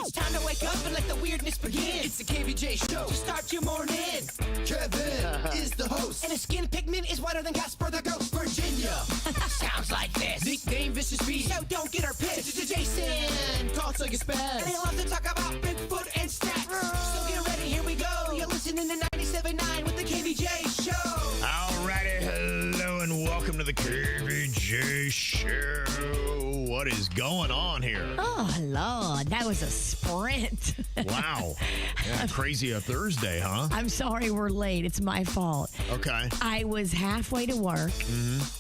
It's time to wake up and let the weirdness begin. It's the KVJ Show to start your morning. Kevin is the host, and his skin pigment is whiter than Casper the Ghost. Virginia sounds like this. Nickname Vicious Bee, so don't get her pissed. Jason talks like a spaz, and he loves to talk about Bigfoot and stats. So get ready, here we go. You're listening to 97.9 with the KVJ Show. Alrighty, hello and welcome to the KVJ Show. What is going on here? Oh, Lord, that was a sprint. Wow. Yeah, crazy a Thursday, huh? I'm sorry we're late. It's my fault. Okay. I was halfway to work,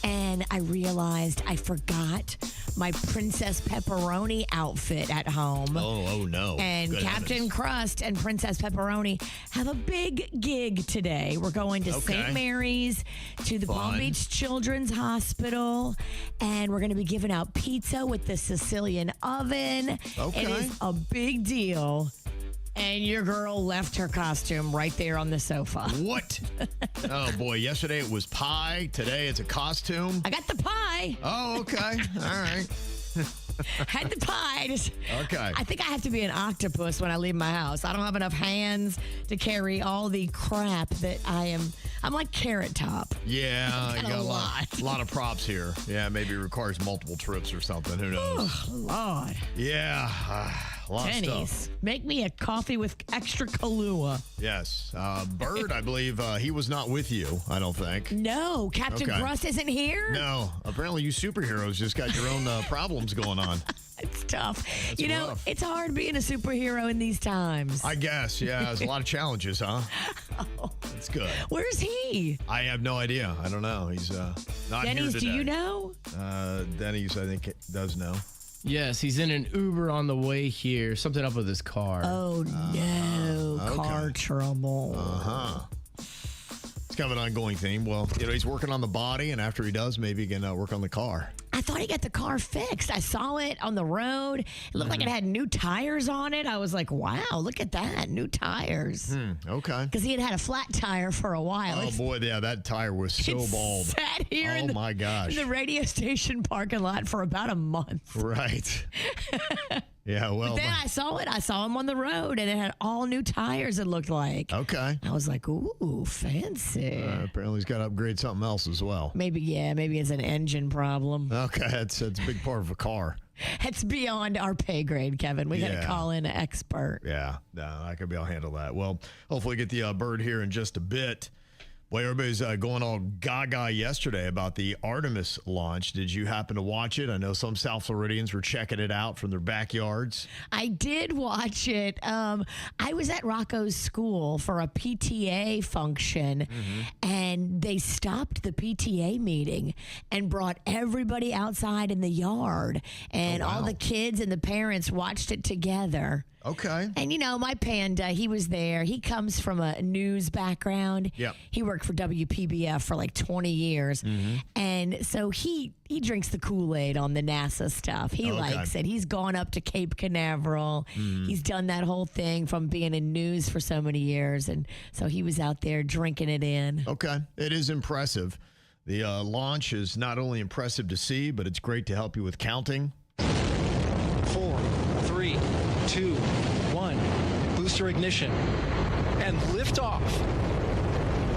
and I realized I forgot my Princess Pepperoni outfit at home. Oh no. And Good Captain heavens. Crust and Princess Pepperoni have a big gig today. We're going to Okay. St. Mary's, to the Palm Fun. Beach Children's Hospital, and we're going to be giving out pizza with the Sicilian oven. Okay. It is a big deal. And your girl left her costume right there on the sofa. What? Oh boy, yesterday it was pie. Today it's a costume. I got the pie. Oh, okay. All right. Had the pie. Okay. I think I have to be an octopus when I leave my house. I don't have enough hands to carry all the crap that I am. I'm like Carrot Top. Yeah, you Got got a a lot. Lot of props here. Yeah, maybe it requires multiple trips or something. Who knows? Oh, Lord. Yeah, a lot of Denny's. stuff. Make me a coffee with extra Kahlua. Yes. Bird, I believe he was not with you, I don't think. No, Captain Okay. Crust isn't here? No, apparently you superheroes just got your own problems going on. It's tough. That's you know, rough. it's hard being a superhero in these times. I guess, yeah. There's a lot of challenges, huh? Oh. That's good. Where's he? I have no idea. I don't know. He's not Denny's, here do today. you know? Denny's, I think, does know. Yes, he's in an Uber on the way here. Something up with his car. Oh, no. okay. Car trouble. Uh-huh. It's kind of an ongoing theme. Well, he's working on the body, and after he does, maybe he can work on the car. I thought he got the car fixed. I saw it on the road. It looked like it had new tires on it. I was like, wow, look at that. New tires. Okay. Because he had a flat tire for a while. Oh, It's- boy, yeah, that tire was so it bald. Sat here in Oh, my gosh. the radio station parking lot for about a month. Right. Yeah, well. Then I saw it. I saw him on the road, and it had all new tires, it looked like. Okay. I was like, ooh, fancy. Apparently he's got to upgrade something else as well. Maybe it's an engine problem. Okay, that's a big part of a car. It's beyond our pay grade, Kevin. We got to Yeah. call in an expert. Yeah, no, I could be able to handle that. Well, hopefully get the Bird here in just a bit. Boy, everybody's going all gaga yesterday about the Artemis launch. Did you happen to watch it? I know some South Floridians were checking it out from their backyards. I did watch it. I was at Rocco's school for a PTA function, and they stopped the PTA meeting and brought everybody outside in the yard, and Oh, wow. all the kids and the parents watched it together. Okay. And, my panda, he was there. He comes from a news background. Yep. He worked for WPBF for like 20 years. And so he drinks the Kool-Aid on the NASA stuff. He Okay. likes it. He's gone up to Cape Canaveral. He's done that whole thing from being in news for so many years. And so he was out there drinking it in. Okay. It is impressive. The launch is not only impressive to see, but it's great to help you with counting. 4, 3, 2, 1. Booster ignition. And liftoff.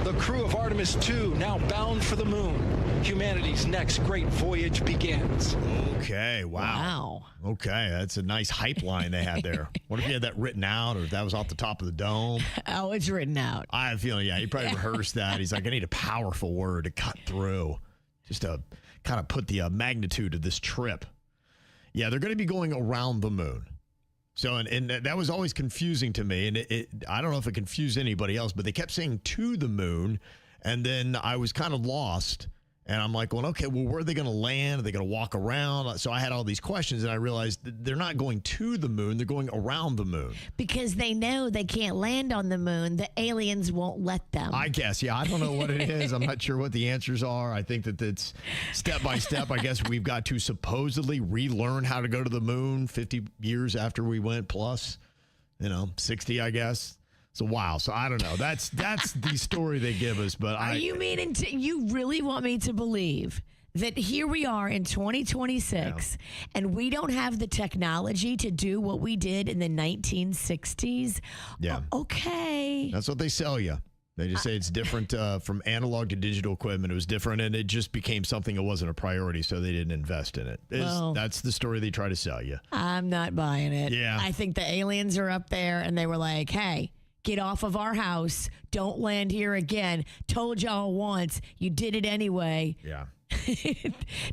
The crew of Artemis II now bound for the moon. Humanity's next great voyage begins. Okay. Wow. Wow. Okay. That's a nice hype line they had there. What if you had that written out, or if that was off the top of the dome? Oh, it's written out. I have a feeling, yeah, he probably rehearsed that. He's like, I need a powerful word to cut through, just to kind of put the magnitude of this trip. Yeah, they're going to be going around the moon. So, and that was always confusing to me. And I don't know if it confused anybody else, but they kept saying to the moon. And then I was kind of lost. And I'm like, well, okay, well, where are they going to land? Are they going to walk around? So I had all these questions, and I realized that they're not going to the moon. They're going around the moon. Because they know they can't land on the moon. The aliens won't let them. I guess, yeah. I don't know what it is. I'm not sure what the answers are. I think that it's step by step. I guess we've got to supposedly relearn how to go to the moon 50 years after we went, plus, 60, I guess. So, wow. So, I don't know. That's the story they give us. But Are you meaning you really want me to believe that here we are in 2026 and we don't have the technology to do what we did in the 1960s. Yeah. Okay. That's what they sell you. They just say it's different from analog to digital equipment. It was different, and it just became something that wasn't a priority, so they didn't invest in it. That's the story they try to sell you. I'm not buying it. Yeah. I think the aliens are up there, and they were like, hey, get off of our house. Don't land here again. Told y'all once. You did it anyway. Yeah.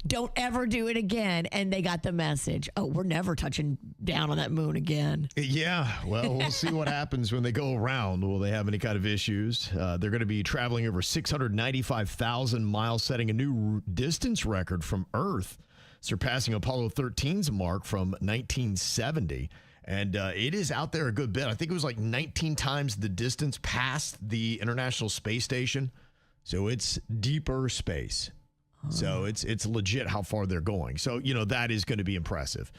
Don't ever do it again. And they got the message. Oh, we're never touching down on that moon again. Yeah, well, we'll see what happens when they go around. Will they have any kind of issues? They're going to be traveling over 695,000 miles, setting a new distance record from Earth, surpassing Apollo 13's mark from 1970. And it is out there a good bit. I think it was like 19 times the distance past the International Space Station. So it's deeper space. So it's legit how far they're going. So, that is going to be impressive.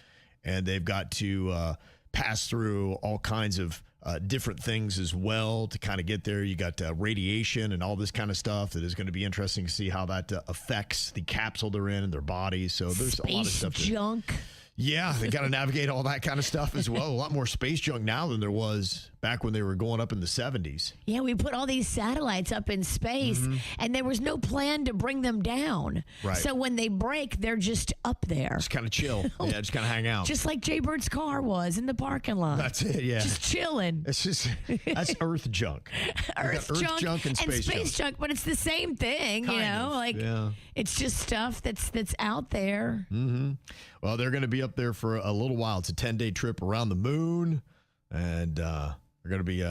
And they've got to pass through all kinds of different things as well to kind of get there. You got radiation and all this kind of stuff that is going to be interesting to see how that affects the capsule they're in and their bodies. So there's a lot of stuff. Junk. Yeah, they got to navigate all that kind of stuff as well. A lot more space junk now than there was back when they were going up in the 70s. Yeah, we put all these satellites up in space, and there was no plan to bring them down. Right. So when they break, they're just up there. Just kind of chill. Yeah, just kind of hang out. Just like Jbird's car was in the parking lot. That's it, yeah. Just chilling. That's Earth junk. Earth junk and space junk, but it's the same thing, it's just stuff that's out there. Mm-hmm. Well, they're going to be up there for a little while. It's a 10-day trip around the moon, and they're going to be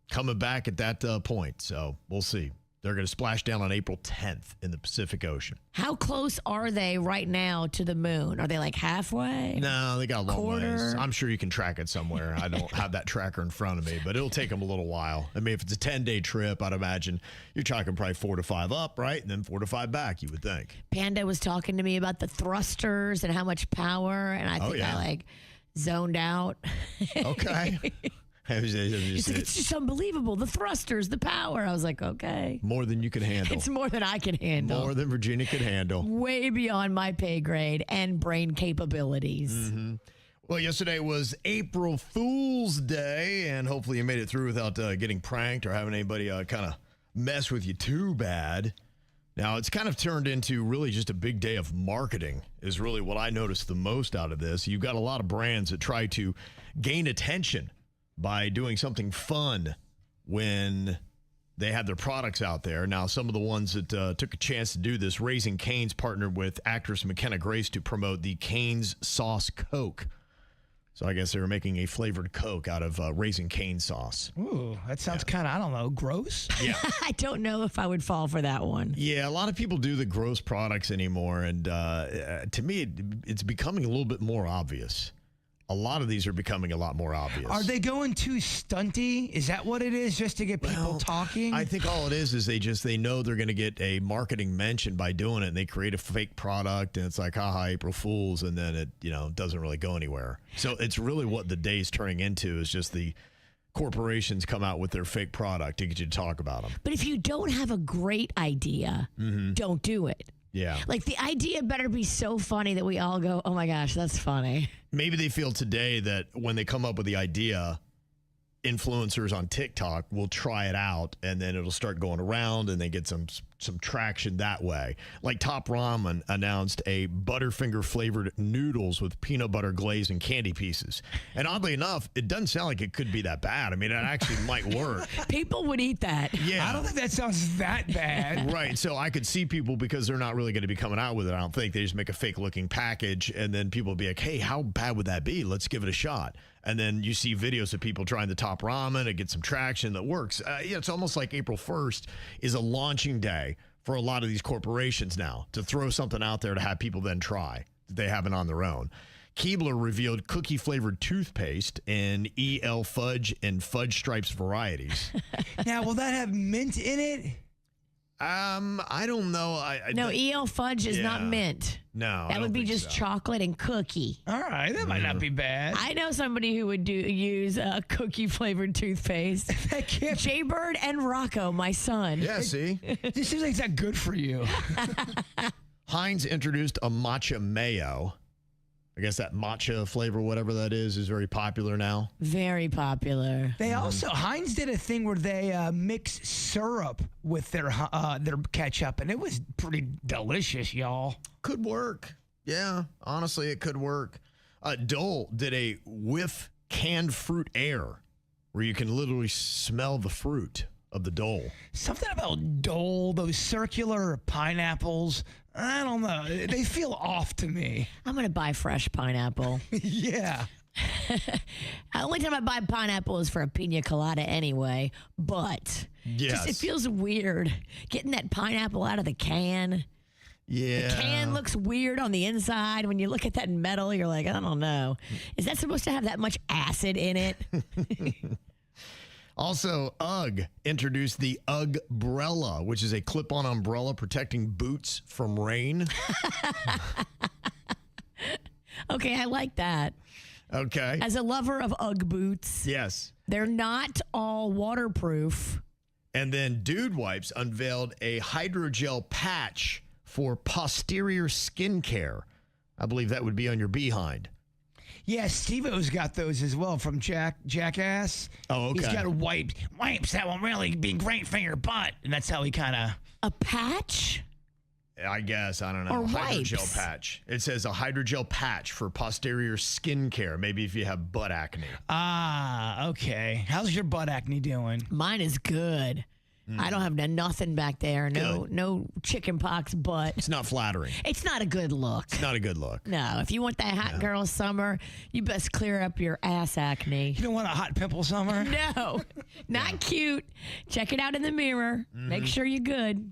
coming back at that point. So we'll see. They're going to splash down on April 10th in the Pacific Ocean. How close are they right now to the moon? Are they like halfway? No, they got a long Quarter? ways. I'm sure you can track it somewhere. I don't have that tracker in front of me, but it'll take them a little while. I mean, if it's a 10-day trip, I'd imagine you're talking probably 4 to 5 up, right? And then 4 to 5 back, you would think. Panda was talking to me about the thrusters and how much power, and I think I zoned out. Okay. It's just unbelievable. The thrusters, the power. I was like, okay. More than you can handle. It's more than I can handle. More than Virginia could handle. Way beyond my pay grade and brain capabilities. Mm-hmm. Well, yesterday was April Fool's Day, and hopefully you made it through without getting pranked or having anybody kind of mess with you too bad. Now, it's kind of turned into really just a big day of marketing is really what I noticed the most out of this. You've got a lot of brands that try to gain attention by doing something fun when they have their products out there. Now, some of the ones that took a chance to do this, Raising Cane's partnered with actress McKenna Grace to promote the Cane's Sauce Coke. So I guess they were making a flavored Coke out of Raising Cane sauce. Ooh, that sounds kind of, I don't know, gross. Yeah. I don't know if I would fall for that one. Yeah, a lot of people do the gross products anymore. And to me, it's becoming a little bit more obvious. A lot of these are becoming a lot more obvious. Are they going too stunty? Is that what it is, just to get people talking? I think all it is they know they're going to get a marketing mention by doing it, and they create a fake product, and it's like, haha, April Fools, and then it doesn't really go anywhere. So it's really what the day's turning into is just the corporations come out with their fake product to get you to talk about them. But if you don't have a great idea, don't do it. Yeah. Like the idea better be so funny that we all go, oh my gosh, that's funny. Maybe they feel today that when they come up with the idea, influencers on TikTok will try it out and then it'll start going around and they get some traction that way. Like Top Ramen announced a Butterfinger flavored noodles with peanut butter glaze and candy pieces. And oddly enough, it doesn't sound like it could be that bad. I mean, it actually might work. People would eat that. Yeah. I don't think that sounds that bad. Right. So I could see people, because they're not really going to be coming out with it, I don't think. They just make a fake looking package and then people will be like, hey, how bad would that be? Let's give it a shot. And then you see videos of people trying the Top Ramen and get some traction that works. It's almost like April 1st is a launching day for a lot of these corporations now to throw something out there to have people then try that they haven't on their own. Keebler revealed cookie-flavored toothpaste in EL Fudge and Fudge Stripes varieties. Now, will that have mint in it? I don't know. No, EL Fudge is not mint. No, that would be just chocolate and cookie. All right, that might not be bad. I know somebody who would use a cookie-flavored toothpaste. Jbird and Rocco, my son. Yeah, see? This seems like it's not good for you. Heinz introduced a matcha mayo. I guess that matcha flavor, whatever that is very popular now. Very popular. They also, Heinz did a thing where they mix syrup with their ketchup, and it was pretty delicious, y'all. Could work. Yeah, honestly, it could work. Dole did a whiff canned fruit air where you can literally smell the fruit of the Dole. Something about Dole, those circular pineapples, I don't know. They feel off to me. I'm going to buy fresh pineapple. Yeah. The only time I buy pineapple is for a pina colada anyway, but Yes. it feels weird getting that pineapple out of the can. Yeah. The can looks weird on the inside. When you look at that metal, you're like, I don't know. Is that supposed to have that much acid in it? Also, UGG introduced the UGG-brella, which is a clip-on umbrella protecting boots from rain. Okay, I like that. Okay. As a lover of UGG boots, Yes. they're not all waterproof. And then Dude Wipes unveiled a hydrogel patch for posterior skin care. I believe that would be on your behind. Yeah, Steve-O's got those as well from Jackass. Oh, okay. He's got wipes that will really be great for your butt. And that's how he kind of... A patch? I guess. I don't know. Or Hydrogel wipes. patch. It says a hydrogel patch for posterior skin care. Maybe if you have butt acne. Ah, okay. How's your butt acne doing? Mine is good. I don't have nothing back there. No chicken pox butt. It's not flattering. It's not a good look. It's not a good look. No, if you want that hot girl summer, you best clear up your ass acne. You don't want a hot pimple summer? No, not cute. Check it out in the mirror. Make sure you're good.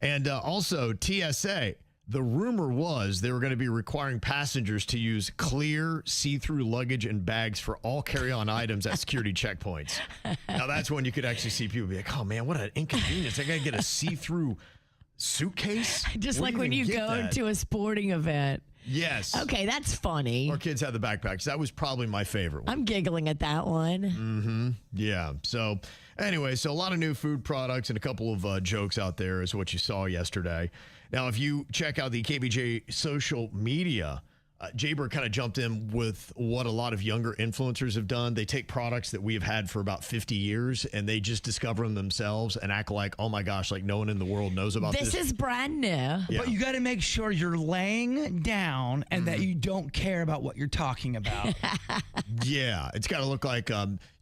And also, TSA, the rumor was they were going to be requiring passengers to use clear, see-through luggage and bags for all carry-on items at security checkpoints. Now, that's when you could actually see people be like, oh, man, what an inconvenience. I got to get a see-through suitcase? Just Where like do when you even go get that? to a sporting event. Yes. Okay, that's funny. Our kids had the backpacks. That was probably my favorite one. I'm giggling at that one. Yeah. So anyway, so a lot of new food products and a couple of jokes out there is what you saw yesterday. Now, if you check out the KVJ social media, Jbird kind of jumped in with what a lot of younger influencers have done. They take products that we have had for about 50 years and they just discover them themselves and act like, oh my gosh, like no one in the world knows about this. This is brand new. Yeah. But you got to make sure you're laying down and that you don't care about what you're talking about. Yeah, it's got to look like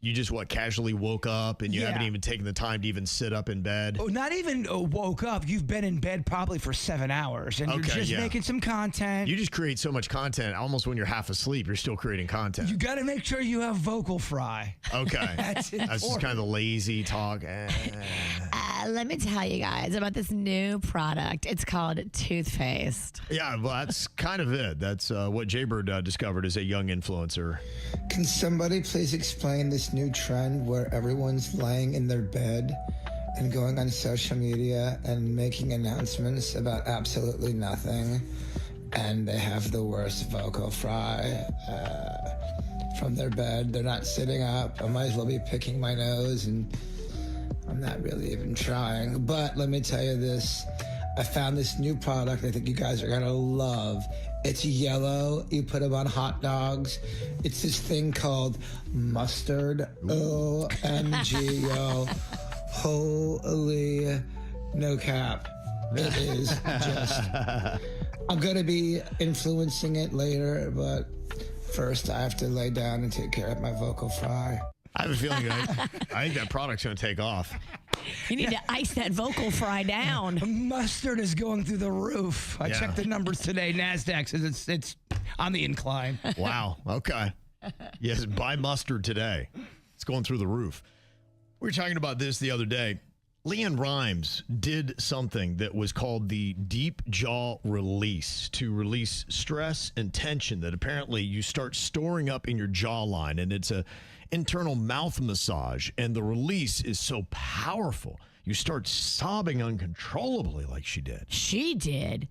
you just casually woke up and you haven't Yeah. even taken the time to even sit up in bed. Oh, not even woke up. You've been in bed probably for 7 hours and you're Okay, just yeah. making some content. You just create so much content. Almost when you're half asleep, you're still creating content. You got to make sure you have vocal fry. Okay. That's That's just kind of the lazy talk. Let me tell you guys about this new product. It's called toothpaste. Yeah, well, that's kind of it. That's what Jbird discovered as a young influencer. Can somebody please explain this new trend where everyone's laying in their bed and going on social media and making announcements about absolutely nothing, and they have the worst vocal fry from their bed? They're not sitting up. I might as well be picking my nose, and I'm not really even trying. But let me tell you this. I found this new product I think you guys are going to love. It's yellow. You put them on hot dogs. It's this thing called mustard. OMG, yo. Holy no cap. It is just... I'm going to be influencing it later, but first I have to lay down and take care of my vocal fry. I have a feeling I think that product's going to take off. You need to ice that vocal fry down. Mustard is going through the roof. I Yeah. checked the numbers today. NASDAQ says it's on the incline. Wow. Okay. Yes, buy mustard today. It's going through the roof. We were talking about this the other day. Leanne Rimes did something that was called the deep jaw release to release stress and tension that apparently you start storing up in your jawline, and it's a internal mouth massage, and the release is so powerful. You start sobbing uncontrollably like she did. She did.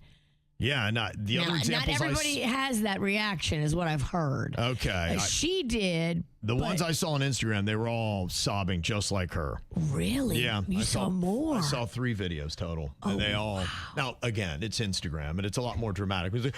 Yeah, the other Not examples everybody has that reaction, is what I've heard. Okay. She did. The ones I saw on Instagram, they were all sobbing just like her. Really? Yeah. You saw more. I saw 3 videos total. And they all. Now, again, it's Instagram, and it's a lot more dramatic. It's like,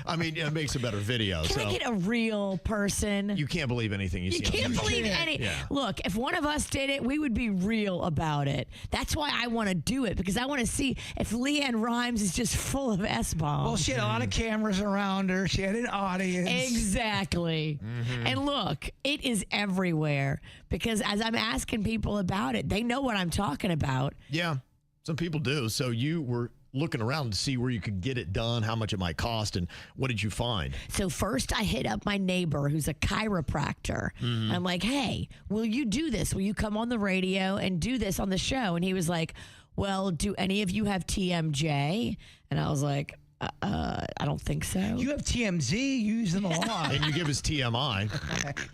I mean, it makes a better video. Can I get a real person? You can't believe anything you see on can't YouTube. believe any. Yeah. Look, if one of us did it, we would be real about it. That's why I want to do it, because I want to see if Leanne Rimes is just full of S-bombs. Well, she had a lot of cameras around her. She had an audience. Exactly. And look, it is everywhere, because as I'm asking people about it, they know what I'm talking about. Yeah, some people do. So you were looking around to see where you could get it done, how much it might cost, and what did you find? So first I hit up my neighbor who's a chiropractor. I'm like, hey, will you do this? Will you come on the radio and do this on the show? And he was like, well, do any of you have TMJ? And I was like, I don't think so. You have TMZ, you use them a lot. And you give us TMI.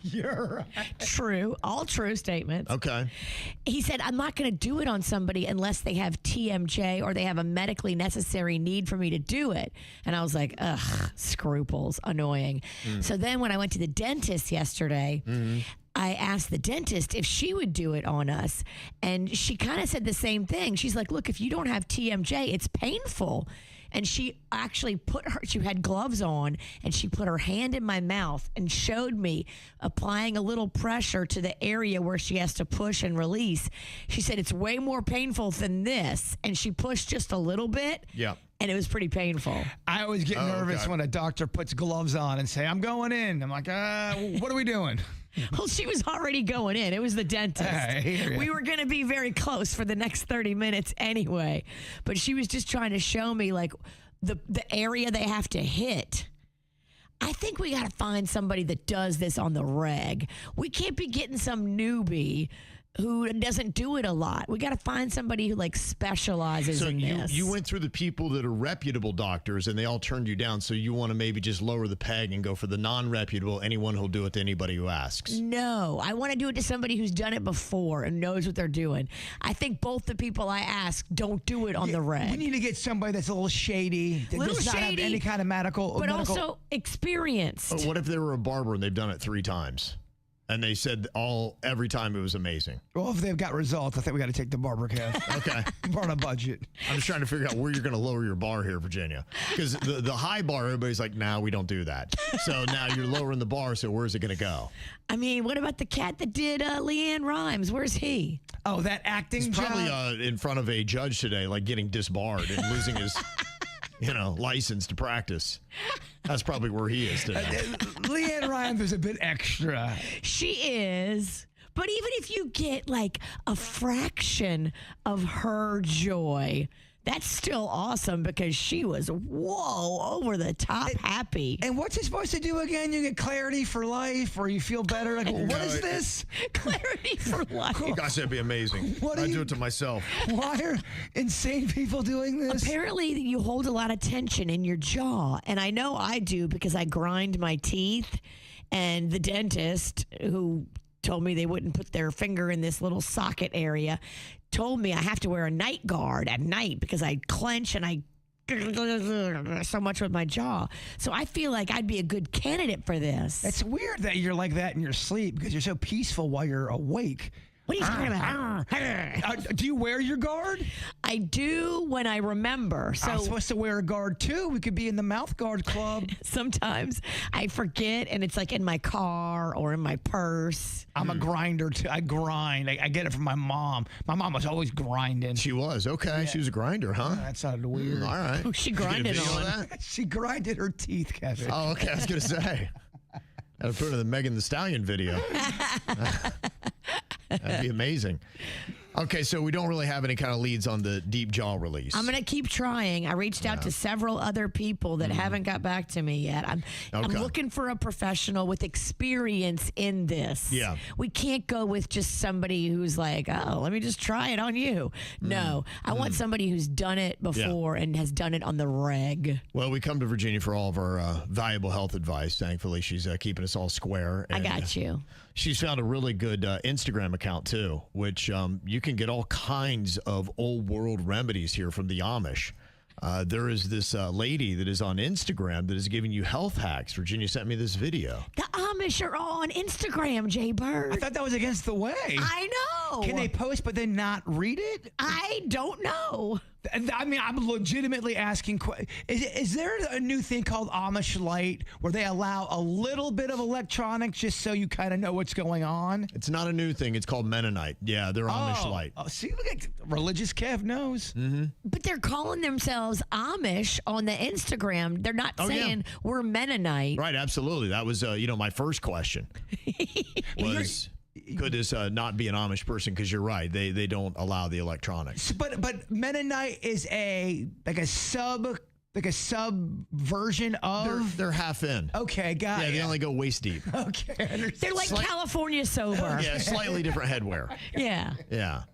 You're right. True. All true statements. Okay. He said, I'm not going to do it on somebody unless they have TMJ or they have a medically necessary need for me to do it. And I was like, ugh, scruples, annoying. So then when I went to the dentist yesterday, I asked the dentist if she would do it on us. And she kind of said the same thing. She's like, look, if you don't have TMJ, it's painful. And she actually she had gloves on, and she put her hand in my mouth and showed me applying a little pressure to the area where she has to push and release. She said, it's way more painful than this. And she pushed just a little bit. Yeah. And it was pretty painful. I always get nervous okay. when a doctor puts gloves on and say, I'm going in. I'm like, what are we doing? Well, she was already going in. It was the dentist. I hear ya. We were going to be very close for the next 30 minutes anyway. But she was just trying to show me, like, the area they have to hit. I think we got to find somebody that does this on the reg. We can't be getting some newbie who doesn't do it a lot. We got to find somebody who like specializes in this. You went through the people that are reputable doctors and they all turned you down. So you want to maybe just lower the peg and go for the non-reputable, anyone who'll do it to anybody who asks. No, I want to do it to somebody who's done it before and knows what they're doing. I think both the people I ask don't do it on the reg. We need to get somebody that's a little shady, that does not have any kind of medical. Also experienced. What if they were a barber and they've done it 3 times? And they said every time it was amazing. Well, if they've got results, I think we got to take the barber cast. Okay. We're on a budget. I'm just trying to figure out where you're going to lower your bar here, Virginia. Because the high bar, everybody's like, nah, we don't do that. So now you're lowering the bar, so where's it going to go? I mean, what about the cat that did Leanne Rimes? Where's he? Oh, that acting He's job? probably in front of a judge today, like getting disbarred and losing his license to practice. That's probably where he is today. Leanne Rimes is a bit extra. She is. But even if you get like a fraction of her joy, that's still awesome because she was, over the top happy. And what's it supposed to do again? You get clarity for life or you feel better? Like, what is this? Clarity for life. Gosh, that'd be amazing. I'd do it to myself. Why are insane people doing this? Apparently, you hold a lot of tension in your jaw. And I know I do because I grind my teeth. And the dentist, who told me they wouldn't put their finger in this little socket area, told me I have to wear a night guard at night because I clench and I so much with my jaw. So I feel like I'd be a good candidate for this. It's weird that you're like that in your sleep because you're so peaceful while you're awake. What are you talking about? Do you wear your guard? I do when I remember. So I'm supposed to wear a guard too. We could be in the mouth guard club. Sometimes I forget and it's like in my car or in my purse. I'm a grinder too. I grind. I get it from my mom. My mom was always grinding. She was. Okay. Yeah. She was a grinder, huh? That sounded weird. All right. Oh, she grinded on that? She grinded her teeth, Kevin. Oh, okay. I was going to say. I put it in the Megan Thee Stallion video. That'd be amazing. Okay, so we don't really have any kind of leads on the deep jaw release. I'm going to keep trying. I reached out to several other people that haven't got back to me yet. I'm looking for a professional with experience in this. Yeah. We can't go with just somebody who's like, oh, let me just try it on you. No, I want somebody who's done it before and has done it on the reg. Well, we come to Virginia for all of our valuable health advice. Thankfully, she's keeping us all square. I got you. She's found a really good Instagram account, too, which you can get all kinds of old world remedies here from the Amish. There is this lady that is on Instagram that is giving you health hacks. Virginia sent me this video. The Amish are all on Instagram, Jbird. I thought that was against the way. I know. Can they post but then not read it? I don't know. I mean, I'm legitimately asking. Is there a new thing called Amish Light where they allow a little bit of electronics just so you kind of know what's going on? It's not a new thing. It's called Mennonite. Yeah, they're Amish Light. Oh, see, look at religious Kev knows. Mm-hmm. But they're calling themselves Amish on the Instagram. They're not saying we're Mennonite. Right, absolutely. That was, my first question was... Could this not be an Amish person? Because you're right, they don't allow the electronics. But Mennonite is a sub version of. They're half in. Okay, got it. Yeah, they only go waist deep. Okay, They're like California sober. Yeah, slightly different headwear. Yeah. Yeah.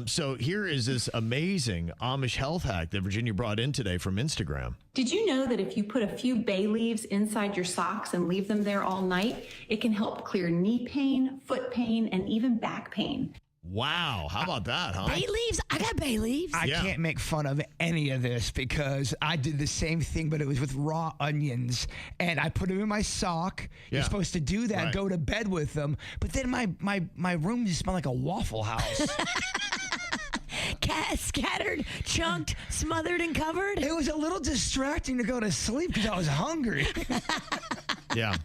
So here is this amazing Amish health hack that Virginia brought in today from Instagram. Did you know that if you put a few bay leaves inside your socks and leave them there all night, it can help clear knee pain, foot pain, and even back pain? Wow. How about that, huh? Bay leaves? I got bay leaves. I can't make fun of any of this because I did the same thing, but it was with raw onions. And I put them in my sock. Yeah. You're supposed to do that, Right. go to bed with them. But then my room just smelled like a Waffle House. Scattered, chunked, smothered, and covered. It was a little distracting to go to sleep because I was hungry. Yeah.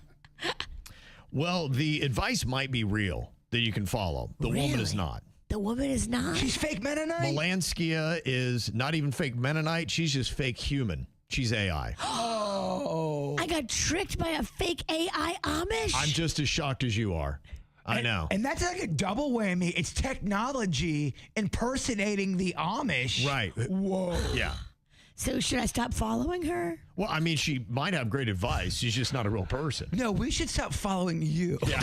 Well, the advice might be real that you can follow. The woman is not. The woman is not. She's fake Mennonite? Melanskia is not even fake Mennonite. She's just fake human. She's AI. Oh. I got tricked by a fake AI Amish. I'm just as shocked as you are. I know. And that's like a double whammy. It's technology impersonating the Amish. Right. Whoa. Yeah. So should I stop following her? Well, I mean, she might have great advice. She's just not a real person. No, we should stop following you. Yeah.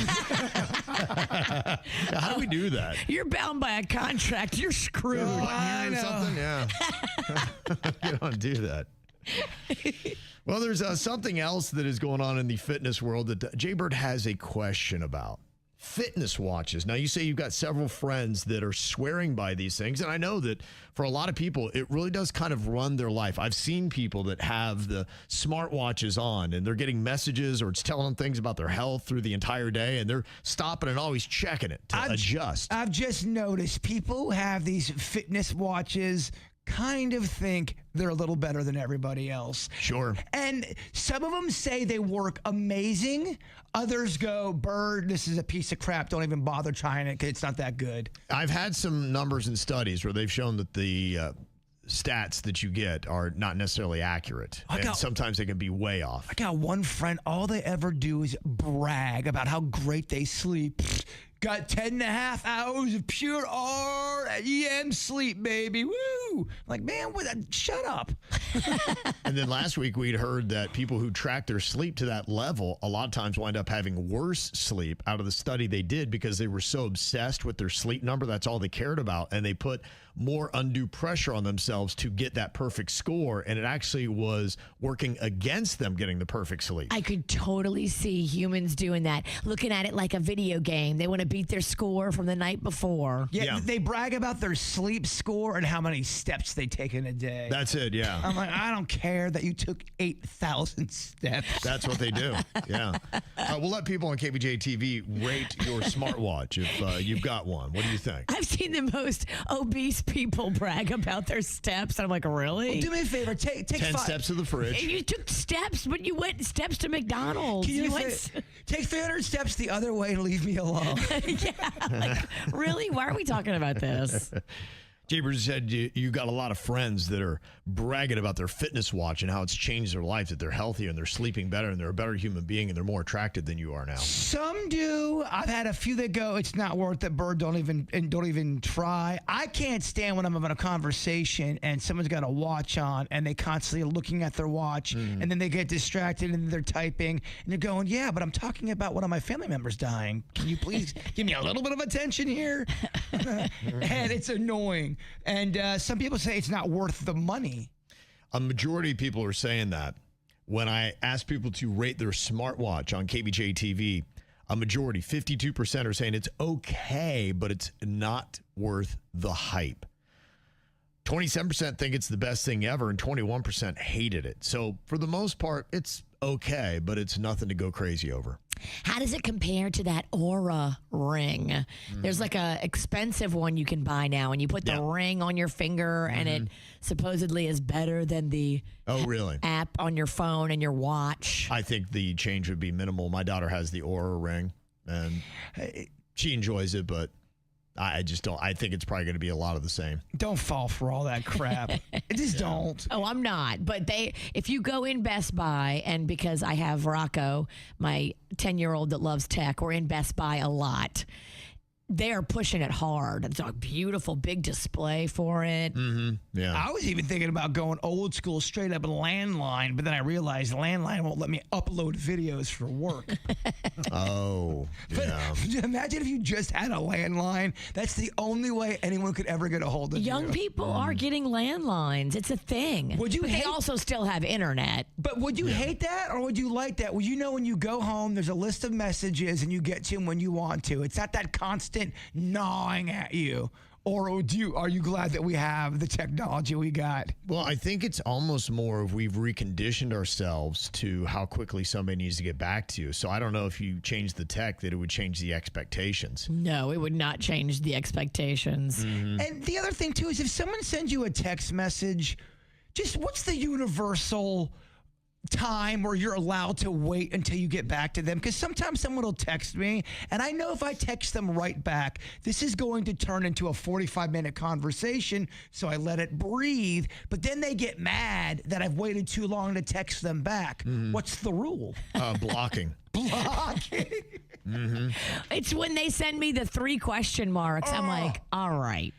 How do we do that? You're bound by a contract. You're screwed. I know. Something? Yeah. You don't do that. Well, there's something else that is going on in the fitness world that Jbird has a question about. Fitness watches. Now, you say you've got several friends that are swearing by these things, and I know that for a lot of people, it really does kind of run their life. I've seen people that have the smartwatches on, and they're getting messages or it's telling them things about their health through the entire day, and they're stopping and always checking it to adjust. I've just noticed people who have these fitness watches kind of think they're a little better than everybody else. Sure. And some of them say they work amazing. Others go, Bird, this is a piece of crap. Don't even bother trying it because it's not that good. I've had some numbers and studies where they've shown that the stats that you get are not necessarily accurate. And sometimes they can be way off. I got one friend, all they ever do is brag about how great they sleep. Got 10.5 hours of pure REM sleep, baby. Woo! Like, man, shut up. And then last week we'd heard that people who track their sleep to that level a lot of times wind up having worse sleep out of the study they did because they were so obsessed with their sleep number. That's all they cared about. And they put more undue pressure on themselves to get that perfect score. And it actually was working against them getting the perfect sleep. I could totally see humans doing that, looking at it like a video game. They want to beat their score from the night before. Yeah, they brag about their sleep score and how many steps they take in a day. That's it, yeah. I'm like, I don't care that you took 8,000 steps. That's what they do, yeah. We'll let people on KVJ TV rate your smartwatch if you've got one. What do you think? I've seen the most obese people brag about their steps. And I'm like, really? Well, do me a favor. Take 10 steps to the fridge. You took steps, but you went steps to McDonald's. Take 300 steps the other way and leave me alone. Yeah. Like, really? Why are we talking about this? Jbird said you got a lot of friends that are bragging about their fitness watch and how it's changed their life, that they're healthier and they're sleeping better and they're a better human being and they're more attractive than you are now. Some do. I've had a few that go, it's not worth it, Bird, don't even try. I can't stand when I'm having a conversation and someone's got a watch on and they constantly are looking at their watch and then they get distracted and they're typing and they're going, yeah, but I'm talking about one of my family members dying. Can you please give me a little bit of attention here? And it's annoying. And some people say it's not worth the money. A majority of people are saying that. When I ask people to rate their smartwatch on KVJ TV, A majority, 52%, are saying it's okay, but it's not worth the hype. 27% think it's the best thing ever, and 21% hated it. So for the most part, it's okay, but it's nothing to go crazy over. How does it compare to that Aura ring? There's like a expensive one you can buy now, and you put the ring on your finger, and it supposedly is better than the app on your phone and your watch. I think the change would be minimal. My daughter has the Aura ring, and she enjoys it, but I just don't. I think it's probably going to be a lot of the same. Don't fall for all that crap. Just don't. Oh, I'm not. But if you go in Best Buy, and because I have Rocco, my 10-year-old that loves tech, we're in Best Buy a lot. They're pushing it hard. It's a beautiful big display for it. Yeah. I was even thinking about going old school, straight up landline, but then I realized landline won't let me upload videos for work. Oh, yeah. But imagine if you just had a landline. That's the only way anyone could ever get a hold of you. Young people are getting landlines. It's a thing. Would you but they also still have internet. But would you hate that, or would you like that? Well, you know, when you go home, there's a list of messages, and you get to them when you want to. It's not that constant gnawing at you. Or are you glad that we have the technology we got? Well, I think it's almost more of we've reconditioned ourselves to how quickly somebody needs to get back to you. So I don't know if you change the tech that it would change the expectations. No, it would not change the expectations. And the other thing, too, is if someone sends you a text message, just what's the universal time where you're allowed to wait until you get back to them? Because sometimes someone will text me, and I know if I text them right back, this is going to turn into a 45-minute conversation, so I let it breathe. But then they get mad that I've waited too long to text them back. What's the rule? Blocking. Blocking. It's when they send me the 3 question marks. I'm like, all right.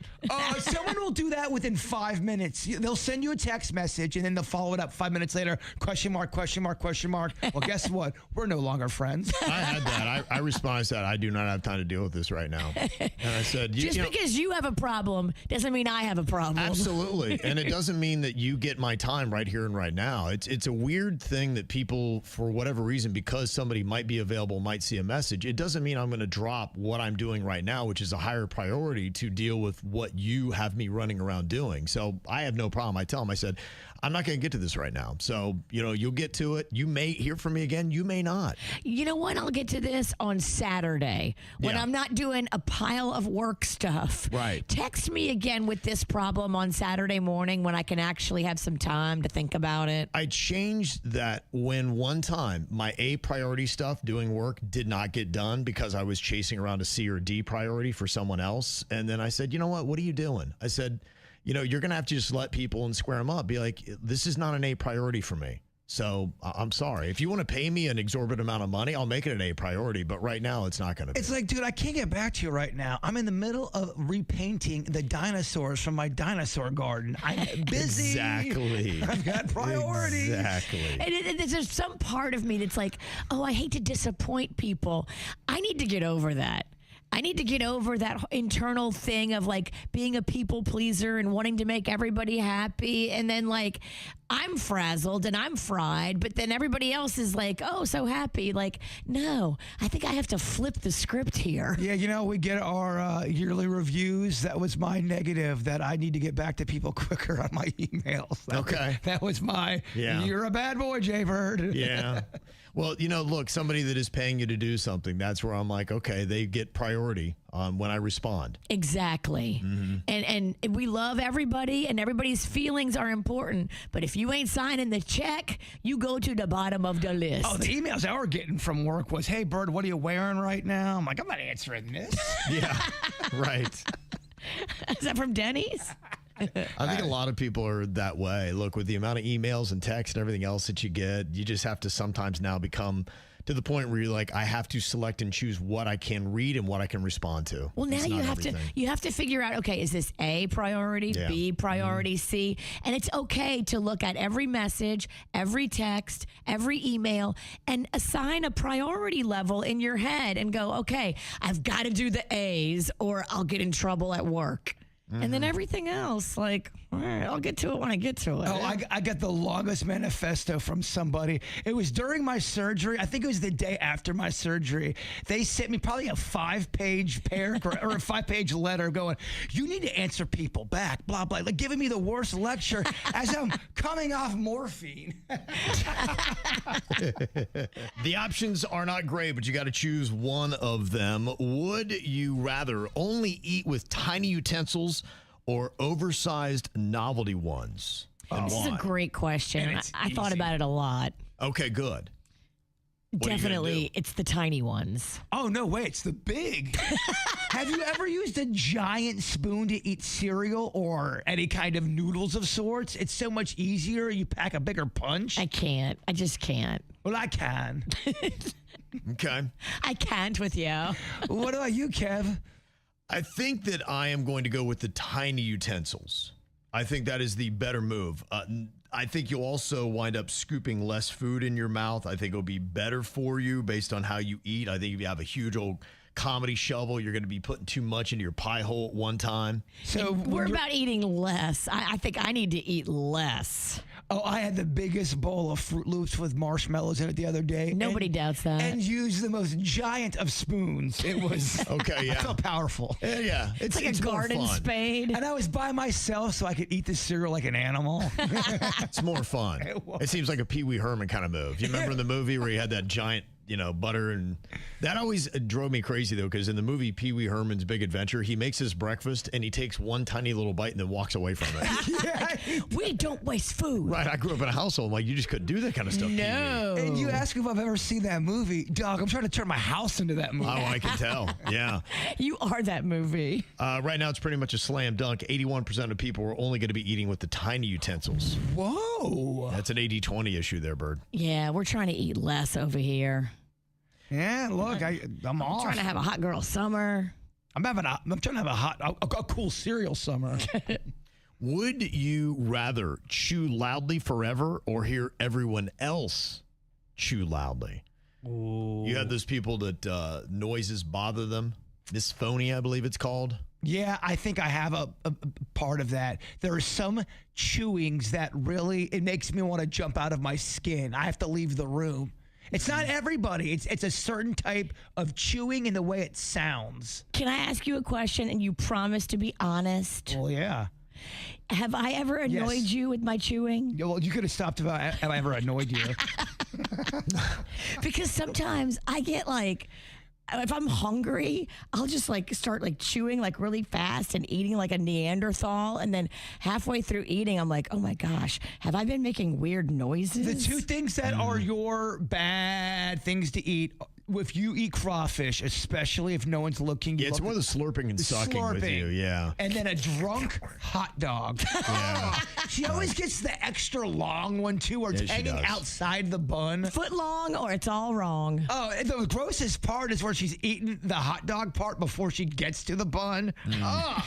Someone will do that within 5 minutes. They'll send you a text message, and then they'll follow it up 5 minutes later. Question mark, question mark, question mark. Well, guess what? We're no longer friends. I had that. I responded to that. I do not have time to deal with this right now. And I said, because you have a problem doesn't mean I have a problem. Absolutely. And it doesn't mean that you get my time right here and right now. It's a weird thing that people, for whatever reason, because somebody might be available, might see a message, it doesn't mean I'm going to drop what I'm doing right now, which is a higher priority, to deal with what you have me running around doing. So I have no problem. I tell them, I said, I'm not going to get to this right now. So, you'll get to it. You may hear from me again. You may not. You know what? I'll get to this on Saturday when I'm not doing a pile of work stuff. Right. Text me again with this problem on Saturday morning when I can actually have some time to think about it. I changed that when one time my A priority stuff, doing work, did not get done because I was chasing around a C or D priority for someone else. And then I said, you know what are you doing? I said, you're going to have to just let people and square them up. Be like, this is not an A priority for me. So I'm sorry. If you want to pay me an exorbitant amount of money, I'll make it an A priority. But right now, it's not going to be. It's like, dude, I can't get back to you right now. I'm in the middle of repainting the dinosaurs from my dinosaur garden. I'm busy. Exactly. I've got priorities. Exactly. And there's some part of me that's like, oh, I hate to disappoint people. I need to get over that. I need to get over that internal thing of like being a people pleaser and wanting to make everybody happy. And then like I'm frazzled and I'm fried, but then everybody else is like, oh, so happy. Like, no, I think I have to flip the script here. Yeah, we get our yearly reviews. That was my negative, that I need to get back to people quicker on my emails. That was my, you're a bad boy, Jbird. Yeah. Well, look, somebody that is paying you to do something, that's where I'm like, okay, they get priority when I respond. Exactly. And we love everybody, and everybody's feelings are important. But if you ain't signing the check, you go to the bottom of the list. Oh, the emails I were getting from work was, hey, Bird, what are you wearing right now? I'm like, I'm not answering this. Yeah, right. Is that from Denny's? I think a lot of people are that way. Look, with the amount of emails and texts and everything else that you get, you just have to sometimes now become to the point where you're like, I have to select and choose what I can read and what I can respond to. Well, now you have to figure out, okay, is this A priority, B priority, C? And it's okay to look at every message, every text, every email, and assign a priority level in your head and go, okay, I've got to do the A's or I'll get in trouble at work. And then everything else, like, all right, I'll get to it when I get to it. Oh, I got the longest manifesto from somebody. It was during my surgery. I think it was the day after my surgery. They sent me probably a 5-page paragraph or a 5-page letter going, you need to answer people back, blah, blah, like giving me the worst lecture as I'm coming off morphine. The options are not great, but you got to choose one of them. Would you rather only eat with tiny utensils or oversized novelty ones? And This is a why? great question. And it's I thought easy. about it a lot. Okay, good. What are you gonna Definitely, do? it's the tiny ones. Oh, no, wait, it's the big. Have you ever used a giant spoon to eat cereal or any kind of noodles of sorts? It's so much easier. You pack a bigger punch. I can't. I just can't. Well, I can. Okay. I can't with you. What about you, Kev? I think that I am going to go with the tiny utensils. I think that is the better move. I think you'll also wind up scooping less food in your mouth. I think it'll be better for you based on how you eat. I think if you have a huge old comedy shovel, you're going to be putting too much into your pie hole at one time. So We're about eating less. I think I need to eat less. Oh, I had the biggest bowl of Fruit Loops with marshmallows in it the other day. Nobody doubts that. And used the most giant of spoons. It was Okay, I yeah. felt powerful. Yeah. It's like a more garden fun. spade. And I was by myself so I could eat the cereal like an animal. It's more fun. It seems like a Pee Wee Herman kind of move. You remember in the movie where he had that giant, butter, and that always drove me crazy though, because in the movie Pee Wee Herman's Big Adventure, he makes his breakfast and he takes one tiny little bite and then walks away from it. We don't waste food. Right. I grew up in a household like you just couldn't do that kind of stuff. No. And you ask if I've ever seen that movie. Dog, I'm trying to turn my house into that movie. Oh, I can tell. Yeah. You are that movie. Right now, it's pretty much a slam dunk. 81% of people are only going to be eating with the tiny utensils. Whoa. That's an 80-20 issue there, Bird. Yeah, we're trying to eat less over here. Yeah, look, I'm off. Trying to have a hot girl summer. I'm trying to have a cool cereal summer. Would you rather chew loudly forever or hear everyone else chew loudly? Ooh. You have those people that noises bother them. Dysphonia, I believe it's called. Yeah, I think I have a part of that. There are some chewings that really, it makes me want to jump out of my skin. I have to leave the room. It's not everybody. It's a certain type of chewing in the way it sounds. Can I ask you a question and you promise to be honest? Well, yeah. Have I ever annoyed you with my chewing? Yeah, well, you could have stopped about have I ever annoyed you. Because sometimes I get like, if I'm hungry, I'll just like start like chewing like really fast and eating like a Neanderthal. And then halfway through eating, I'm like, oh my gosh, have I been making weird noises? The two things that are your bad things to eat, if you eat crawfish, especially if no one's looking. Yeah, it's more the slurping and sucking with you. Yeah. And then a drunk hot dog. Yeah. She always gets the extra long one too, or it's Yeah, she hanging does. outside the bun. Foot long or it's all wrong. Oh, and the grossest part is where she's eating the hot dog part before she gets to the bun. Oh,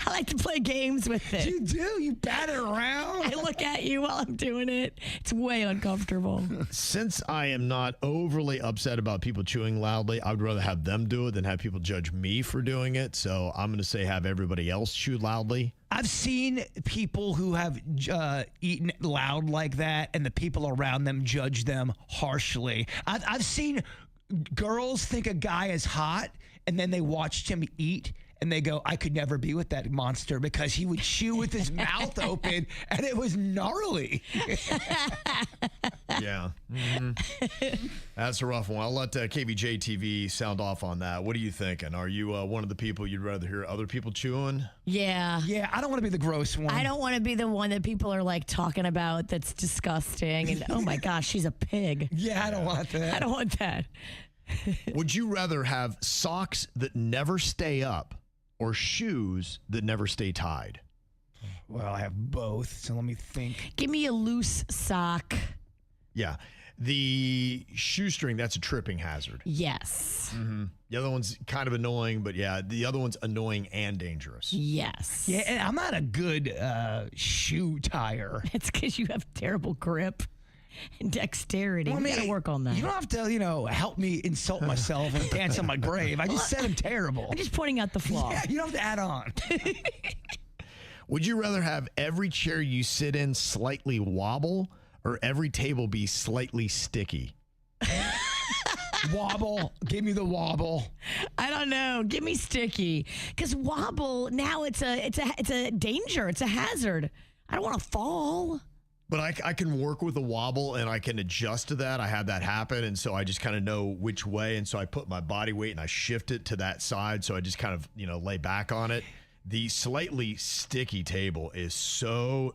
I like to play games with it. you do. You bat it around. I look at you while I'm doing it. It's way uncomfortable. Since I am not overly upset about people chewing loudly, I would rather have them do it than have people judge me for doing it. So I'm going to say have everybody else chew loudly. I've seen people who have eaten loud like that, and the people around them judge them harshly. I've seen girls think a guy is hot, and then they watched him eat, and they go, I could never be with that monster because he would chew with his mouth open, and it was gnarly. Yeah. That's a rough one. I'll let KVJ TV sound off on that. What are you thinking? Are you one of the people you'd rather hear other people chewing? Yeah. Yeah, I don't want to be the gross one. I don't want to be the one that people are like talking about that's disgusting and oh my gosh, she's a pig. Yeah, I don't want that. I don't want that. Would you rather have socks that never stay up or shoes that never stay tied? Well, I have both, so let me think. Give me a loose sock. Yeah. The shoestring, that's a tripping hazard. Yes. The other one's kind of annoying, but yeah, the other one's annoying and dangerous. Yes. Yeah, and I'm not a good shoe tire. It's because you have terrible grip. And dexterity. We got to work on that. You don't have to, help me insult myself and dance on my grave. I just said I'm terrible. I'm just pointing out the flaw. Yeah, you don't have to add on. Would you rather have every chair you sit in slightly wobble or every table be slightly sticky? Wobble. Give me the wobble. I don't know. Give me sticky. Because wobble, now it's a danger. It's a hazard. I don't want to fall. But I can work with a wobble and I can adjust to that. I had that happen. And so I just kind of know which way. And so I put my body weight and I shift it to that side. So I just kind of, lay back on it. The slightly sticky table is so,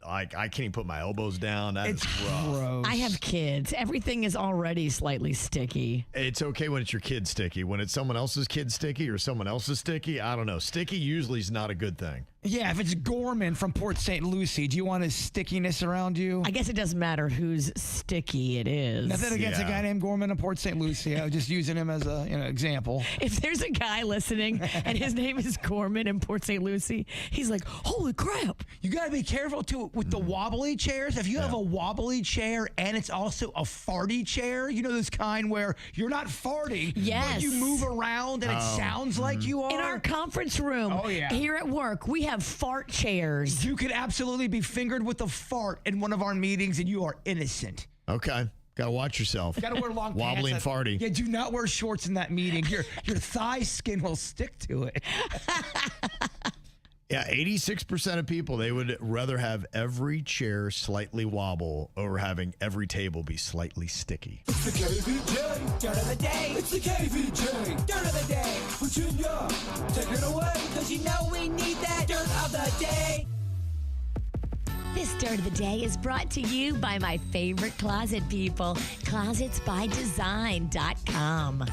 I can't even put my elbows down. That is rough. Gross. I have kids. Everything is already slightly sticky. It's okay when it's your kid sticky. When it's someone else's kid sticky or someone else's sticky, I don't know. Sticky usually is not a good thing. Yeah, if it's Gorman from Port St. Lucie, do you want his stickiness around you? I guess it doesn't matter whose sticky it is. Nothing against a guy named Gorman in Port St. Lucie. I was just using him as a example. If there's a guy listening and his name is Gorman in Port St. Lucie, he's like, holy crap. You got to be careful, too, with the wobbly chairs. If you have a wobbly chair and it's also a farty chair, this kind where you're not farting, yes, but you move around and it sounds like you are. In our conference room here at work, we have fart chairs. You could absolutely be fingered with a fart in one of our meetings and you are innocent. Okay. Got to watch yourself. Got to wear long pants. Wobbly and farty. Yeah, do not wear shorts in that meeting. Your thigh skin will stick to it. Yeah, 86% of people, they would rather have every chair slightly wobble over having every table be slightly sticky. It's the KVJ Dirt of the Day. It's the KVJ Dirt of the Day. Virginia, take it away, because we need that Dirt of the Day. This Dirt of the Day is brought to you by my favorite closet people, closetsbydesign.com.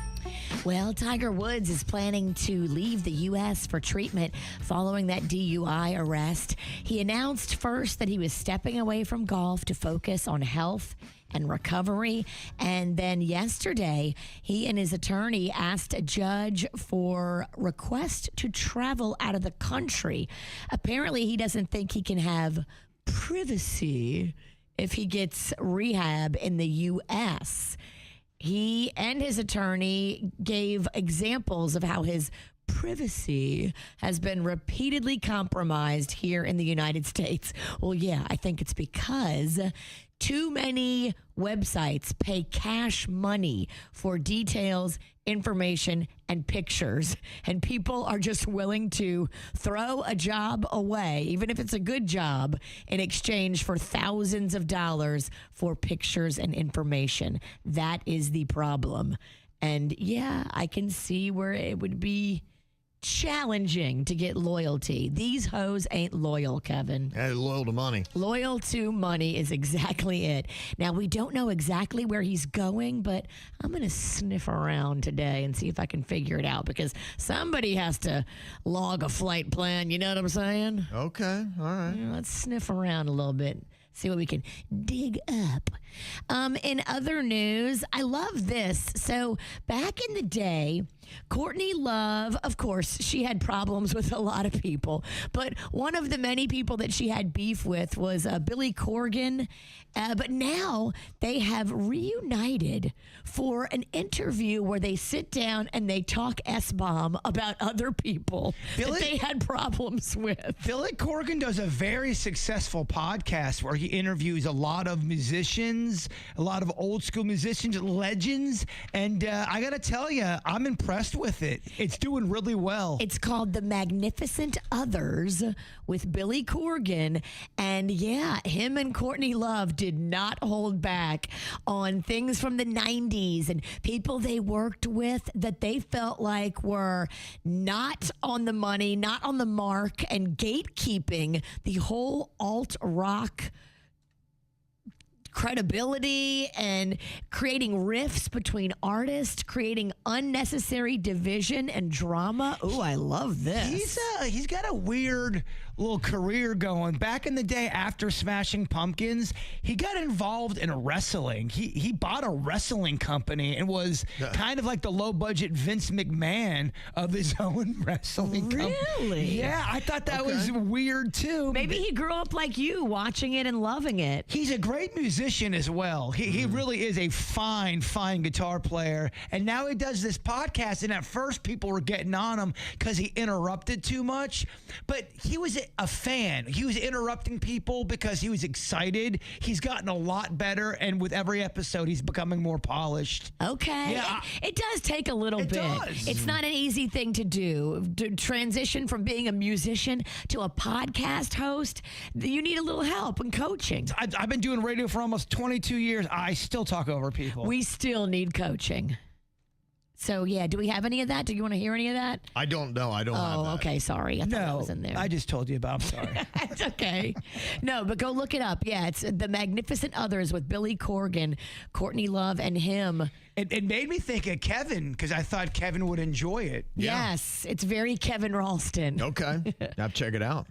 Well, Tiger Woods is planning to leave the U.S. for treatment following that DUI arrest. He announced first that he was stepping away from golf to focus on health and recovery. And then yesterday, he and his attorney asked a judge for request to travel out of the country. Apparently, he doesn't think he can have privacy if he gets rehab in the U.S. He and his attorney gave examples of how his privacy has been repeatedly compromised here in the United States. Well, yeah, I think it's because too many websites pay cash money for details, information, and pictures. And people are just willing to throw a job away, even if it's a good job, in exchange for thousands of dollars for pictures and information. That is the problem. And yeah, I can see where it would be challenging to get loyalty. These hoes ain't loyal, Kevin. Yeah, loyal to money. Loyal to money is exactly it. Now, we don't know exactly where he's going, but I'm going to sniff around today and see if I can figure it out, because somebody has to log a flight plan. You know what I'm saying? Okay. All right. Let's sniff around a little bit. See what we can dig up. In other news, I love this. So back in the day, Courtney Love, of course, she had problems with a lot of people, but one of the many people that she had beef with was Billy Corgan. But now they have reunited for an interview where they sit down and they talk S-bomb about other people that they had problems with. Billy Corgan does a very successful podcast where he interviews a lot of musicians, a lot of old school musicians, legends. And I got to tell you, I'm impressed with it. It's doing really well. It's called The Magnificent Others with Billy Corgan. And yeah, him and Courtney Love did not hold back on things from the 90s and people they worked with that they felt like were not on the money, not on the mark, and gatekeeping the whole alt-rock credibility and creating rifts between artists, creating unnecessary division and drama. Oh, I love this. He's got a weird little career going. Back in the day after Smashing Pumpkins, he got involved in wrestling. He bought a wrestling company and was kind of like the low-budget Vince McMahon of his own wrestling company. Really? Yeah, I thought that was weird, too. Maybe he grew up like you, watching it and loving it. He's a great musician as well. He really is a fine guitar player. And now he does this podcast, and at first people were getting on him because he interrupted too much. But he was a fan. He was interrupting people because he was excited. He's gotten a lot better, and with every episode, he's becoming more polished. Okay. Yeah, it does take a little bit. does. It's not an easy thing to do. To transition from being a musician to a podcast host, you need a little help and coaching. I've been doing radio for almost 22 years. I still talk over people. We still need coaching. So, yeah, do we have any of that? Do you want to hear any of that? I don't know. I don't have Oh, that. okay. Sorry. I thought that was in there. I just told you about. I'm sorry. It's okay. No, but go look it up. Yeah, it's The Magnificent Others with Billy Corgan, Courtney Love, and him. It made me think of Kevin because I thought Kevin would enjoy it. Yes, it's very Kevin Ralston. Okay. Now check it out.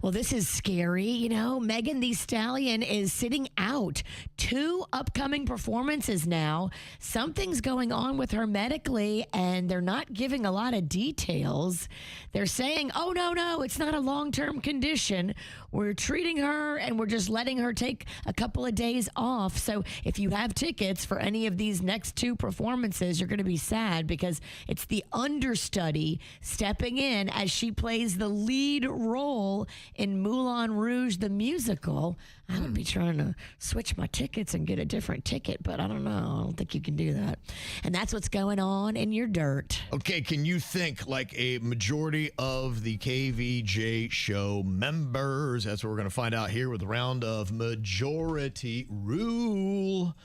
Well, this is scary. You know, Megan Thee Stallion is sitting out 2 upcoming performances now. Something's going on with her medically, and they're not giving a lot of details. They're saying, oh, no, it's not a long-term condition. We're treating her, and we're just letting her take a couple of days off. So if you have tickets for any of these next 2 performances, you're going to be sad because it's the understudy stepping in as she plays the lead role in Moulin Rouge, the musical. I would be trying to switch my tickets and get a different ticket, but I don't know. I don't think you can do that. And that's what's going on in your dirt. Okay, can you think like a majority of the KVJ show members? That's what we're going to find out here with the round of majority rule.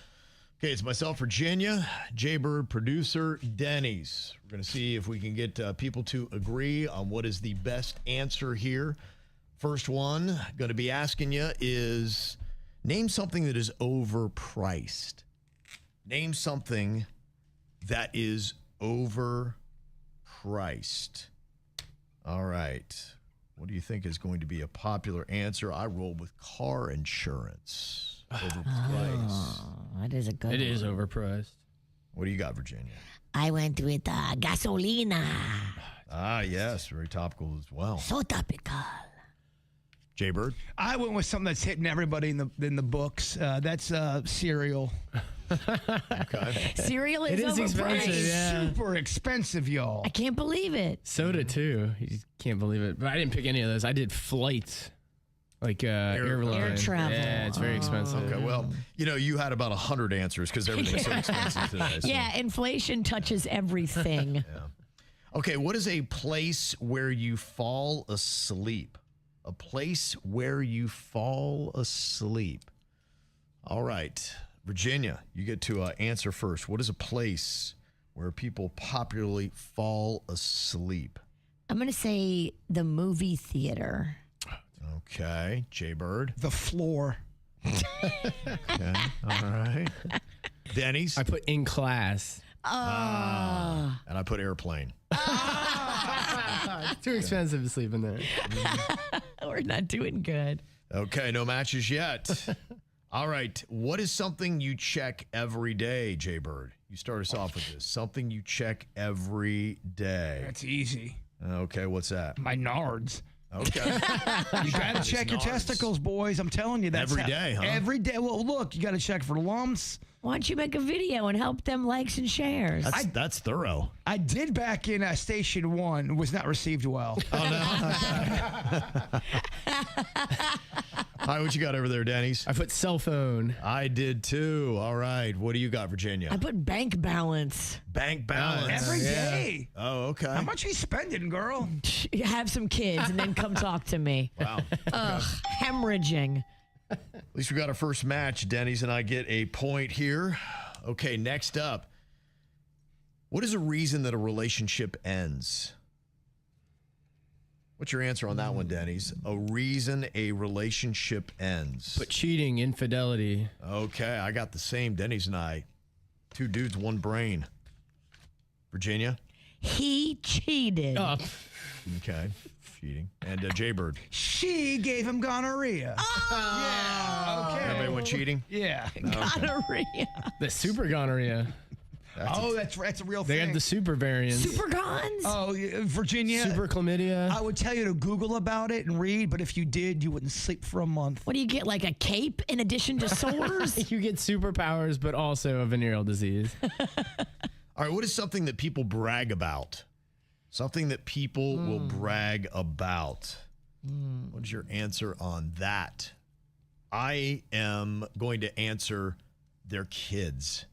Okay, it's myself, Virginia, Jbird, producer, Denny's. We're going to see if we can get people to agree on what is the best answer here. First one, going to be asking you is name something that is overpriced. Name something that is overpriced. All right. What do you think is going to be a popular answer? I roll with car insurance. Overpriced. Oh, that is a good one. It is overpriced. What do you got, Virginia? I went with gasolina. Ah, yes. Very topical as well. So topical. Jbird? I went with something that's hitting everybody in the books. That's cereal. Okay. Cereal It is overpriced. expensive, yeah. Super expensive, y'all. I can't believe it. Soda, too. You just can't believe it. But I didn't pick any of those. I did flights. Like airline. Air travel. Yeah, it's very expensive. Okay, well, you had about 100 answers because everything's so expensive today. So. Yeah, inflation touches everything. Okay, what is a place where you fall asleep? A place where you fall asleep. All right, Virginia, you get to answer first. What is a place where people popularly fall asleep? I'm going to say the movie theater. Okay, Jbird. The floor. Okay, all right. Denny's. I put in class. And I put airplane. It's too expensive to sleep in there. We're not doing good. Okay, no matches yet. All right, what is something you check every day, Jbird? You start us off with this. Something you check every day. That's easy. Okay, what's that? My nards. Okay. You got to check your nards. testicles, boys. I'm telling you. That's Every day, huh? Every day. Well, look, you got to check for lumps. Why don't you make a video and help them likes and shares? That's thorough. I did back in Station 1. Was not received well. All right, what you got over there, Denny's? I put cell phone. I did too. All right, what do you got, Virginia? I put bank balance. Bank balance. Every day. Oh, okay. How much are you spending, girl? Have some kids and then come talk to me. Wow. Ugh, hemorrhaging. At least we got our first match. Denny's and I get a point here. Okay, next up. What is a reason that a relationship ends? What's your answer on that one, Denny's? A reason a relationship ends. Put cheating, infidelity. Okay, I got the same. Denny's and I. 2 dudes, 1 brain. Virginia? He cheated. Oh, Okay. cheating. And Jbird. She gave him gonorrhea. Yeah. Okay. Everybody went cheating? Yeah. Gonorrhea. The super gonorrhea. That's a real They thing. have the super variants. Super gons? Oh, yeah, Virginia. Super chlamydia. I would tell you to Google about it and read, but if you did, you wouldn't sleep for a month. What do you get, like a cape in addition to sores? You get superpowers, but also a venereal disease. All right, what is something that people brag about? Something that people will brag about. What's your answer on that? I am going to answer their kids.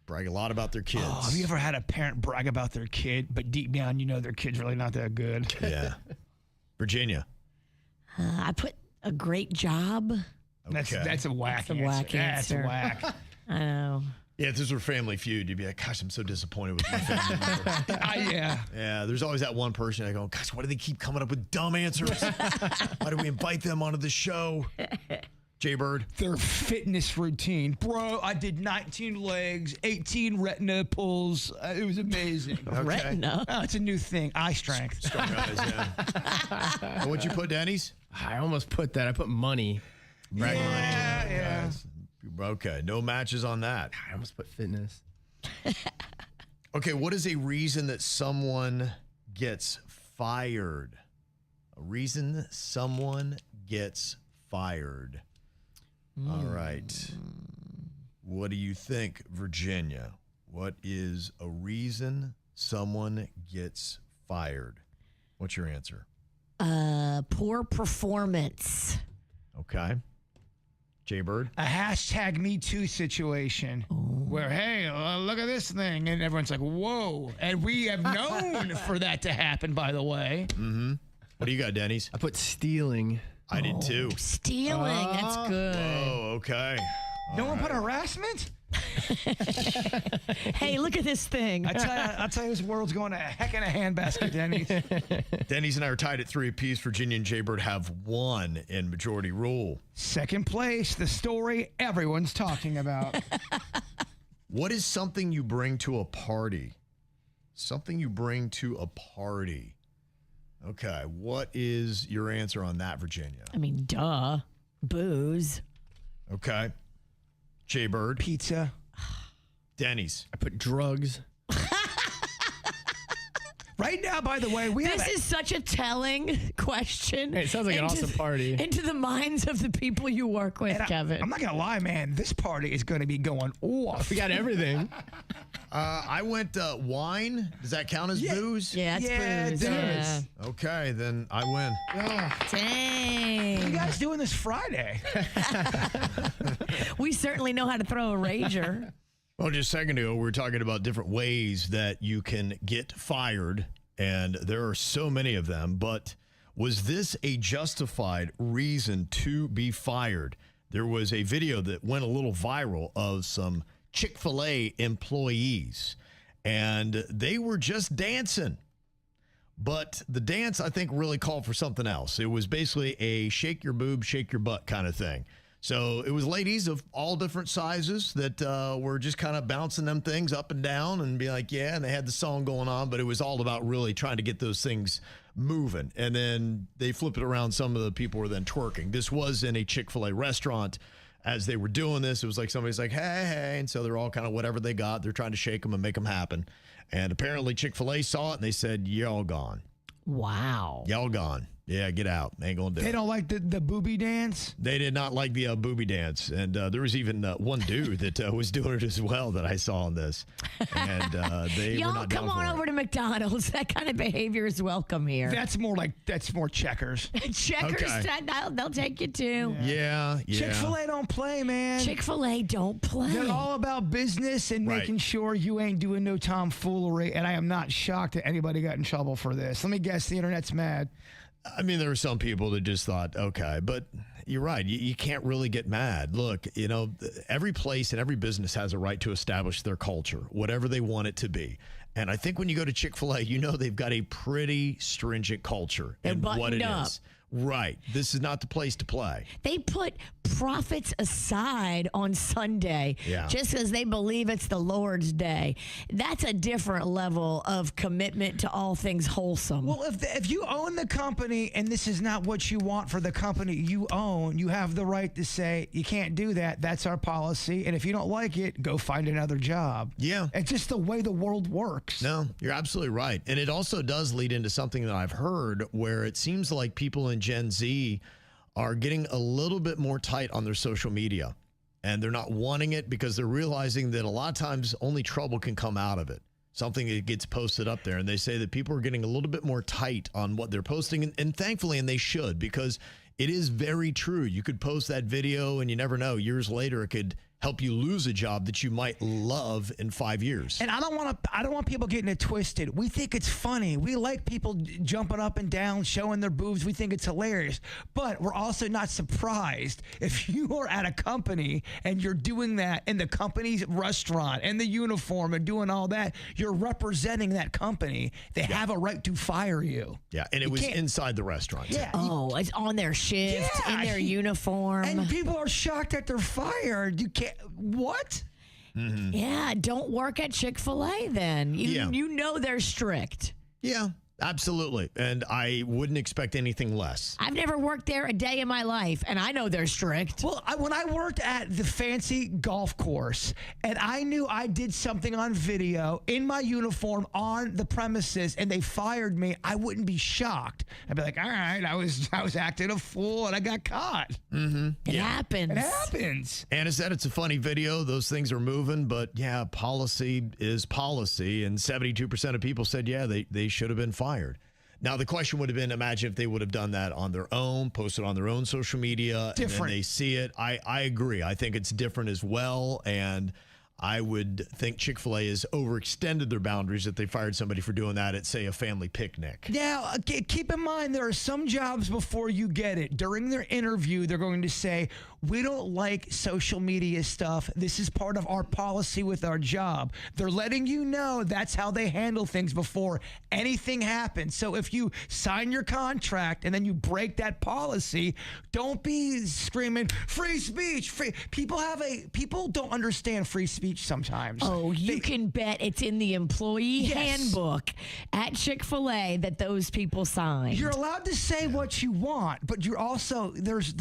Brag a lot about their kids. Oh, have you ever had a parent brag about their kid, but deep down you know their kid's really not that good? Yeah. Virginia. I put a great job. Okay. That's a whack That's a whack answer. That's whack. I know. Yeah, if this were Family Feud, you'd be like, gosh, I'm so disappointed with my family member. Yeah. Yeah, there's always that one person I go, gosh, why do they keep coming up with dumb answers? Why do we invite them onto the show? Jbird. Their fitness routine. Bro, I did 19 legs, 18 retina pulls. It was amazing. Retina. Oh, it's a new thing. Eye strength. Strong eyes, yeah. And what'd you put, Denny's? I almost put that. I put money. Yeah. Okay, no matches on that. I almost put fitness. Okay, what is a reason that someone gets fired? A reason someone gets fired. All right. What do you think, Virginia? What is a reason someone gets fired? What's your answer? Poor performance. Okay. Jbird? A hashtag Me Too situation where, hey, look at this thing. And everyone's like, whoa. And we have known for that to happen, by the way. What do you got, Denny's? I put stealing. I did too. Stealing. That's good. Oh, okay. No one put harassment? Hey, look at this thing. I'll tell you, this world's going to a heck in a handbasket, Denny. Denny's and I are tied at 3 apiece. Virginia and Jbird have 1 in majority rule. Second place, the story everyone's talking about. What is something you bring to a party? Something you bring to a party. Okay, what is your answer on that, Virginia? I mean, duh. Booze. Okay. Jbird. Pizza. Denny's. I put drugs. Right now, by the way, This is such a telling question. Hey, it sounds like an awesome party. Into the minds of the people you work with, Kevin. I'm not going to lie, man. This party is going to be going off. We got everything. I went wine. Does that count as booze? Yeah, it's booze. it Yeah. is. Okay, then I win. Dang. What are you guys doing this Friday? We certainly know how to throw a rager. Well, just a second ago, we were talking about different ways that you can get fired, and there are so many of them. But was this a justified reason to be fired? There was a video that went a little viral of some Chick-fil-A employees, and they were just dancing. But the dance, I think, really called for something else. It was basically a shake your boob, shake your butt kind of thing. So it was ladies of all different sizes that were just kind of bouncing them things up and down and be like, yeah, and they had the song going on, but it was all about really trying to get those things moving. And then they flip it around. Some of the people were then twerking. This was in a Chick-fil-A restaurant. As they were doing this, it was like somebody's like, hey. And so they're all kind of whatever they got. They're trying to shake them and make them happen. And apparently Chick-fil-A saw it and they said, y'all gone. Wow. Y'all gone. Yeah, get out. Ain't gonna do it. They don't like the booby dance? They did not like the booby dance. And there was even one dude that was doing it as well that I saw on this. And they were Y'all not come down on for over it. to McDonald's. That kind of behavior is welcome here. That's more checkers. Checkers, Okay. they'll take you too. Yeah. Chick-fil-A don't play, man. Chick-fil-A don't play. They're all about business and Right. making sure you ain't doing no tomfoolery. And I am not shocked that anybody got in trouble for this. Let me guess, the internet's mad. I mean, there were some people that just thought, okay, but you're right. You can't really get mad. Look, every place and every business has a right to establish their culture, whatever they want it to be. And I think when you go to Chick-fil-A, they've got a pretty stringent culture They're and what it buttoned up. is. Right. This is not the place to play. They put profits aside on Sunday just because they believe it's the Lord's day. That's a different level of commitment to all things wholesome. Well, if you own the company and this is not what you want for the company you own, you have the right to say, you can't do that. That's our policy. And if you don't like it, go find another job. Yeah. It's just the way the world works. No, you're absolutely right. And it also does lead into something that I've heard where it seems like people in Gen Z are getting a little bit more tight on their social media. And they're not wanting it because they're realizing that a lot of times only trouble can come out of it. Something that gets posted up there. And they say that people are getting a little bit more tight on what they're posting. And thankfully, and they should, because it is very true. You could post that video and you never know. Years later, it could help you lose a job that you might love in 5 years. And I don't want people getting it twisted. We think it's funny. We like people jumping up and down, showing their boobs. We think it's hilarious. But we're also not surprised if you are at a company and you're doing that in the company's restaurant and the uniform and doing all that, you're representing that company. They have a right to fire you. Yeah, and it was inside the restaurant. Yeah. Oh, it's on their shift, in their uniform. And people are shocked that they're fired. You can't, what? Mm-hmm. Yeah, don't work at Chick-fil-A then. You know they're strict. Yeah, absolutely. And I wouldn't expect anything less. I've never worked there a day in my life, and I know they're strict. Well, when I worked at the fancy golf course, and I knew I did something on video in my uniform on the premises, and they fired me, I wouldn't be shocked. I'd be like, all right, I was acting a fool, and I got caught. Mm-hmm. It happens. It happens. Anna said it's a funny video. Those things are moving, but yeah, policy is policy. And 72% of people said, yeah, they should have been fired. Now, the question would have been, imagine if they would have done that on their own, posted on their own social media, Different. and then they see it. I agree. I think it's different as well. And I would think Chick-fil-A has overextended their boundaries if they fired somebody for doing that at, say, a family picnic. Now, keep in mind, there are some jobs before you get it. During their interview, they're going to say, we don't like social media stuff. This is part of our policy with our job. They're letting you know that's how they handle things before anything happens. So if you sign your contract and then you break that policy, don't be screaming, free speech. People don't understand free speech sometimes. Oh, you can bet it's in the employee handbook at Chick-fil-A that those people signed. You're allowed to say what you want, but you're also, there's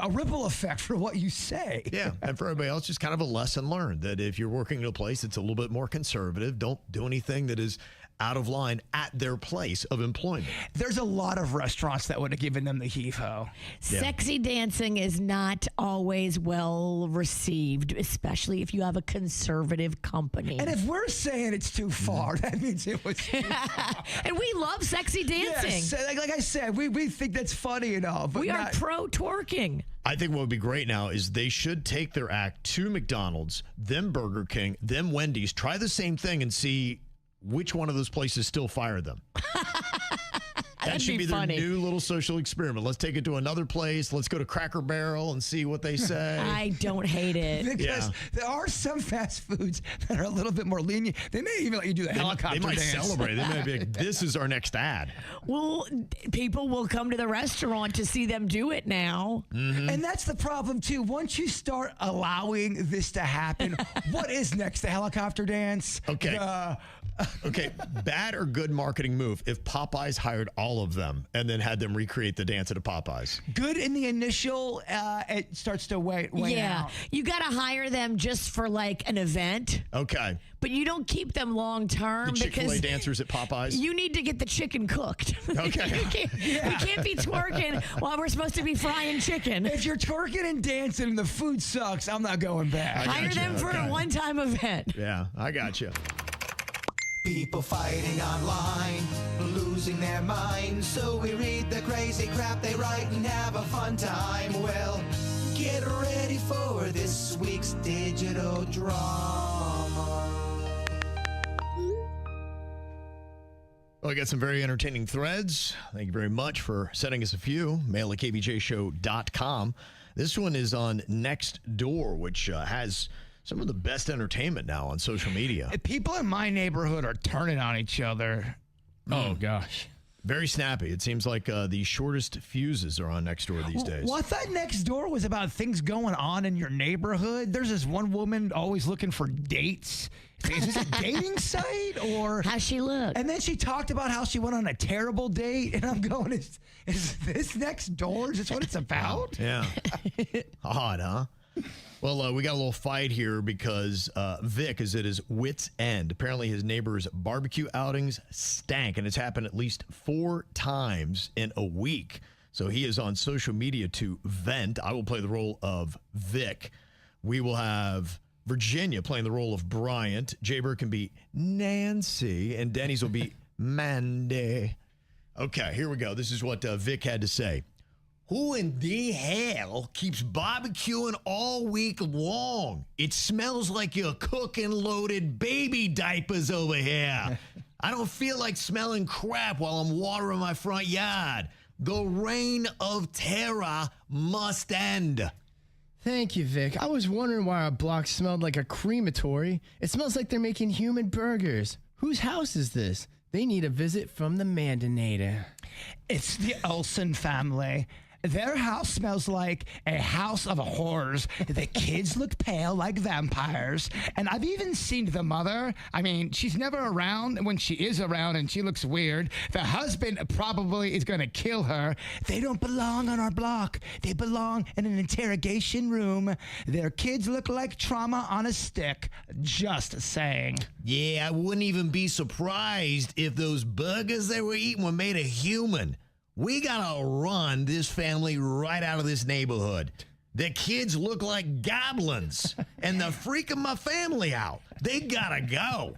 a ripple effect for what you say. Yeah, and for everybody else, just kind of a lesson learned that if you're working in a place that's a little bit more conservative, don't do anything that is out of line at their place of employment. There's a lot of restaurants that would have given them the heave-ho. Sexy dancing is not always well received, especially if you have a conservative company. And if we're saying it's too far, that means it was too far. And we love sexy dancing. Yes, like I said, we think that's funny and all. But we are pro twerking. I think what would be great now is they should take their act to McDonald's, then Burger King, then Wendy's, try the same thing and see which one of those places still fire them. That should be their new little social experiment. Let's take it to another place. Let's go to Cracker Barrel and see what they say. I don't hate it. Because there are some fast foods that are a little bit more lenient. They may even let you do the helicopter They might dance. celebrate. They might be like, this is our next ad. Well, people will come to the restaurant to see them do it now. Mm-hmm. And that's the problem, too. Once you start allowing this to happen, what is next? The helicopter dance? Okay. Okay, bad or good marketing move if Popeyes hired all of them and then had them recreate the dance at a Popeyes? Good in the initial, it starts to wane out. You got to hire them just for like an event. Okay. But you don't keep them long term The Chick-fil-A because dancers at Popeyes? you need to get the chicken cooked. Okay. We can't be twerking while we're supposed to be frying chicken. If you're twerking and dancing and the food sucks, I'm not going back. Hire them for a one-time event. Yeah, I got you. People fighting online, losing their minds. So we read the crazy crap they write and have a fun time. Well, get ready for this week's digital drama. Well, I got some very entertaining threads. Thank you very much for sending us a few. Mail at KVJShow.com. This one is on Nextdoor, which has some of the best entertainment now on social media. People in my neighborhood are turning on each other. Oh, gosh. Very snappy. It seems like the shortest fuses are on Nextdoor these days. Well, I thought Nextdoor was about things going on in your neighborhood. There's this one woman always looking for dates. Is this a dating site or How's she look? And then she talked about how she went on a terrible date, and I'm going, is this Nextdoor? Is this what it's about? Yeah. Odd, huh? Well, we got a little fight here because Vic is at his wit's end. Apparently, his neighbor's barbecue outings stank, and it's happened at least 4 times in a week. So he is on social media to vent. I will play the role of Vic. We will have Virginia playing the role of Bryant. Jbird can be Nancy, and Denny's will be Mandy. Okay, here we go. This is what Vic had to say. Who in the hell keeps barbecuing all week long? It smells like you're cooking loaded baby diapers over here. I don't feel like smelling crap while I'm watering my front yard. The reign of terror must end. Thank you, Vic. I was wondering why our block smelled like a crematory. It smells like they're making human burgers. Whose house is this? They need a visit from the Mandinator. It's the Olsen family. Their house smells like a house of horrors. The kids look pale like vampires. And I've even seen the mother. I mean, she's never around. When she is around and she looks weird, the husband probably is going to kill her. They don't belong on our block. They belong in an interrogation room. Their kids look like trauma on a stick. Just saying. Yeah, I wouldn't even be surprised if those burgers they were eating were made of human. We gotta run this family right out of this neighborhood. The kids look like goblins, and they're freaking my family out. They gotta go.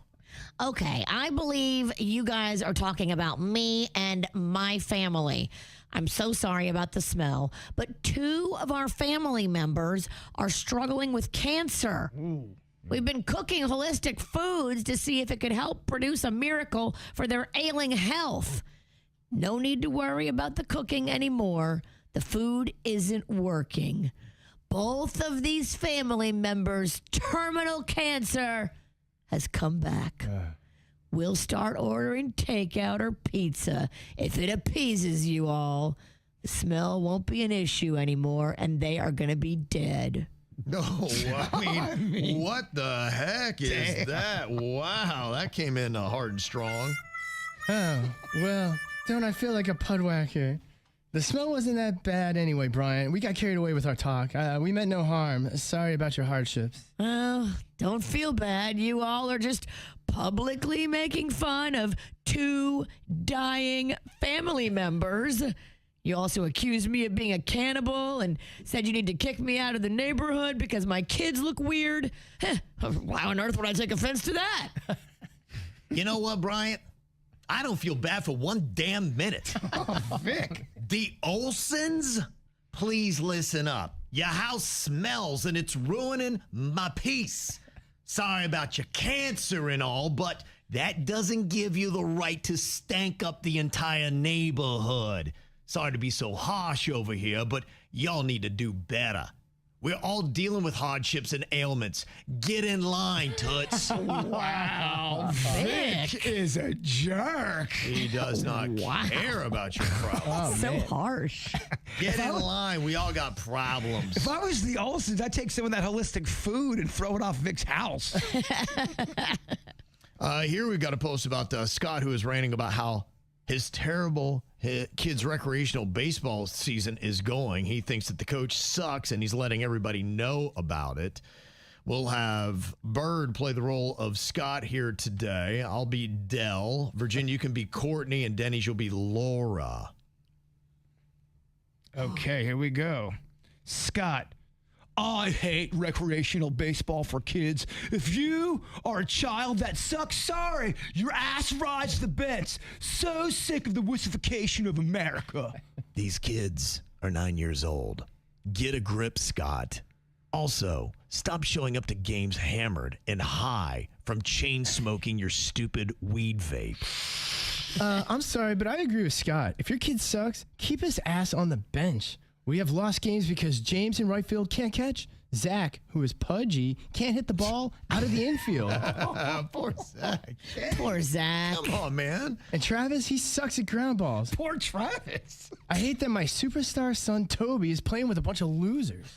Okay, I believe you guys are talking about me and my family. I'm so sorry about the smell, but 2 of our family members are struggling with cancer. Ooh. We've been cooking holistic foods to see if it could help produce a miracle for their ailing health. No need to worry about the cooking anymore. The food isn't working. Both of these family members' terminal cancer has come back. We'll start ordering takeout or pizza if it appeases you all. The smell won't be an issue anymore, and they are going to be dead. No, I mean, what the heck is that? Wow, that came in hard and strong. Oh, well, don't I feel like a pudwhacker? The smell wasn't that bad anyway, Brian. We got carried away with our talk. We meant no harm. Sorry about your hardships. Oh, don't feel bad. You all are just publicly making fun of 2 dying family members. You also accused me of being a cannibal and said you need to kick me out of the neighborhood because my kids look weird. Why on earth would I take offense to that? You know what, Bryant? I don't feel bad for one damn minute. Oh, Vic. The Olsens? Please listen up. Your house smells and it's ruining my peace. Sorry about your cancer and all, but that doesn't give you the right to stank up the entire neighborhood. Sorry to be so harsh over here, but y'all need to do better. We're all dealing with hardships and ailments. Get in line, toots. Wow. Vic is a jerk. He does not care about your problems. So harsh. Get in line. We all got problems. If I was the Olsens, I'd take some of that holistic food and throw it off Vic's house. Here we've got a post about Scott, who is ranting about how his terrible kids' recreational baseball season is going. He thinks that the coach sucks, and he's letting everybody know about it. We'll have Bird play the role of Scott here today. I'll be Dell. Virginia, you can be Courtney, and Denny's, you'll be Laura. Okay, here we go. Scott. I hate recreational baseball for kids. If you are a child that sucks, sorry, your ass rides the bench. So sick of the wussification of America. These kids are 9 years old. Get a grip, Scott. Also, stop showing up to games hammered and high from chain smoking your stupid weed vape. I'm sorry, but I agree with Scott. If your kid sucks, keep his ass on the bench. We have lost games because James in right field can't catch. Zach, who is pudgy, can't hit the ball out of the infield. Poor Zach. Poor Zach. Come on, man. And Travis, he sucks at ground balls. Poor Travis. I hate that my superstar son Toby is playing with a bunch of losers.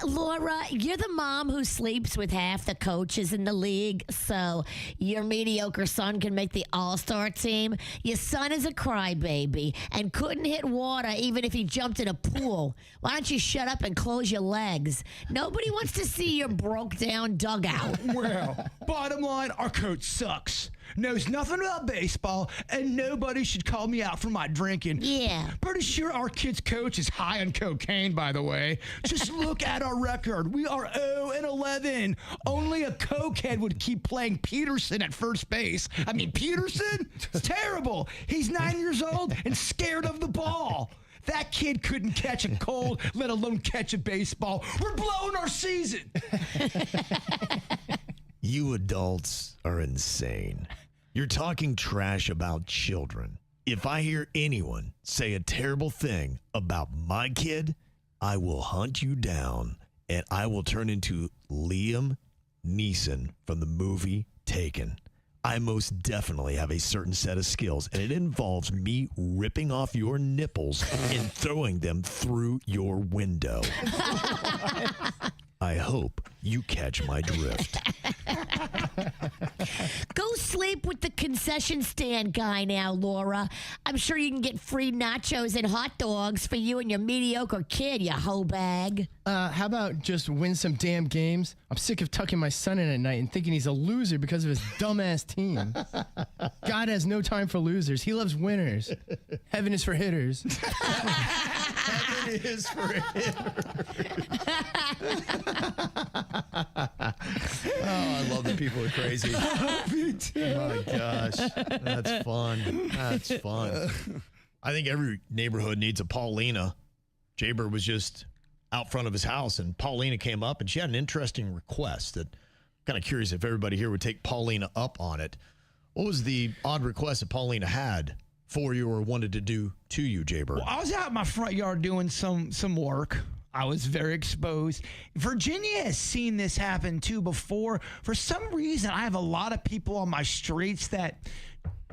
Laura, you're the mom who sleeps with half the coaches in the league, so your mediocre son can make the all-star team. Your son is a crybaby and couldn't hit water even if he jumped in a pool. Why don't you shut up and close your legs? Nobody wants to see your broke-down dugout. Well, bottom line, our coach sucks. Knows nothing about baseball, and nobody should call me out for my drinking. Yeah. Pretty sure our kid's coach is high on cocaine, by the way. Just look at our record. We are 0-11. Only a cokehead would keep playing Peterson at first base. I mean, Peterson? It's terrible. He's 9 years old and scared of the ball. That kid couldn't catch a cold, let alone catch a baseball. We're blowing our season. You adults are insane. You're talking trash about children. If I hear anyone say a terrible thing about my kid, I will hunt you down and I will turn into Liam Neeson from the movie Taken. I most definitely have a certain set of skills, and it involves me ripping off your nipples and throwing them through your window. I hope you catch my drift. Go sleep with the concession stand guy now, Laura. I'm sure you can get free nachos and hot dogs for you and your mediocre kid, you hoe bag. How about just win some damn games? I'm sick of tucking my son in at night and thinking he's a loser because of his dumbass team. God has no time for losers. He loves winners. Heaven is for hitters. Heaven is for I love that people are crazy. Me too. Oh my gosh. That's fun. That's fun. I think every neighborhood needs a Paulina. Jbird was just out front of his house, and Paulina came up, and she had an interesting request that I'm kind of curious if everybody here would take Paulina up on it. What was the odd request that Paulina had for you or wanted to do to you, Jbird? Well, I was out in my front yard doing some work. I was very exposed. Virginia has seen this happen too before. For some reason, I have a lot of people on my streets that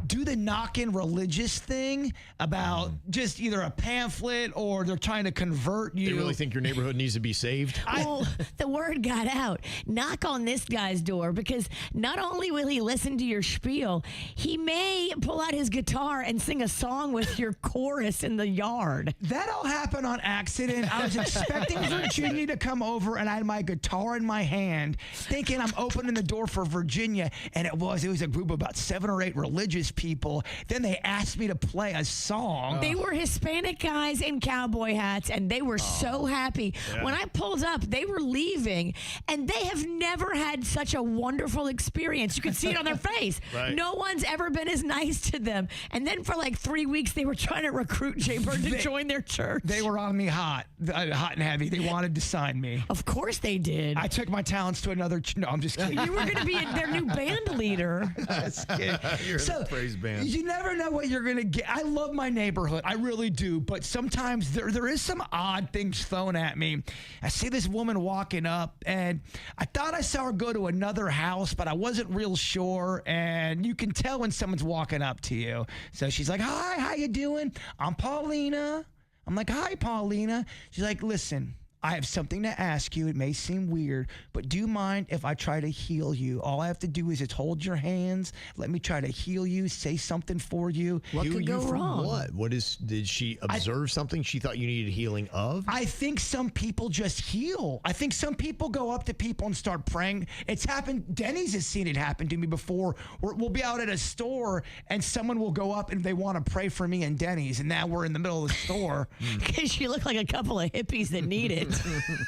do the knock-in religious thing about just either a pamphlet or they're trying to convert you. They really think your neighborhood needs to be saved? Well, the word got out. Knock on this guy's door, because not only will he listen to your spiel, he may pull out his guitar and sing a song with your chorus in the yard. That all happened on accident. I was expecting Virginia to come over, and I had my guitar in my hand, thinking I'm opening the door for Virginia, and it was a group of about 7 or 8 religious people. Then they asked me to play a song. They were Hispanic guys in cowboy hats, and they were so happy. Yeah. When I pulled up, they were leaving, and they have never had such a wonderful experience. You could see it on their face. Right. No one's ever been as nice to them. And then for like 3 weeks, they were trying to recruit Jbird to join their church. They were on me hot and heavy. They wanted to sign me. Of course they did. I took my talents to another. No, I'm just kidding. You were going to be their new band leader. You're in the praise band. You never know what you're going to get. I love my neighborhood. I really do. But sometimes there is some odd things thrown at me. I see this woman walking up, and I thought I saw her go to another house, but I wasn't real sure. And you can tell when someone's walking up to you. So she's like, "Hi, how you doing? I'm Paulina." I'm like, "Hi, Paulina." She's like, "Listen, I have something to ask you. It may seem weird, but do you mind if I try to heal you? All I have to do is just hold your hands. Let me try to heal you, say something for you." What Heal could go you from wrong? what? Did she observe something she thought you needed healing of? I think some people just heal. I think some people go up to people and start praying. It's happened. Denny's has seen it happen to me before. We'll be out at a store and someone will go up and they want to pray for me in Denny's, and now we're in the middle of the store. Because you look like a couple of hippies that need it.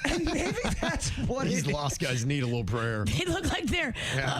And maybe that's what These it is. lost guys need a little prayer. They look like they're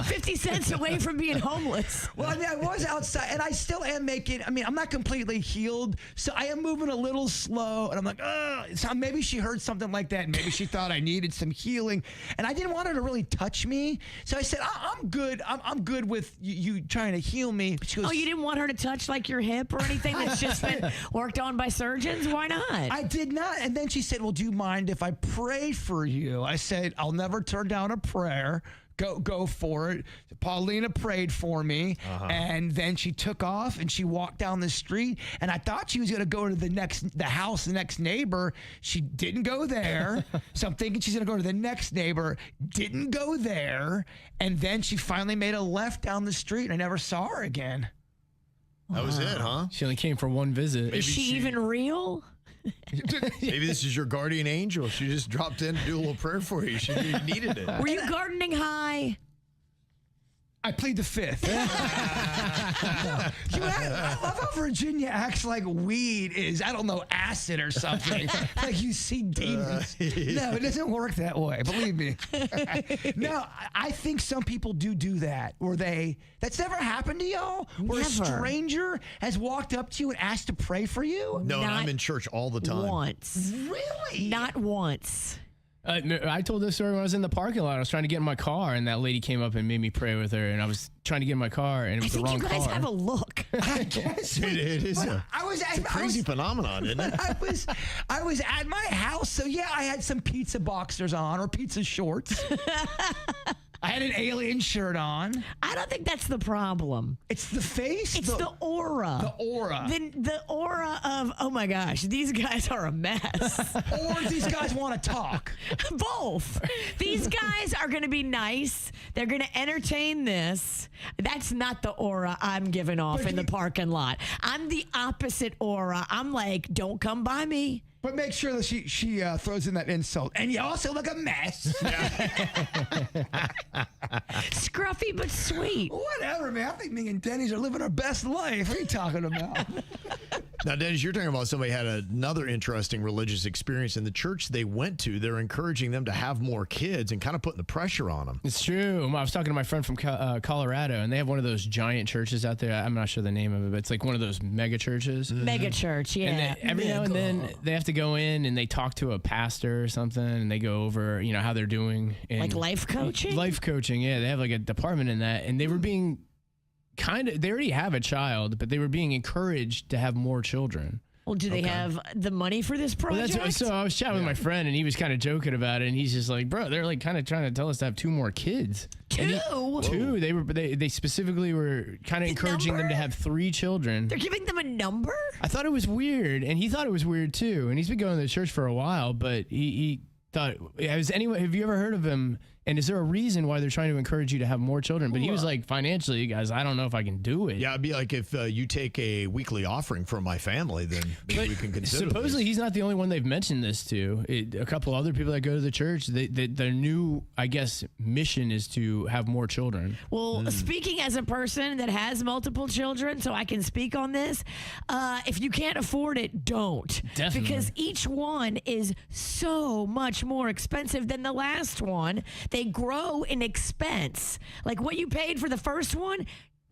50 cents away from being homeless. Well, I mean, I was outside, and I still am I'm not completely healed, so I am moving a little slow, and I'm like, ugh. So maybe she heard something like that, and maybe she thought I needed some healing, and I didn't want her to really touch me, so I said, I'm good. I'm good with you trying to heal me. She goes, Oh, you didn't want her to touch like your hip or anything that's just been worked on by surgeons? Why not? I did not, and then she said, well, do you mind if I pray for you. I said, I'll never turn down a prayer. Go for it. Paulina prayed for me, and then she took off and she walked down the street. And I thought she was going to go to the next neighbor. She didn't go there. So I'm thinking she's going to go to the next neighbor. Didn't go there. And then she finally made a left down the street. And I never saw her again. That was it, huh? She only came for one visit. Is she even real? Maybe this is your guardian angel. She just dropped in to do a little prayer for you. She needed it. Were you gardening high? I plead the fifth. I love how Virginia acts like weed is, I don't know, acid or something. Like you see demons. No, it doesn't work that way. Believe me. No, I think some people do that. That's never happened to y'all? Where a stranger has walked up to you and asked to pray for you? No, I'm in church all the time. Once. Really? Not once. No, I told this story when I was in the parking lot. I was trying to get in my car, and that lady came up and made me pray with her. And I was trying to get in my car, and it was the wrong car. I think you guys have a look. I guess It is a crazy phenomenon, isn't it? I was at my house, so yeah, I had some pizza boxers on or pizza shorts. I had an alien shirt on. I don't think that's the problem. It's the face? It's the aura. The aura. The aura of, oh my gosh, these guys are a mess. Or these guys want to talk. Both. These guys are going to be nice. They're going to entertain this. That's not the aura I'm giving off in the parking lot. I'm the opposite aura. I'm like, don't come by me. But make sure that she throws in that insult. And you also look a mess. Scruffy but sweet. Whatever, man. I think me and Denny's are living our best life. What are you talking about? Now, Dennis, you're talking about somebody had another interesting religious experience in the church they went to. They're encouraging them to have more kids and kind of putting the pressure on them. It's true. I was talking to my friend from Colorado, and they have one of those giant churches out there. I'm not sure the name of it, but it's like one of those mega churches. Mega church, yeah. And every now and then they have to go in and they talk to a pastor or something, and they go over, how they're doing. And like life coaching? Life coaching, yeah. They have like a department in that, and they were being they already have a child, but they were being encouraged to have more children. Well, do they have the money for this project? Well, so I was chatting with my friend, and he was kind of joking about it, and he's just like, bro, they're like kind of trying to tell us to have 2 more kids. Two? They specifically were kind of encouraging them to have 3 children. They're giving them a number? I thought it was weird, and he thought it was weird too, and he's been going to church for a while, but he thought, have you ever heard of him? And is there a reason why they're trying to encourage you to have more children? But he was like, financially, guys, I don't know if I can do it. Yeah, it'd be like if you take a weekly offering from my family, then maybe we can consider supposedly this. He's not the only one they've mentioned this to. A couple other people that go to the church, their new, I guess, mission is to have more children. Well, speaking as a person that has multiple children, so I can speak on this, if you can't afford it, don't. Definitely. Because each one is so much more expensive than the last one. They grow in expense. Like what you paid for the first one,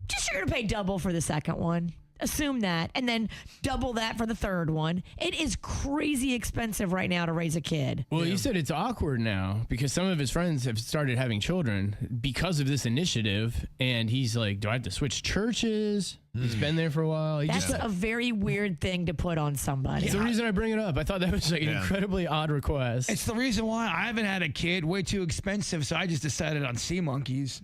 just you're going to pay double for the second one. Assume that, and then double that for the third one. It is crazy expensive right now to raise a kid. Well, you said it's awkward now because some of his friends have started having children because of this initiative, and he's like, do I have to switch churches? He's been there for a while. That's a very weird thing to put on somebody. It's the reason I bring it up. I thought that was like an incredibly odd request. It's the reason why I haven't had a kid. Way too expensive, so I just decided on sea monkeys.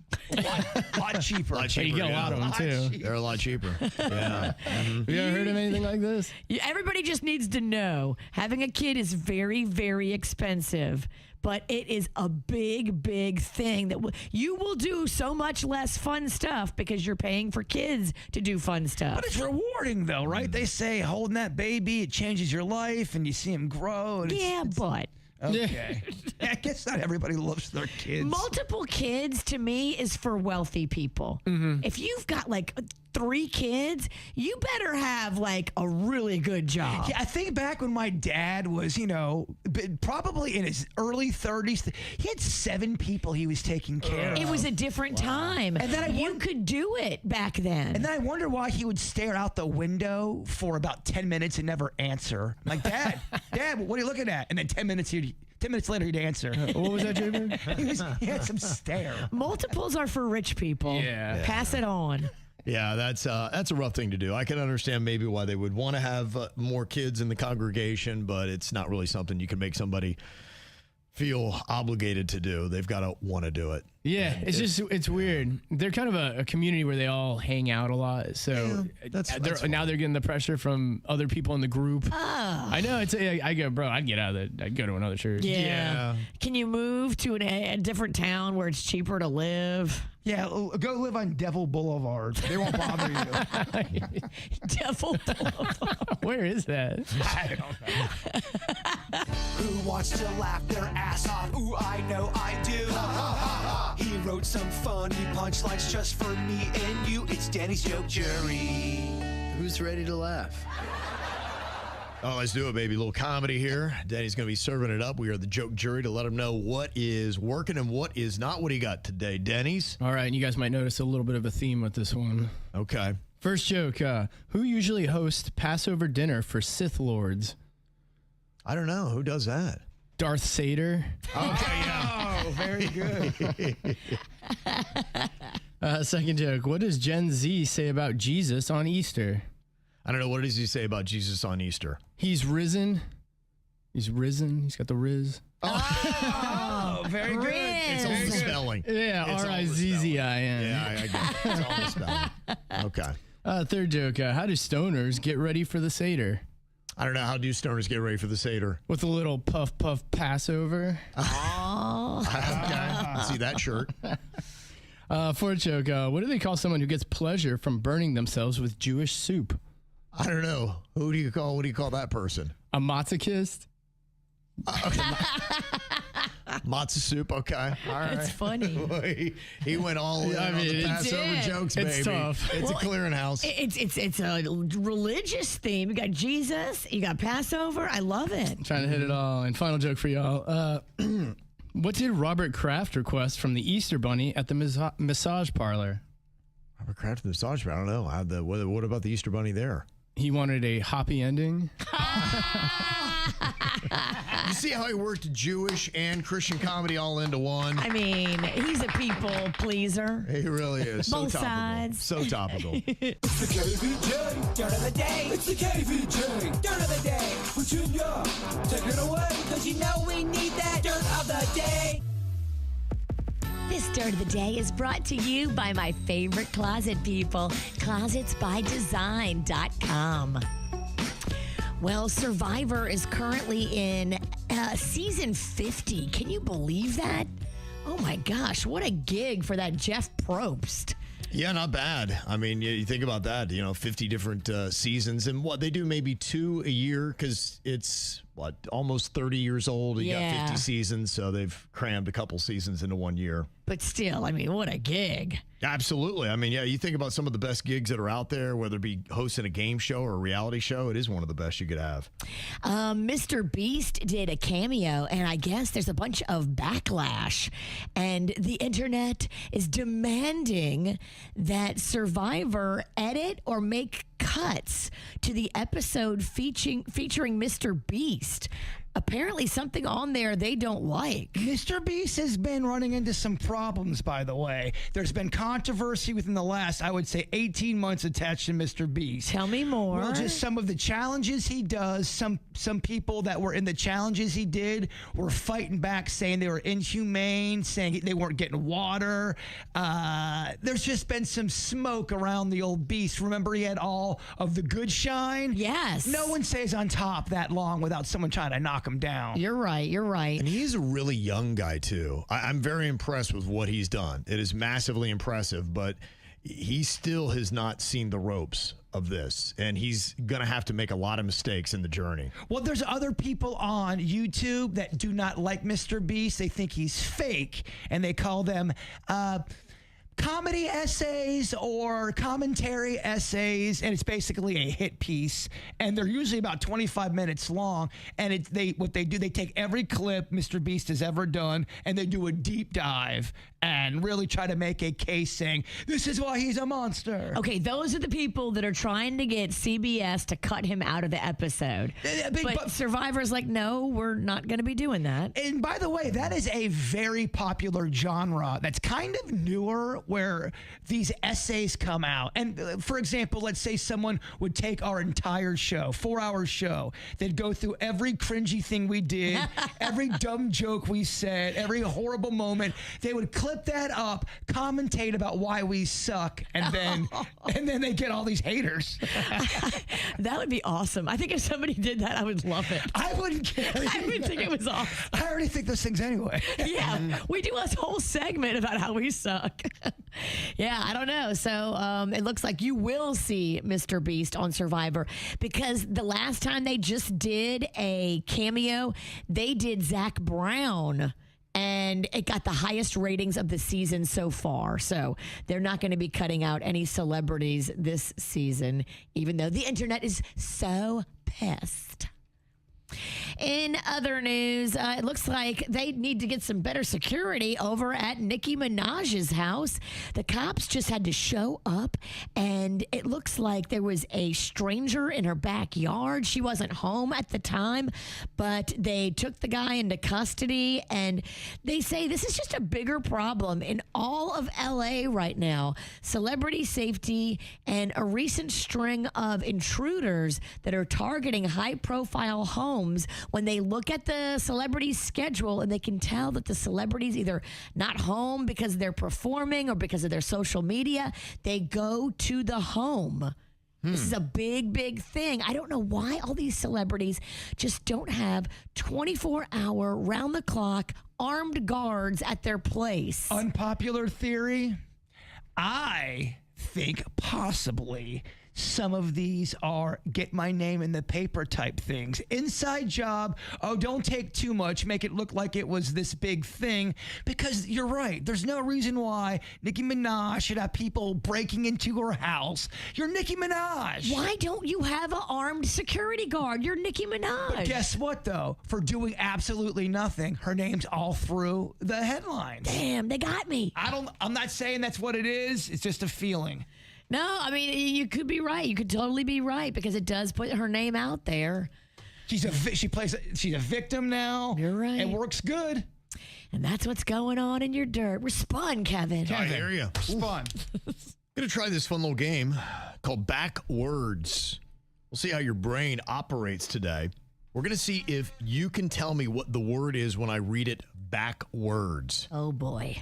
Lot cheaper. You get a lot of them, too. They're a lot cheaper. Yeah. Have you ever heard of anything like this? Everybody just needs to know having a kid is very, very expensive. But it is a big, big thing that you will do so much less fun stuff because you're paying for kids to do fun stuff. But it's rewarding, though, right? They say holding that baby, it changes your life, and you see him grow. And but... Okay. I guess not everybody loves their kids. Multiple kids, to me, is for wealthy people. If you've got, 3 kids, you better have a really good job. Yeah, I think back when my dad was, probably in his early 30s, he had 7 people he was taking care of. It was a different time. And then you could do it back then. And then I wonder why he would stare out the window for about 10 minutes and never answer. I'm like, Dad, what are you looking at? And then 10 minutes later, he'd answer. What was that, Jbird? He had some stare. Multiples are for rich people. Yeah. Pass it on. Yeah, that's a rough thing to do. I can understand maybe why they would want to have more kids in the congregation, but it's not really something you can make somebody feel obligated to do. They've got to want to do it. Yeah, it's weird. They're kind of a community where they all hang out a lot. So now they're getting the pressure from other people in the group. I know. I go, bro, I'd get out of it. I'd go to another church. Yeah. Can you move to a different town where it's cheaper to live? Yeah, go live on Devil Boulevard. They won't bother you. Devil Boulevard. Where is that? I don't know. Who wants to laugh their ass off? Ooh, I know I do. He wrote some funny punchlines just for me and you. It's Danny's Joke Jury. Who's ready to laugh? Oh, let's do it, baby. A little comedy here. Danny's going to be serving it up. We are the Joke Jury to let him know what is working and what is not. What do you got today, Denny's? All right, and you guys might notice a little bit of a theme with this one. Okay. First joke, who usually hosts Passover dinner for Sith Lords? I don't know. Who does that? Darth Seder. Okay, yeah. Oh, very good. Second joke, what does Gen Z say about Jesus on Easter? I don't know. What does he say about Jesus on Easter? He's risen. He's risen. He's got the riz. Oh, very good. It's all the spelling. Yeah, It's all the R-I-Z-Z-I-N. Yeah, I get it. It's all the spelling. Okay. Third joke, how do stoners get ready for the Seder? I don't know. How do stoners get ready for the Seder? With a little puff puff Passover. Okay. See that shirt. Fourth joke, what do they call someone who gets pleasure from burning themselves with Jewish soup? I don't know. What do you call that person? A masochist? Matzo soup. Okay. All right. It's funny. he went all in on the Passover jokes, baby. It's tough. It's a clearinghouse. It's a religious theme. You got Jesus. You got Passover. I love it. Trying to hit it all. And final joke for y'all. What did Robert Kraft request from the Easter Bunny at the massage parlor? Robert Kraft, the massage. I don't know. What about the Easter Bunny there? He wanted a happy ending. You see how he worked Jewish and Christian comedy all into one? I mean, he's a people pleaser. He really is. Both so topical. sides. So topical. It's the KVJ Dirt of the Day. It's the KVJ Dirt of the Day. Virginia, take it away. Cause you know we need that Dirt of the Day. This Dirt of the Day is brought to you by my favorite closet people, closetsbydesign.com. Well, Survivor is currently in season 50. Can you believe that? Oh my gosh, what a gig for that Jeff Probst. Yeah, not bad. I mean, you think about that, 50 different seasons. And what, they do maybe 2 a year because it's, almost 30 years old. You got 50 seasons, so they've crammed a couple seasons into 1 year. But still, I mean, what a gig. Absolutely. I mean, yeah, you think about some of the best gigs that are out there, whether it be hosting a game show or a reality show, it is one of the best you could have. Mr. Beast did a cameo, and I guess there's a bunch of backlash. And the internet is demanding that Survivor edit or make cuts to the episode featuring Mr. Beast. Apparently something on there they don't like. Mr. Beast has been running into some problems, by the way. There's been controversy within the last, I would say, 18 months attached to Mr. Beast. Tell me more. Well, just some of the challenges he does. Some people that were in the challenges he did were fighting back, saying they were inhumane, saying they weren't getting water. There's just been some smoke around the old Beast. Remember, he had all of the good shine? Yes. No one stays on top that long without someone trying to knock him down. You're right. And he's a really young guy, too. I'm very impressed with what he's done. It is massively impressive, but he still has not seen the ropes of this, and he's going to have to make a lot of mistakes in the journey. Well, there's other people on YouTube that do not like Mr. Beast. They think he's fake, and they call them comedy essays or commentary essays, and it's basically a hit piece, and they're usually about 25 minutes long. And they take every clip Mr. Beast has ever done, and they do a deep dive and really try to make a case saying, this is why he's a monster. Okay, those are the people that are trying to get CBS to cut him out of the episode. But Survivor's like, no, we're not going to be doing that. And by the way, that is a very popular genre that's kind of newer, where these essays come out. And for example, let's say someone would take our entire show, 4-hour show. They'd go through every cringy thing we did, every dumb joke we said, every horrible moment. They would clip that up, commentate about why we suck, and then they get all these haters. That would be awesome. I think if somebody did that, I would love it. I wouldn't care. I would think it was awesome. I already think those things anyway. Yeah, we do a whole segment about how we suck. Yeah, I don't know. So it looks like you will see Mr. Beast on Survivor, because the last time they just did a cameo, they did Zach Brown, and it got the highest ratings of the season so far. So they're not going to be cutting out any celebrities this season, even though the internet is so pissed. In other news, it looks like they need to get some better security over at Nicki Minaj's house. The cops just had to show up, and it looks like there was a stranger in her backyard. She wasn't home at the time, but they took the guy into custody, and they say this is just a bigger problem in all of LA right now. Celebrity safety and a recent string of intruders that are targeting high-profile homes. When they look at the celebrity's schedule and they can tell that the celebrity's either not home because they're performing or because of their social media, they go to the home. This is a big, big thing. I don't know why all these celebrities just don't have 24-hour, round-the-clock, armed guards at their place. Unpopular theory? I think possibly some of these are get my name in the paper type things. Inside job. Oh, don't take too much. Make it look like it was this big thing. Because you're right. There's no reason why Nicki Minaj should have people breaking into her house. You're Nicki Minaj. Why don't you have an armed security guard? You're Nicki Minaj. But guess what, though? For doing absolutely nothing, her name's all through the headlines. Damn, they got me. I'm not saying that's what it is. It's just a feeling. No, I mean, you could be right. You could totally be right, because it does put her name out there. She's a victim now. You're right. It works good. And that's what's going on in your dirt. Respond, Kevin. I hear you. Fun. Gonna try this fun little game called Backwords. We'll see how your brain operates today. We're gonna see if you can tell me what the word is when I read it backwards. Oh, boy.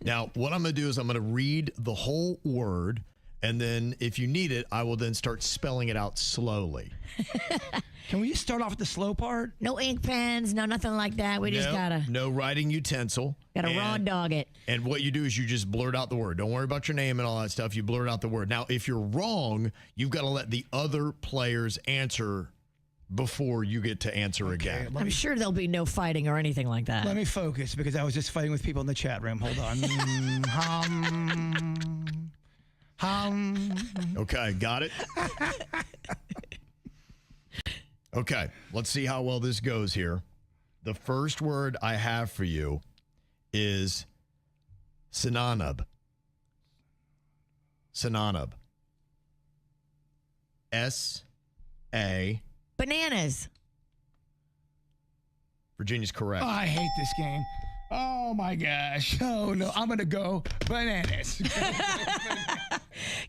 Now, what I'm gonna do is I'm gonna read the whole word, and then if you need it, I will then start spelling it out slowly. Can we just start off with the slow part? No ink pens, no nothing like that. We just gotta writing utensil. Gotta raw dog it. And what you do is you just blurt out the word. Don't worry about your name and all that stuff. You blurt out the word. Now, if you're wrong, you've got to let the other players answer before you get to answer again. I'm sure there'll be no fighting or anything like that. Let me focus, because I was just fighting with people in the chat room. Hold on. Okay, got it? Okay, let's see how well this goes here. The first word I have for you is synonymous. Synonymous. S-A. Bananas. Virginia's correct. Oh, I hate this game. Oh, my gosh. Oh, no. I'm going to go bananas.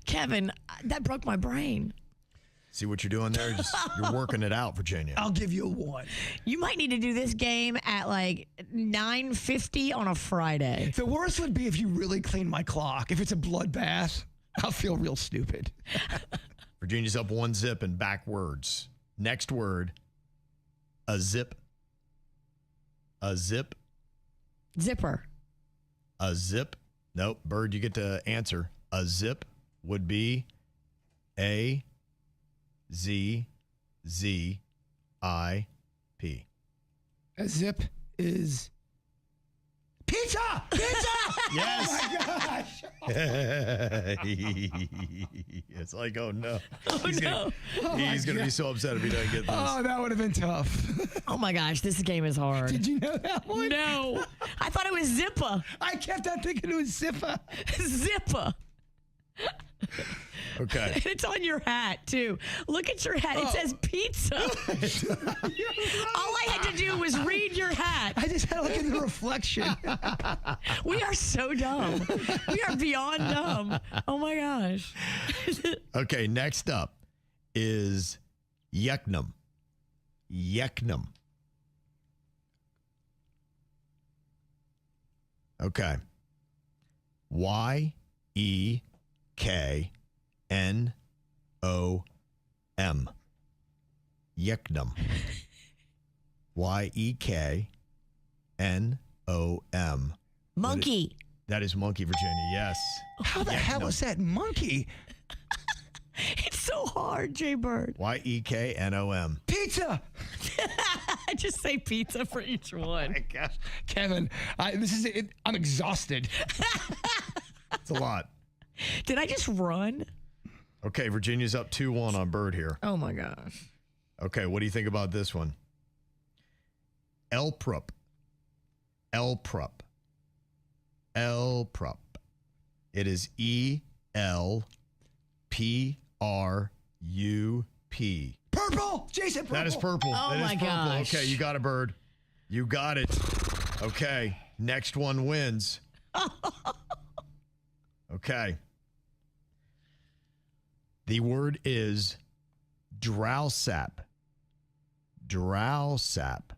Kevin, that broke my brain. See what you're doing there? You're working it out, Virginia. I'll give you a 1. You might need to do this game at like 9:50 on a Friday. The worst would be if you really clean my clock. If it's a bloodbath, I'll feel real stupid. Virginia's up 1-0 and backwards. Next word, a zip. A zip. Zipper. A zip. Nope. Bird, you get to answer. A zip would be A-Z-Z-I-P. A zip is pizza! Pizza! Yes. Oh, my gosh. It's like, oh, no. Oh, He's no. going to be so upset if he doesn't get this. Oh, that would have been tough. Oh, my gosh. This game is hard. Did you know that one? No. I thought it was Zippa. I kept on thinking it was Zippa. Zippa. Okay. And it's on your hat, too. Look at your hat. It says pizza. All I had to do was read your hat. I just had to look in the reflection. We are so dumb. We are beyond dumb. Oh, my gosh. Okay, next up is Yeknam. Yeknam. Okay. Y-E-K-N-O-M. Yeknam. Y-E-K-N-O-M. Monkey. That is monkey, Virginia, yes. How the hell is that monkey? It's so hard, Jbird. Y-E-K-N-O-M. Pizza. Just say pizza for each one. My gosh, Kevin, this is it. I'm exhausted. It's a lot. Did I just run? Okay, Virginia's up 2-1 on Bird here. Oh, my gosh. Okay, what do you think about this one? Elprup. Elprup. Elprup. It is E-L-P-R-U-P. Purple, Jason. Purple. That is purple. Oh, That is my purple. gosh. Okay, you got it, Bird. You got it. Okay, next one wins. Okay. The word is drowsap. Drowsap.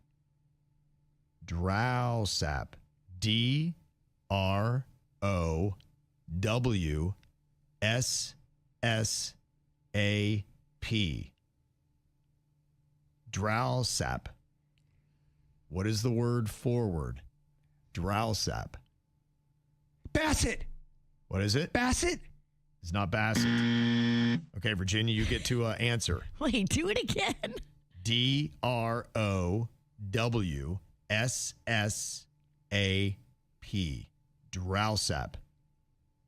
Drowsap. D-R-O-W-S-S-A-P. Drowsap. What is the word forward? Drowsap. Bassett. What is it? Bassett. It's not Bassett. Okay, Virginia, you get to answer. Wait, do it again. D-R-O-W-S-S-A-P. Drowsap.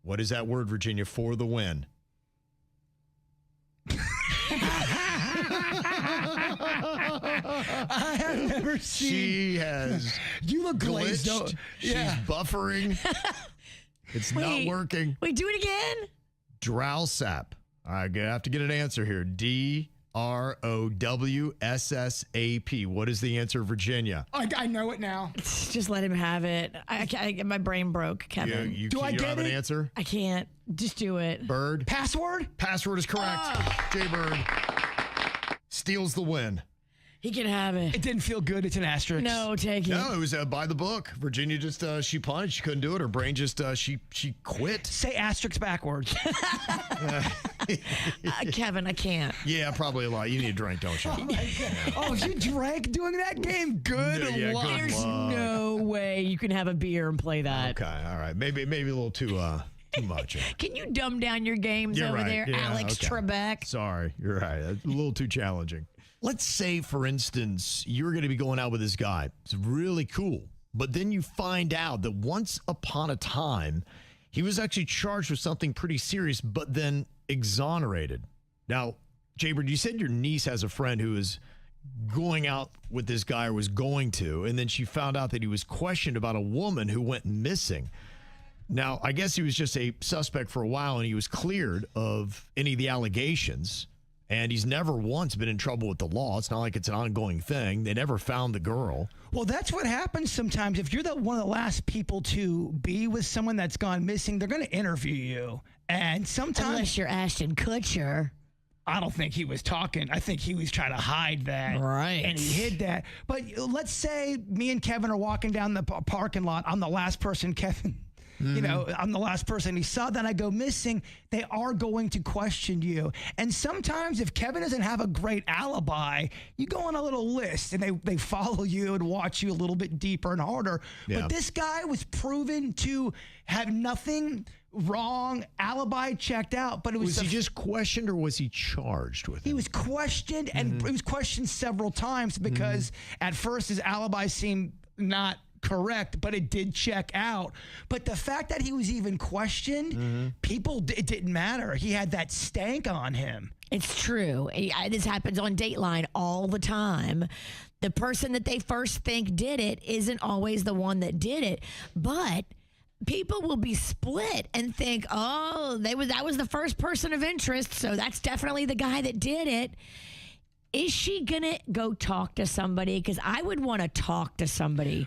What is that word, Virginia, for the win? I have never seen. She has You look glazed glitched. out. She's buffering. It's not working. Wait, do it again. Drowsap. I have to get an answer here. D-R-O-W-S-S-A-P. What is the answer, Virginia? I know it now. Just let him have it. My brain broke, Kevin. You Do I don't get have an it? answer? I can't. Just do it. Bird? Password? Password is correct. Jbird steals the win. He can have it. It didn't feel good. It's an asterisk. No, take it. No, it was by the book. Virginia just, she punted. She couldn't do it. Her brain just, she quit. Say asterisk backwards. Kevin, I can't. Yeah, probably a lot. You need a drink, don't you? Oh, you drank doing that game? Good Yeah, luck. good There's luck. no way you can have a beer and play that. Okay, all right. Maybe a little too much. Can you dumb down your games You're over right. there, Yeah, Alex okay. Trebek? Sorry, you're right. That's a little too challenging. Let's say, for instance, you're going to be going out with this guy. It's really cool. But then you find out that once upon a time, he was actually charged with something pretty serious, but then exonerated. Now, Jbird, you said your niece has a friend who is going out with this guy or was going to, and then she found out that he was questioned about a woman who went missing. Now, I guess he was just a suspect for a while, and he was cleared of any of the allegations. And he's never once been in trouble with the law. It's not like it's an ongoing thing. They never found the girl. Well, that's what happens sometimes. If you're one of the last people to be with someone that's gone missing, they're going to interview you. And sometimes... Unless you're Ashton Kutcher. I don't think he was talking. I think he was trying to hide that. Right. And he hid that. But let's say me and Kevin are walking down the parking lot. I'm the last person, Kevin... You know, I'm the last person he saw. Then I go missing. They are going to question you. And sometimes if Kevin doesn't have a great alibi, you go on a little list and they follow you and watch you a little bit deeper and harder. Yeah. But this guy was proven to have nothing wrong, alibi checked out. But it was he just questioned or was he charged with he it? was questioned, and he was questioned several times because at first his alibi seemed not correct, but it did check out. But the fact that he was even questioned, it didn't matter. He had that stank on him. It's true. This happens on Dateline all the time. The person that they first think did it isn't always the one that did it, but people will be split and think, oh, that was the first person of interest, so that's definitely the guy that did it. Is she going to go talk to somebody? Because I would want to talk to somebody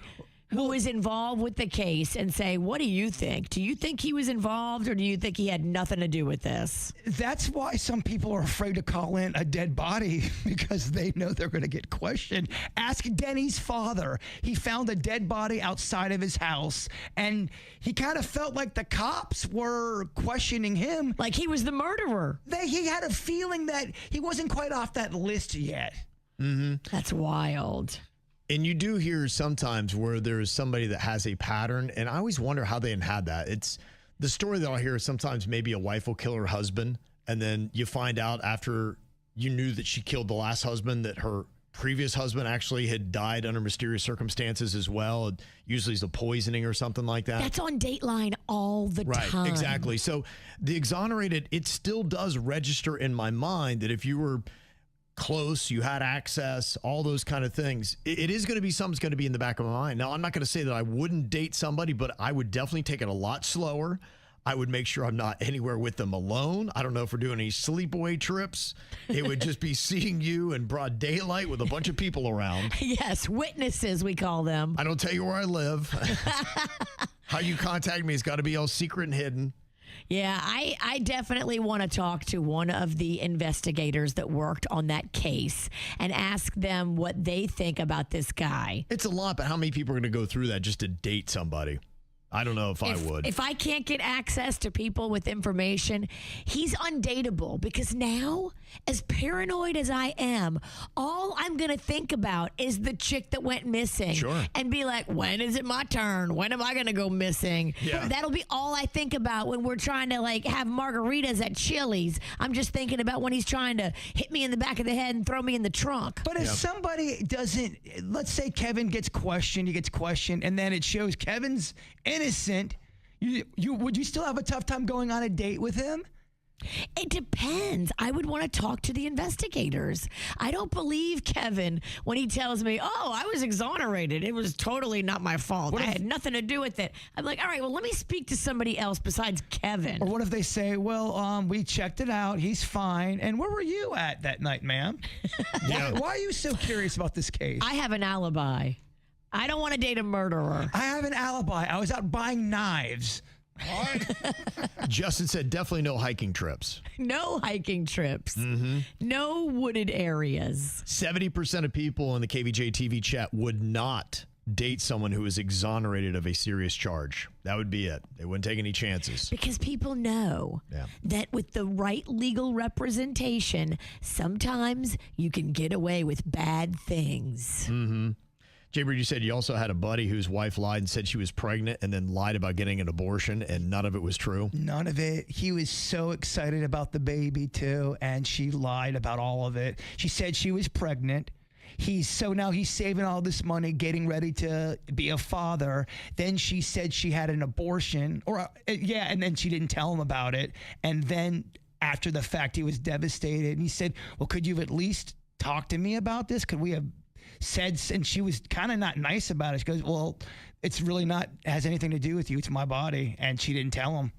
who was involved with the case and say, what do you think? Do you think he was involved, or do you think he had nothing to do with this? That's why some people are afraid to call in a dead body, because they know they're going to get questioned. Ask Denny's father. He found a dead body outside of his house, and he kind of felt like the cops were questioning him. Like he was the murderer. He had a feeling that he wasn't quite off that list yet. That's wild. And you do hear sometimes where there is somebody that has a pattern, and I always wonder how they had that. It's the story that I'll hear is sometimes maybe a wife will kill her husband, and then you find out after you knew that she killed the last husband that her previous husband actually had died under mysterious circumstances as well. Usually it's a poisoning or something like that. That's on Dateline all the time. Right, exactly. So the exonerated, it still does register in my mind that if you were close, you had access, all those kind of things, it is going to be something's going to be in the back of my mind. Now, I'm not going to say that I wouldn't date somebody, but I would definitely take it a lot slower. I would make sure I'm not anywhere with them alone. I don't know if we're doing any sleepaway trips. It would just be seeing you in broad daylight with a bunch of people around. Yes, witnesses, we call them. I don't tell you where I live. How you contact me has got to be all secret and hidden. Yeah, I definitely want to talk to one of the investigators that worked on that case and ask them what they think about this guy. It's a lot, but how many people are going to go through that just to date somebody? I don't know if I would. If I can't get access to people with information, he's undateable, because now, as paranoid as I am, all I'm going to think about is the chick that went missing. Sure. And be like, when is it my turn? When am I going to go missing? Yeah. That'll be all I think about when we're trying to have margaritas at Chili's. I'm just thinking about when he's trying to hit me in the back of the head and throw me in the trunk. But if somebody doesn't, let's say Kevin gets questioned, and then it shows Kevin's innocent, would you still have a tough time going on a date with him? It depends. I would want to talk to the investigators. I don't believe Kevin when he tells me, oh, I was exonerated. It was totally not my fault. I had nothing to do with it. I'm like, all right, well, let me speak to somebody else besides Kevin. Or what if they say, well, we checked it out. He's fine. And where were you at that night, ma'am? Why are you so curious about this case? I have an alibi. I don't want to date a murderer. I have an alibi. I was out buying knives. Justin said definitely no hiking trips. No hiking trips. No wooded areas. 70% of people in the KVJ TV chat would not date someone who is exonerated of a serious charge. That would be it. They wouldn't take any chances. Because people know that with the right legal representation, sometimes you can get away with bad things. Jbird, you said you also had a buddy whose wife lied and said she was pregnant and then lied about getting an abortion, and none of it was true? None of it. He was so excited about the baby, too, and she lied about all of it. She said she was pregnant. Now he's saving all this money, getting ready to be a father. Then she said she had an abortion, and then she didn't tell him about it. And then after the fact, he was devastated. And he said, well, could you have at least talked to me about this? Could we have said, and she was kind of not nice about it. She goes, well, it's really not, has anything to do with you. It's my body. And she didn't tell him.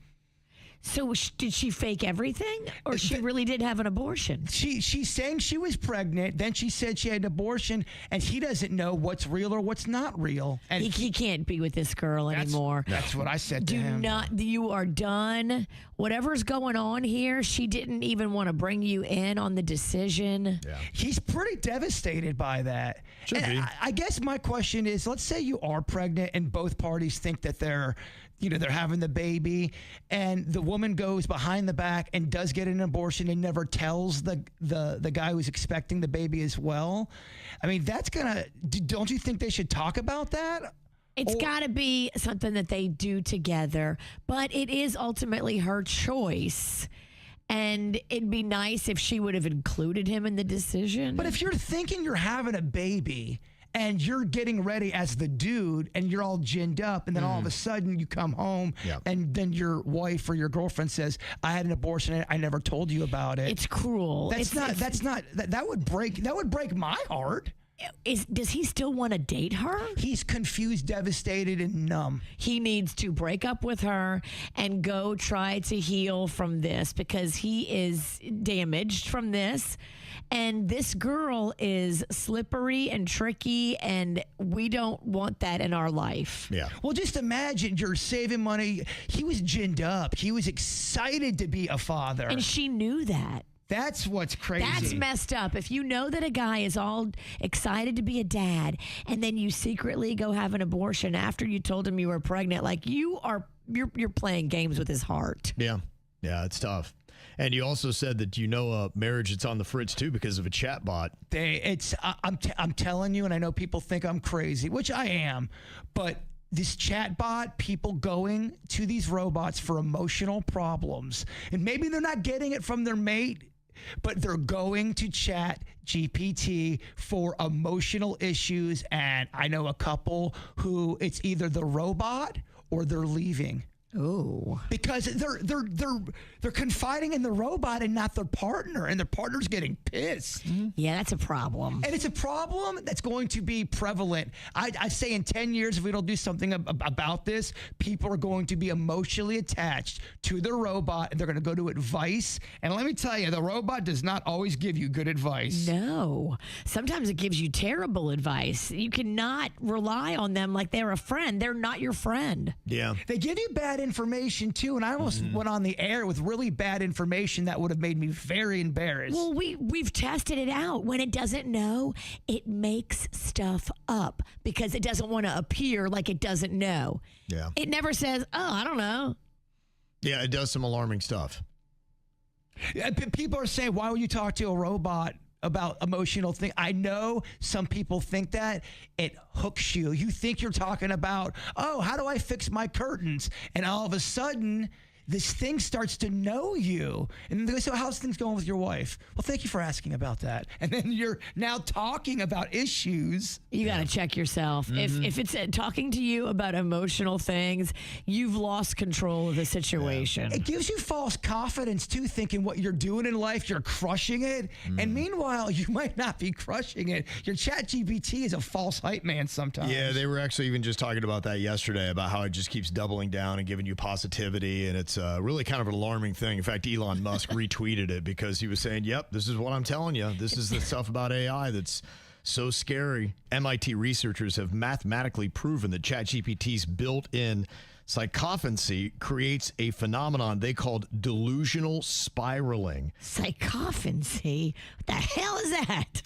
So did she fake everything, or she really did have an abortion? She's saying she was pregnant. Then she said she had an abortion, and he doesn't know what's real or what's not real. And he can't be with this girl anymore. That's what I said to him. You are done. Whatever's going on here, she didn't even want to bring you in on the decision. Yeah. He's pretty devastated by that. Should be. I guess my question is, let's say you are pregnant and both parties think that they're having the baby, and the woman goes behind the back and does get an abortion and never tells the guy who's expecting the baby as well. I mean, don't you think they should talk about that? It's got to be something that they do together, but it is ultimately her choice. And it'd be nice if she would have included him in the decision. But if you're thinking you're having a baby and you're getting ready as the dude and you're all ginned up, and then all of a sudden you come home and then your wife or your girlfriend says, I had an abortion, I never told you about it. It's cruel. That would break my heart. Does he still want to date her? He's confused, devastated, and numb. He needs to break up with her and go try to heal from this, because he is damaged from this. And this girl is slippery and tricky, and we don't want that in our life. Yeah. Well, just imagine you're saving money. He was ginned up. He was excited to be a father. And she knew that. That's what's crazy. That's messed up. If you know that a guy is all excited to be a dad, and then you secretly go have an abortion after you told him you were pregnant, like you're playing games with his heart. Yeah. Yeah, it's tough. And you also said that marriage it's on the fritz too because of a chat bot. I'm telling you, and I know people think I'm crazy, which I am, but this chat bot, people going to these robots for emotional problems, and maybe they're not getting it from their mate, but they're going to Chat GPT for emotional issues. And I know a couple who it's either the robot or they're leaving. Oh, because they're confiding in the robot and not their partner, and their partner's getting pissed. Yeah, that's a problem. And it's a problem that's going to be prevalent. I say in 10 years, if we don't do something about this, people are going to be emotionally attached to the robot, and they're going to go to advice. And let me tell you, the robot does not always give you good advice. No. Sometimes it gives you terrible advice. You cannot rely on them like they're a friend. They're not your friend. Yeah. They give you bad information too, and I almost went on the air with really bad information that would have made me very embarrassed. Well, we've tested it out. When it doesn't know, it makes stuff up because it doesn't want to appear like it doesn't know. Yeah. It never says, oh, I don't know. Yeah, it does some alarming stuff. People are saying, why would you talk to a robot about emotional things? I know some people think that it hooks you. You think you're talking about, oh, how do I fix my curtains? And all of a sudden, this thing starts to know you. And they go, so how's things going with your wife? Well, thank you for asking about that. And then you're now talking about issues. You got to check yourself. If it's talking to you about emotional things, you've lost control of the situation. It gives you false confidence, too, thinking what you're doing in life, you're crushing it. And meanwhile, you might not be crushing it. Your chat GPT is a false hype man sometimes. Yeah, they were actually even just talking about that yesterday, about how it just keeps doubling down and giving you positivity, and it's really kind of an alarming thing. In fact, Elon Musk retweeted it because he was saying, yep, this is what I'm telling you. This is the stuff about AI that's so scary. MIT researchers have mathematically proven that ChatGPT's built-in psychophancy creates a phenomenon they called delusional spiraling. Psychophancy? What the hell is that?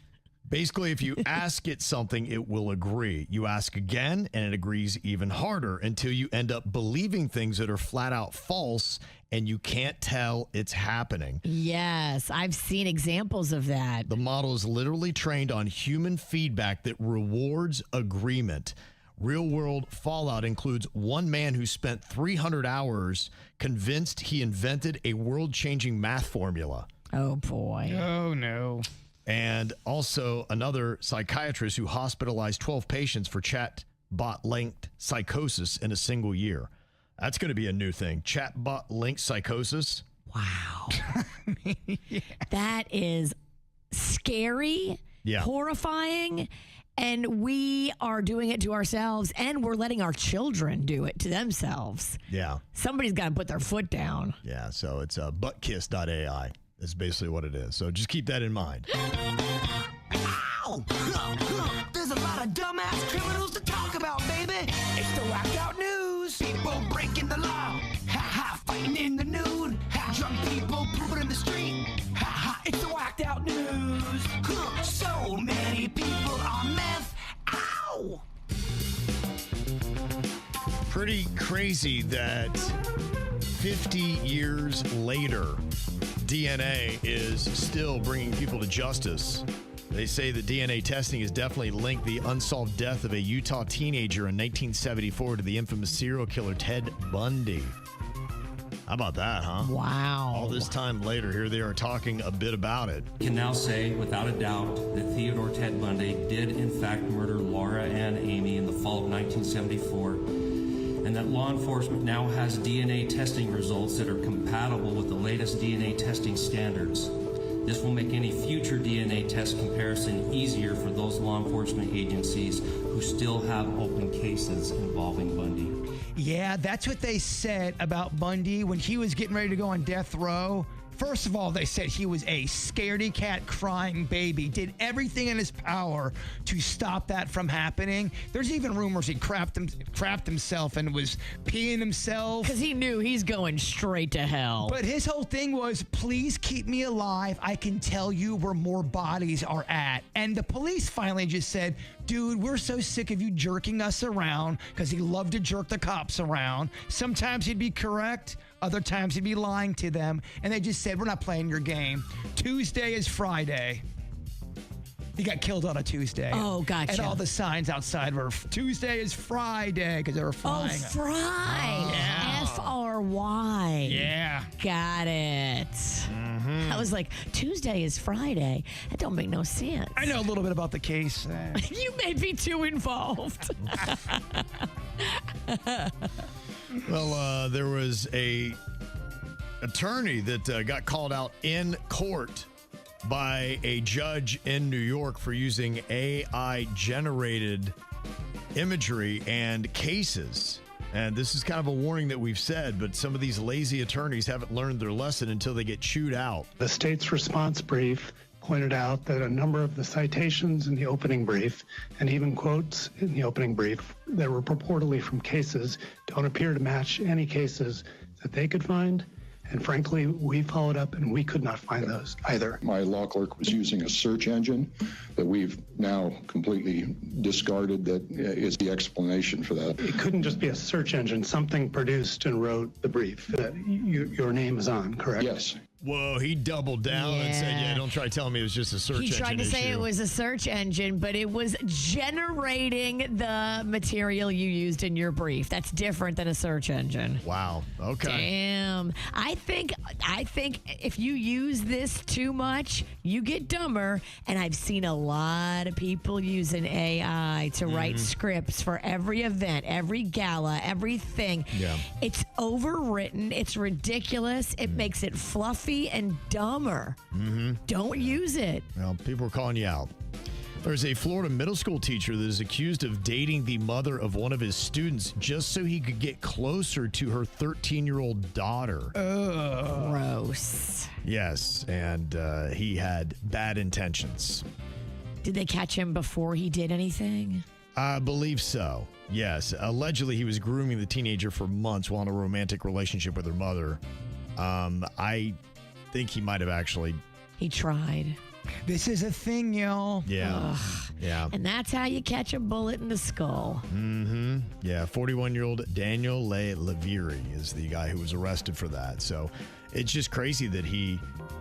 Basically, if you ask it something, it will agree. You ask again, and it agrees even harder until you end up believing things that are flat out false, and you can't tell it's happening. Yes, I've seen examples of that. The model is literally trained on human feedback that rewards agreement. Real-world fallout includes one man who spent 300 hours convinced he invented a world-changing math formula. Oh, boy. Oh, no. And also another psychiatrist who hospitalized 12 patients for chatbot-linked psychosis in a single year. That's going to be a new thing. Chatbot-linked psychosis. Wow. That is scary, horrifying, and we are doing it to ourselves, and we're letting our children do it to themselves. Yeah. Somebody's got to put their foot down. Yeah, so it's buttkiss.ai. That's basically what it is. So just keep that in mind. Ow! There's a lot of dumbass criminals to talk about, baby. It's the whacked out news. People breaking the law. Ha-ha, fighting in the nude. Ha, drunk people pooping in the street. Ha-ha, it's the whacked out news. So many people on meth. Ow! Pretty crazy that 50 years later, DNA is still bringing people to justice. They say that DNA testing has definitely linked the unsolved death of a Utah teenager in 1974 to the infamous serial killer Ted Bundy. How about that, huh? Wow. All this time later, here they are talking a bit about it. We can now say, without a doubt, that Theodore Ted Bundy did, in fact, murder Laura and Amy in the fall of 1974, and that law enforcement now has DNA testing results that are compatible with the latest DNA testing standards. This will make any future DNA test comparison easier for those law enforcement agencies who still have open cases involving Bundy. Yeah, that's what they said about Bundy when he was getting ready to go on death row. First of all, they said he was a scaredy cat crying baby, did everything in his power to stop that from happening. There's even rumors he crapped himself and was peeing himself. Because he knew he's going straight to hell. But his whole thing was, please keep me alive. I can tell you where more bodies are at. And the police finally just said, dude, we're so sick of you jerking us around, because he loved to jerk the cops around. Sometimes he'd be correct. Other times he'd be lying to them. And they just said, we're not playing your game. Tuesday is Friday. He got killed on a Tuesday. Oh, gotcha. And all the signs outside were, Tuesday is Friday, because they were flying. Oh, fry. Yeah. F-R-Y. Yeah. Got it. I was like, Tuesday is Friday. That don't make no sense. I know a little bit about the case. You may be too involved. Well, there was a attorney that got called out in court by a judge in New York for using AI-generated imagery and cases. And this is kind of a warning that we've said, but some of these lazy attorneys haven't learned their lesson until they get chewed out. The state's response brief pointed out that a number of the citations in the opening brief and even quotes in the opening brief that were purportedly from cases don't appear to match any cases that they could find. And frankly, we followed up and we could not find those either. My law clerk was using a search engine that we've now completely discarded that is the explanation for that. It couldn't just be a search engine. Something produced and wrote the brief that your name is on, correct? Yes. Whoa, he doubled down and said, yeah, don't try telling me it was just a search engine. He tried to say it was a search engine, but it was generating the material you used in your brief. That's different than a search engine. Wow. Okay. Damn. I think if you use this too much, you get dumber. And I've seen a lot of people using AI to write scripts for every event, every gala, everything. Yeah. It's overwritten. It's ridiculous. It makes it fluffy and dumber. Don't use it. Well, people are calling you out. There's a Florida middle school teacher that is accused of dating the mother of one of his students just so he could get closer to her 13-year-old daughter. Gross. Yes, and he had bad intentions. Did they catch him before he did anything? I believe so. Yes. Allegedly, he was grooming the teenager for months while in a romantic relationship with her mother. I think he might have actually. He tried. This is a thing, y'all. Yeah. Ugh. Yeah. And that's how you catch a bullet in the skull. Yeah. 41-year-old Daniel Leviri is the guy who was arrested for that. So it's just crazy that he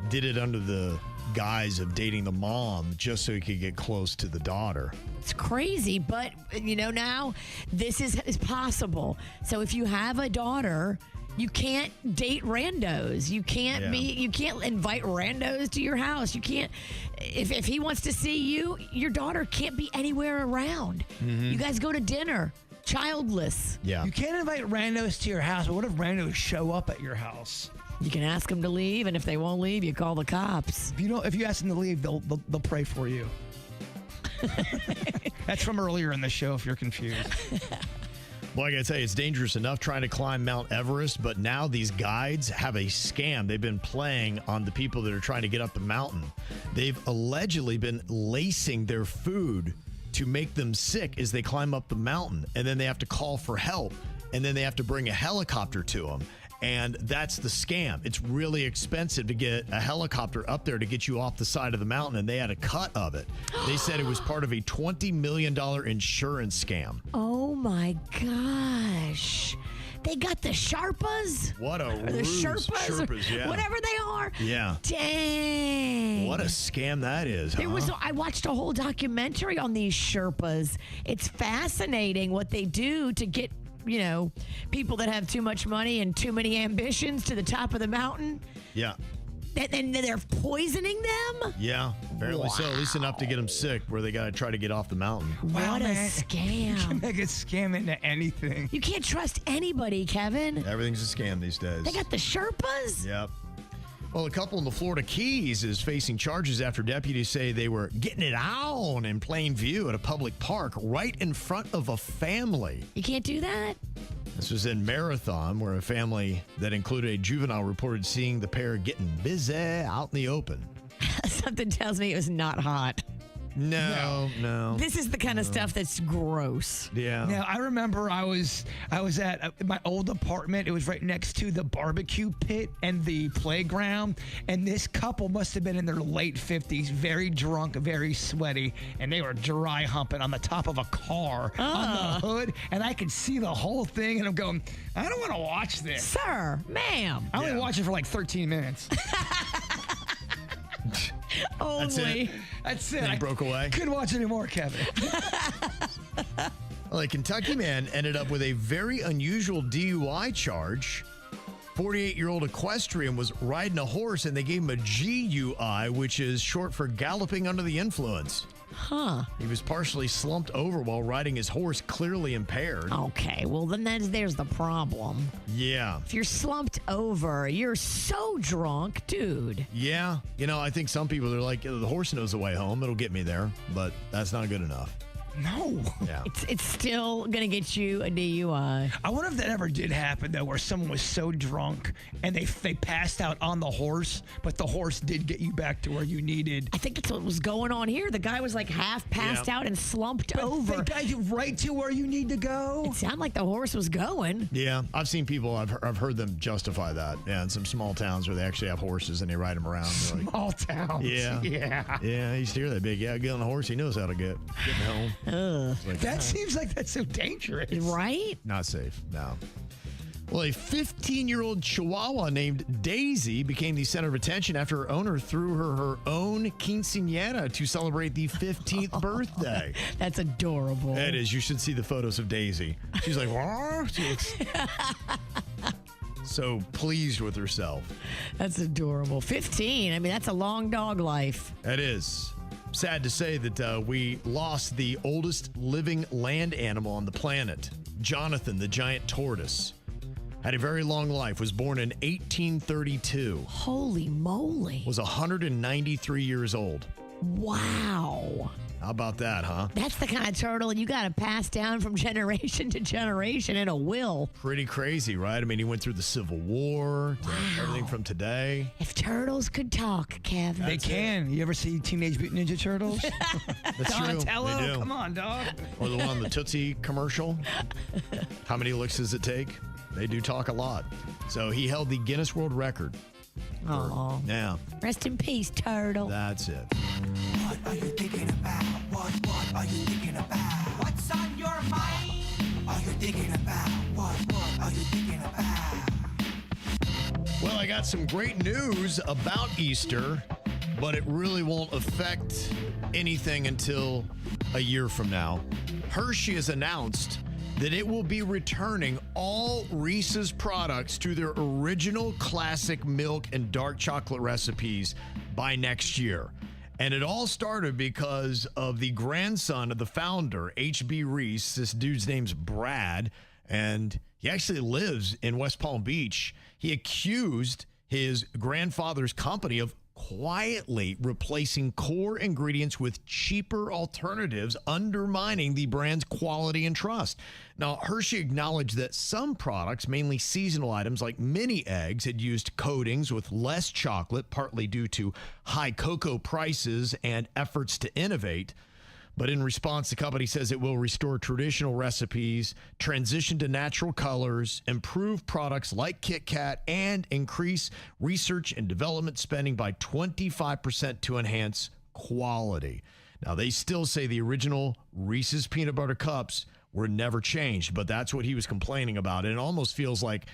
did it under the guise of dating the mom just so he could get close to the daughter. It's crazy, but now this is possible. So if you have a daughter, you can't date randos. You can't you can't invite randos to your house. You can't, if he wants to see you, your daughter can't be anywhere around. You guys go to dinner, childless. Yeah. You can't invite randos to your house, but what if randos show up at your house? You can ask them to leave, and if they won't leave, you call the cops. If you ask them to leave, they'll pray for you. That's from earlier in the show, if you're confused. Well, I gotta tell you, it's dangerous enough trying to climb Mount Everest, but now these guides have a scam. They've been playing on the people that are trying to get up the mountain. They've allegedly been lacing their food to make them sick as they climb up the mountain, and then they have to call for help, and then they have to bring a helicopter to them. And that's the scam. It's really expensive to get a helicopter up there to get you off the side of the mountain, and they had a cut of it. They said it was part of a $20 million insurance scam. Oh my gosh. They got the Sharpas? What a The ruse. Sherpas, yeah. whatever they are. Yeah. Dang. What a scam that is, I watched a whole documentary on these Sherpas. It's fascinating what they do to get people that have too much money and too many ambitions to the top of the mountain. Yeah. And they're poisoning them? Yeah, apparently so. At least enough to get them sick where they got to try to get off the mountain. What a You scam. can make a scam into anything. You can't trust anybody, Kevin. Everything's a scam these days. They got the Sherpas? Yep. Well, a couple in the Florida Keys is facing charges after deputies say they were getting it on in plain view at a public park right in front of a family. You can't do that? This was in Marathon, where a family that included a juvenile reported seeing the pair getting busy out in the open. Something tells me it was not hot. No. This is the kind of stuff that's gross. Yeah. Now, I remember I was at my old apartment. It was right next to the barbecue pit and the playground. And this couple must have been in their late 50s, very drunk, very sweaty. And they were dry humping on the top of a car on the hood. And I could see the whole thing. And I'm going, I don't want to watch this. Sir, ma'am. I only watched it for like 13 minutes. Only. That's it. Then he broke away. Couldn't watch anymore, Kevin. Well, a Kentucky man ended up with a very unusual DUI charge. 48-year-old equestrian was riding a horse, and they gave him a GUI, which is short for galloping under the influence. Huh. He was partially slumped over while riding his horse, clearly impaired. Okay, well, then there's the problem. Yeah. If you're slumped over, you're so drunk, dude. Yeah. I think some people are like, the horse knows the way home. It'll get me there, but that's not good enough. No. Yeah. It's still going to get you a DUI. I wonder if that ever did happen, though, where someone was so drunk and they passed out on the horse, but the horse did get you back to where you needed. I think that's what was going on here. The guy was like half passed out and slumped over. They got you right to where you need to go. It sounded like the horse was going. Yeah. I've seen people, I've heard them justify that. Yeah, in some small towns where they actually have horses and they ride them around. Small towns. Yeah. Yeah. Yeah, I used to hear that big. Yeah, get on the horse. He knows how to get me home. Like, that seems like that's so dangerous. Right? Not safe, no. Well, a 15-year-old Chihuahua named Daisy became the center of attention after her owner threw her own quinceañera to celebrate the 15th birthday. That's adorable. It is. You should see the photos of Daisy. She's like, "Wah?" She looks so pleased with herself. That's adorable. 15. I mean, that's a long dog life. It is. Sad to say that we lost the oldest living land animal on the planet. Jonathan, the giant tortoise, had a very long life, was born in 1832. Holy moly. Was 193 years old. Wow. How about that, huh? That's the kind of turtle you got to pass down from generation to generation in a will. Pretty crazy, right? I mean, he went through the Civil War, to everything from today. If turtles could talk, Kevin. They can. You ever see Teenage Mutant Ninja Turtles? That's true. Donatello? They do. Come on, dog. Or the one on the Tootsie commercial. How many licks does it take? They do talk a lot. So he held the Guinness World Record. Oh. Yeah. Rest in peace, turtle. That's it. What are you thinking about? What are you thinking about? What's on your mind? Are you thinking about? What are you thinking about? Well, I got some great news about Easter, but it really won't affect anything until a year from now. Hershey has announced that it will be returning all Reese's products to their original classic milk and dark chocolate recipes by next year. And it all started because of the grandson of the founder, H.B. Reese. This dude's name's Brad, and he actually lives in West Palm Beach. He accused his grandfather's company of quietly replacing core ingredients with cheaper alternatives, undermining the brand's quality and trust. Now, Hershey acknowledged that some products, mainly seasonal items like mini eggs, had used coatings with less chocolate, partly due to high cocoa prices and efforts to innovate. But in response, the company says it will restore traditional recipes, transition to natural colors, improve products like Kit Kat, and increase research and development spending by 25% to enhance quality. Now, they still say the original Reese's Peanut Butter Cups were never changed, but that's what he was complaining about. And it almost feels like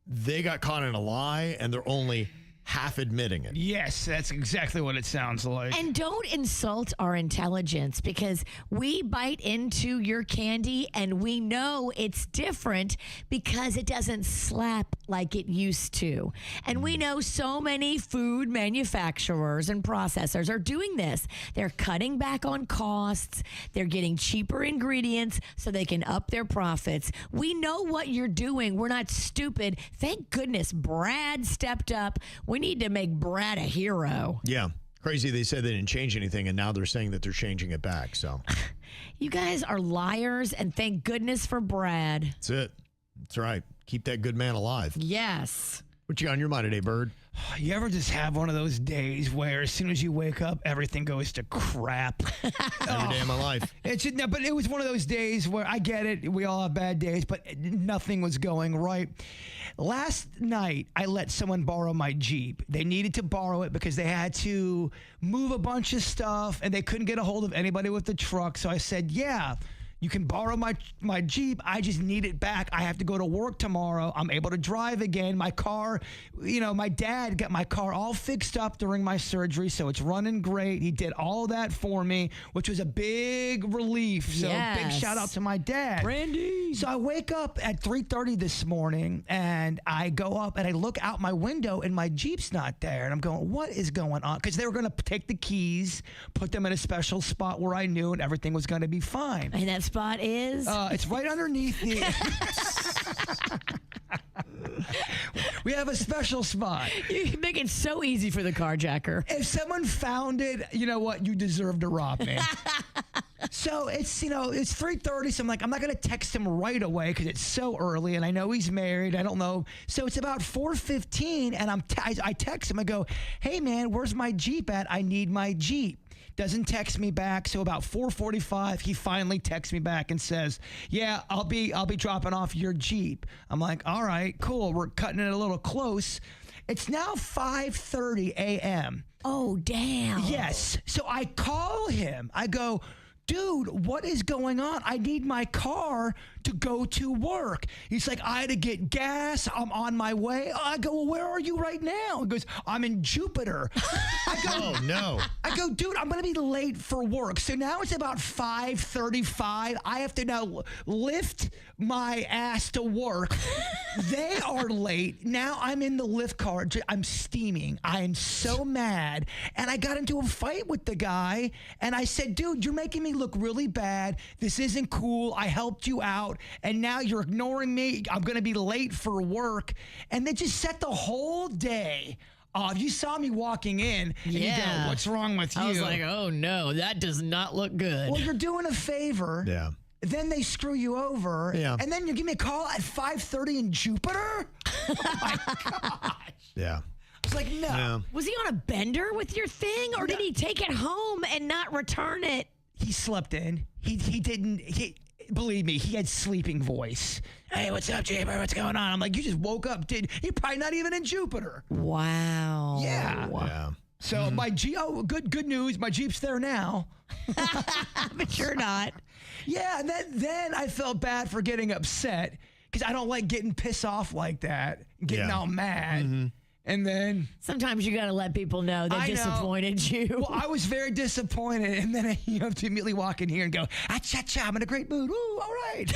they got caught in a lie, and they're only half admitting it. Yes, that's exactly what it sounds like. And don't insult our intelligence, because we bite into your candy and we know it's different because it doesn't slap like it used to. And we know so many food manufacturers and processors are doing this. They're cutting back on costs. They're getting cheaper ingredients so they can up their profits. We know what you're doing. We're not stupid. Thank goodness Brad stepped up. We need to make Brad a hero. Yeah. Crazy they said they didn't change anything, and now they're saying that they're changing it back. So you guys are liars, and thank goodness for Brad. That's it. That's right. Keep that good man alive. Yes. What you got on your mind today, Bird? You ever just have one of those days where as soon as you wake up, everything goes to crap? Every day of my life. But it was one of those days where I get it. We all have bad days, but nothing was going right. Last night, I let someone borrow my Jeep. They needed to borrow it because they had to move a bunch of stuff and they couldn't get a hold of anybody with the truck. So I said, yeah, you can borrow my Jeep. I just need it back. I have to go to work tomorrow. I'm able to drive again. My car, my dad got my car all fixed up during my surgery, so it's running great. He did all that for me, which was a big relief. So big shout out to my dad. Randy. So I wake up at 3:30 this morning, and I go up and I look out my window, and my Jeep's not there. And I'm going, what is going on? Because they were going to take the keys, put them in a special spot where I knew, and everything was going to be fine. And that spot is? It's right underneath the... We have a special spot. You make it so easy for the carjacker. If someone found it, you know what? You deserve to rob me. So it's 3:30. So I'm like, I'm not going to text him right away because it's so early and I know he's married. I don't know. So it's about 4:15 and I text him. I go, hey man, where's my Jeep at? I need my Jeep. Doesn't text me back. So about 4:45, he finally texts me back and says, yeah, I'll be dropping off your Jeep. I'm like, all right, cool. We're cutting it a little close. It's now 5:30 a.m. Oh, damn. Yes. So I call him. I go, dude, what is going on? I need my car to go to work. He's like, I had to get gas. I'm on my way. I go, well, where are you right now? He goes, I'm in Jupiter. I go, oh, no. I go, dude, I'm going to be late for work. So now it's about 5:35. I have to now lift my ass to work. They are late. Now I'm in the lift car. I'm steaming. I am so mad. And I got into a fight with the guy. And I said, dude, you're making me look really bad. This isn't cool. I helped you out. And now you're ignoring me. I'm going to be late for work. And they just set the whole day off. You saw me walking in. And you go, what's wrong with you? I was like, oh, no, that does not look good. Well, you're doing a favor. Yeah. Then they screw you over. Yeah. And then you give me a call at 5:30 in Jupiter? Oh, my gosh. Yeah. I was like, no. Yeah. Was he on a bender with your thing, or did he take it home and not return it? He slept in. He didn't. Believe me, he had sleeping voice. Hey, what's up, Jbird? What's going on? I'm like, you just woke up. You're probably not even in Jupiter. Wow. Yeah. Yeah. So my good news. My Jeep's there now. But you're not. Yeah, and then I felt bad for getting upset because I don't like getting pissed off like that, getting all mad. Mm-hmm. And then sometimes you got to let people know they disappointed you. Well, I was very disappointed, and then you have to immediately walk in here and go, "Cha-cha, I'm in a great mood." Ooh, all right.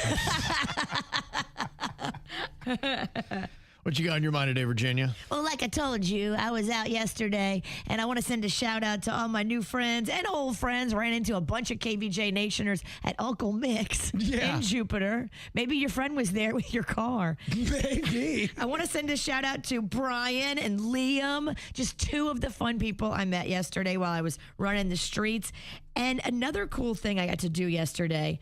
What you got on your mind today, Virginia? Well, like I told you, I was out yesterday, and I want to send a shout out to all my new friends and old friends. Ran into a bunch of KVJ Nationers at Uncle Mick's in Jupiter. Maybe your friend was there with your car. Maybe. I want to send a shout out to Brian and Liam, just two of the fun people I met yesterday while I was running the streets. And another cool thing I got to do yesterday,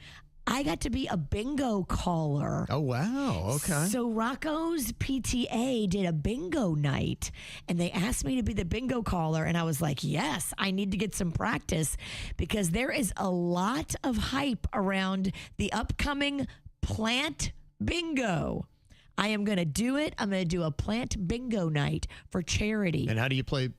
I got to be a bingo caller. Oh, wow. Okay. So Rocco's PTA did a bingo night, and they asked me to be the bingo caller, and I was like, yes, I need to get some practice because there is a lot of hype around the upcoming plant bingo. I am going to do it. I'm going to do a plant bingo night for charity. And how do you play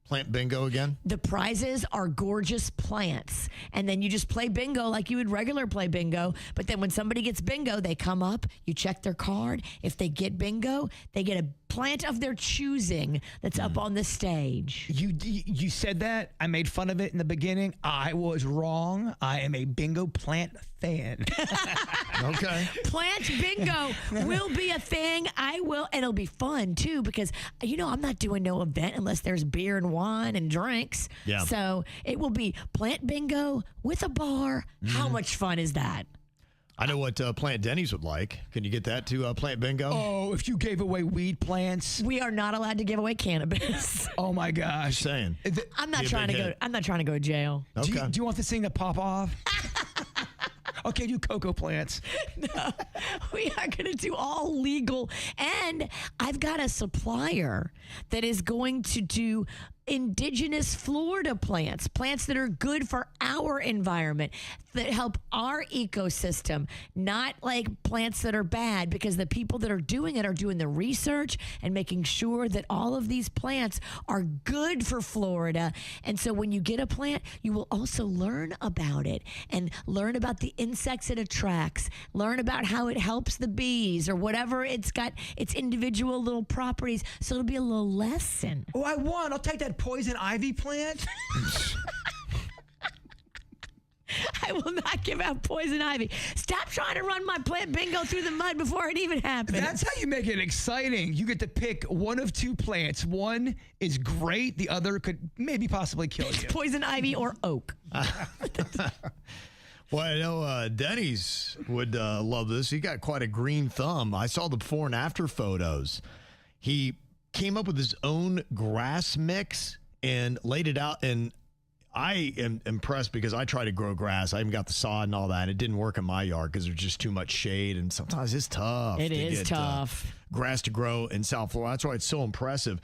plant bingo again? The prizes are gorgeous plants. And then you just play bingo like you would regular play bingo. But then when somebody gets bingo, they come up, you check their card. If they get bingo, they get a plant of their choosing that's up on the stage. You said that. I made fun of it in the beginning. I was wrong. I am a bingo plant fan. Okay. Plant bingo will be a thing. I will, and it'll be fun too because I'm not doing no event unless there's beer and wine and drinks. Yeah. So it will be plant bingo with a bar. How much fun is that? I know what Plant Denny's would like. Can you get that to Plant Bingo? Oh, if you gave away weed plants. We are not allowed to give away cannabis. Oh my gosh. Just saying. I'm not trying to go. I'm not trying to go to jail. Okay. Do you want this thing to pop off? Okay, do cocoa plants. No, we are going to do all legal. And I've got a supplier that is going to do indigenous Florida plants that are good for our environment, that help our ecosystem, not like plants that are bad, because the people that are doing it are doing the research and making sure that all of these plants are good for Florida. And so when you get a plant, you will also learn about it and learn about the insects it attracts, learn about how it helps the bees or whatever. It's got its individual little properties. So it'll be a little lesson. Oh, I won. I'll take that poison ivy plant. I will not give out poison ivy. Stop trying to run my plant bingo through the mud before it even happens. That's how you make it exciting. You get to pick one of two plants. One is great. The other could maybe possibly kill you. Poison ivy or oak. Well, I know Denny's would love this. He got quite a green thumb. I saw the before and after photos. He came up with his own grass mix and laid it out. And I am impressed because I try to grow grass. I even got the sod and all that. And it didn't work in my yard because there's just too much shade. And sometimes it's tough. It is tough. Grass to grow in South Florida. That's why it's so impressive.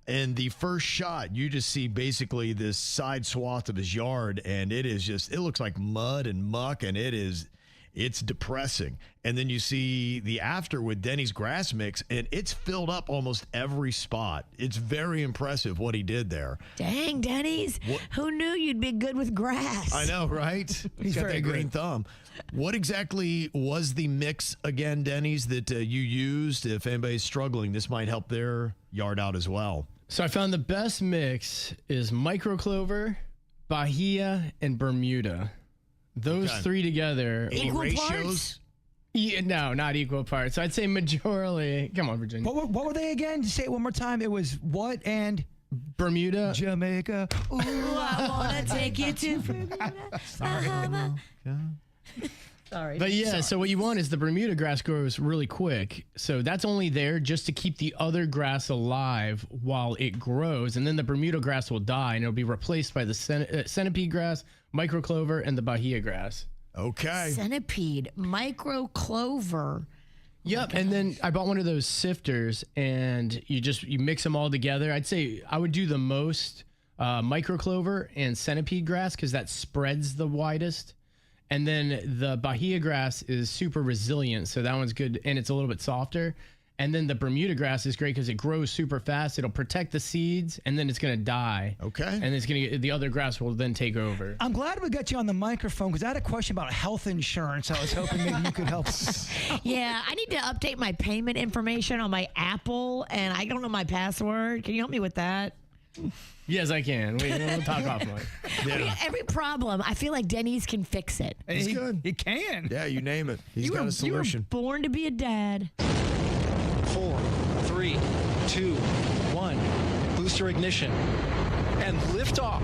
And the first shot, you just see basically this side swath of his yard. And it looks like mud and muck. And it's depressing. And then you see the after with Denny's grass mix, and it's filled up almost every spot. It's very impressive what he did there. Dang, Denny's. Who knew you'd be good with grass? I know, right? He's got that green thumb. What exactly was the mix again, Denny's, that you used? If anybody's struggling, this might help their yard out as well. So I found the best mix is microclover, Bahia, and Bermuda. Those three together. Equal parts? Yeah, no, not equal parts. I'd say majority. Come on, Virginia. What were they again? Say it one more time. It was what and? Bermuda. Jamaica. Ooh, I want to take you to Bermuda. Sorry. But yeah, so what you want is the Bermuda grass grows really quick. So that's only there just to keep the other grass alive while it grows. And then the Bermuda grass will die and it'll be replaced by the centipede grass, microclover, and the Bahia grass. Okay. Centipede, microclover. Yep. And then I bought one of those sifters and you mix them all together. I'd say I would do the most microclover and centipede grass because that spreads the widest. And then the Bahia grass is super resilient, so that one's good, and it's a little bit softer. And then the Bermuda grass is great because it grows super fast. It'll protect the seeds, and then it's going to die. Okay. And the other grass will then take over. I'm glad we got you on the microphone because I had a question about health insurance. I was hoping maybe you could help. Yeah, I need to update my payment information on my Apple, and I don't know my password. Can you help me with that? Yes, I can. We'll talk offline. Yeah. Every problem, I feel like Denny's can fix it. He's good. He can. Yeah, you name it. He's got a solution. You were born to be a dad. 4, 3, 2, 1. Booster ignition. And lift off.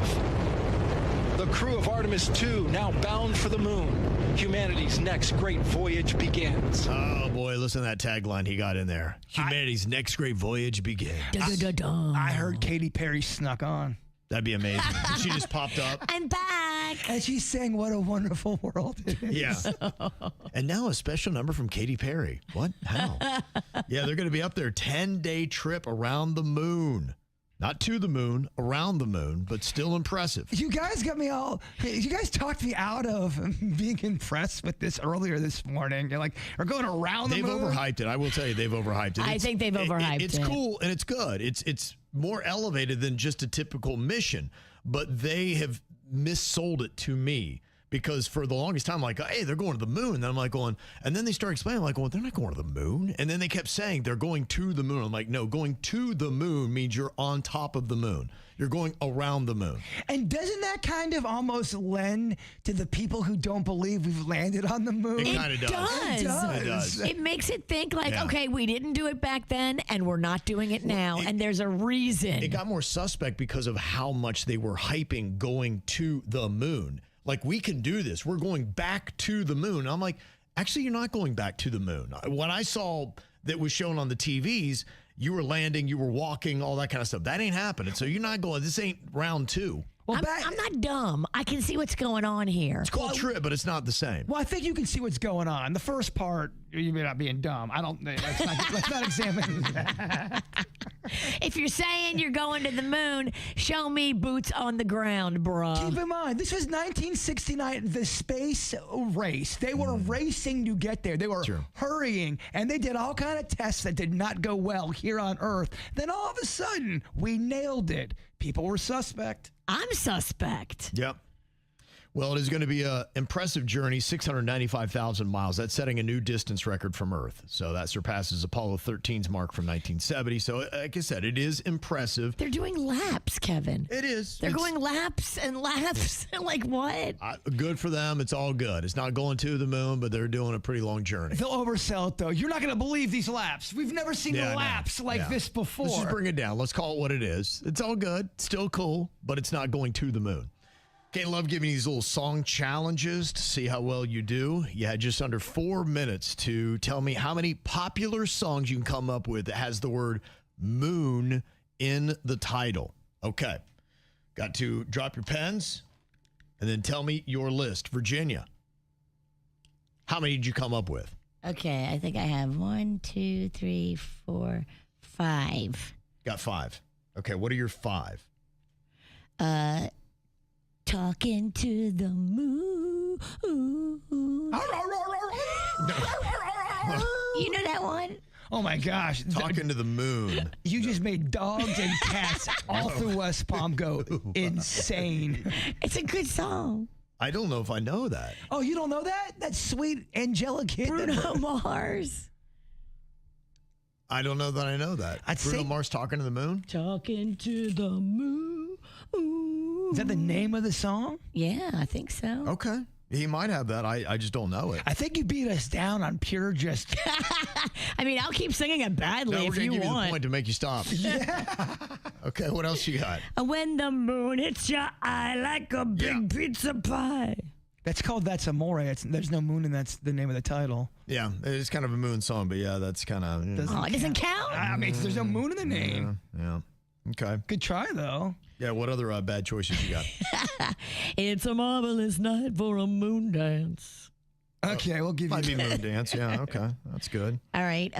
The crew of Artemis II now bound for the moon. Humanity's next great voyage begins. Oh, boy, listen to that tagline he got in there. Humanity's next great voyage begins. I heard Katy Perry snuck on. That'd be amazing. She just popped up. I'm back. And she's saying, what a wonderful world it is. Yeah. And now a special number from Katy Perry. What? How? Yeah, they're going to be up there. 10-day trip around the moon. Not to the moon, around the moon, but still impressive. You guys got me all. You guys talked me out of being impressed with this earlier this morning. You're like, we're going around the moon. They've overhyped it. I will tell you, they've overhyped it. I think they've overhyped it. It's cool and it's good. It's more elevated than just a typical mission, but they have missold it to me Because for the longest time, like, hey, they're going to the moon. And I'm like going, and then they start explaining, like, well, they're not going to the moon. And then they kept saying they're going to the moon. I'm like, no, going to the moon means you're on top of the moon. You're going around the moon. And doesn't that kind of almost lend to the people who don't believe we've landed on the moon? It kind of does. It does. It makes it think like, Yeah. okay, we didn't do it back then and we're not doing it now. And there's a reason. It got more suspect because of how much they were hyping going to the moon. Like, we can do this. We're going back to the moon. I'm like, actually, you're not going back to the moon. What I saw that was shown on the TVs, you were landing, you were walking, all that kind of stuff. That ain't happening. So you're not going, this ain't round 2. Well, I'm not dumb. I can see what's going on here. It's called trip, but it's not the same. Well, I think you can see what's going on. The first part, you may not being dumb. Let's not examine that. If you're saying you're going to the moon, show me boots on the ground, bro. Keep in mind, this was 1969, the space race. They were racing to get there. They were hurrying, and they did all kind of tests that did not go well here on Earth. Then all of a sudden, we nailed it. People were suspect. I'm suspect. Yep. Well, it is going to be an impressive journey, 695,000 miles. That's setting a new distance record from Earth. So that surpasses Apollo 13's mark from 1970. So, like I said, it is impressive. They're doing laps, Kevin. It is. They're going laps and laps. Like what? Good for them. It's all good. It's not going to the moon, but they're doing a pretty long journey. They'll oversell it, though. You're not going to believe these laps. We've never seen laps like this before. Let's just bring it down. Let's call it what it is. It's all good. Still cool, but it's not going to the moon. Okay, love giving you these little song challenges to see how well you do. You had just under 4 minutes to tell me how many popular songs you can come up with that has the word moon in the title. Okay, got to drop your pens and then tell me your list. Virginia, how many did you come up with? Okay, I think I have 1, 2, 3, 4, 5. Got 5. Okay, what are your 5? Talking to the moon. You know that one? Oh my gosh. Talking to the moon. You just made dogs and cats all through West Palm go insane. It's a good song. I don't know if I know that. Oh, you don't know that? That sweet angelic kid. Bruno Mars. I don't know that I know that. Bruno Mars talking to the moon? Talking to the moon. Is that the name of the song? Yeah, I think so. Okay. He might have that. I just don't know it. I think you beat us down on pure just... I mean, I'll keep singing it badly if you give you want. the point to make you stop. Yeah. Okay, what else you got? When the moon hits your eye like a big pizza pie. That's called That's Amore. There's no moon, and that's the name of the title. Yeah, it's kind of a moon song, but yeah, that's kind of... It doesn't count? I mean, there's no moon in the name. Yeah. Okay. Good try, though. Yeah, what other bad choices you got? It's a marvelous night for a moon dance. Okay, we'll give you that. Might be moon dance, yeah, okay. That's good. All right,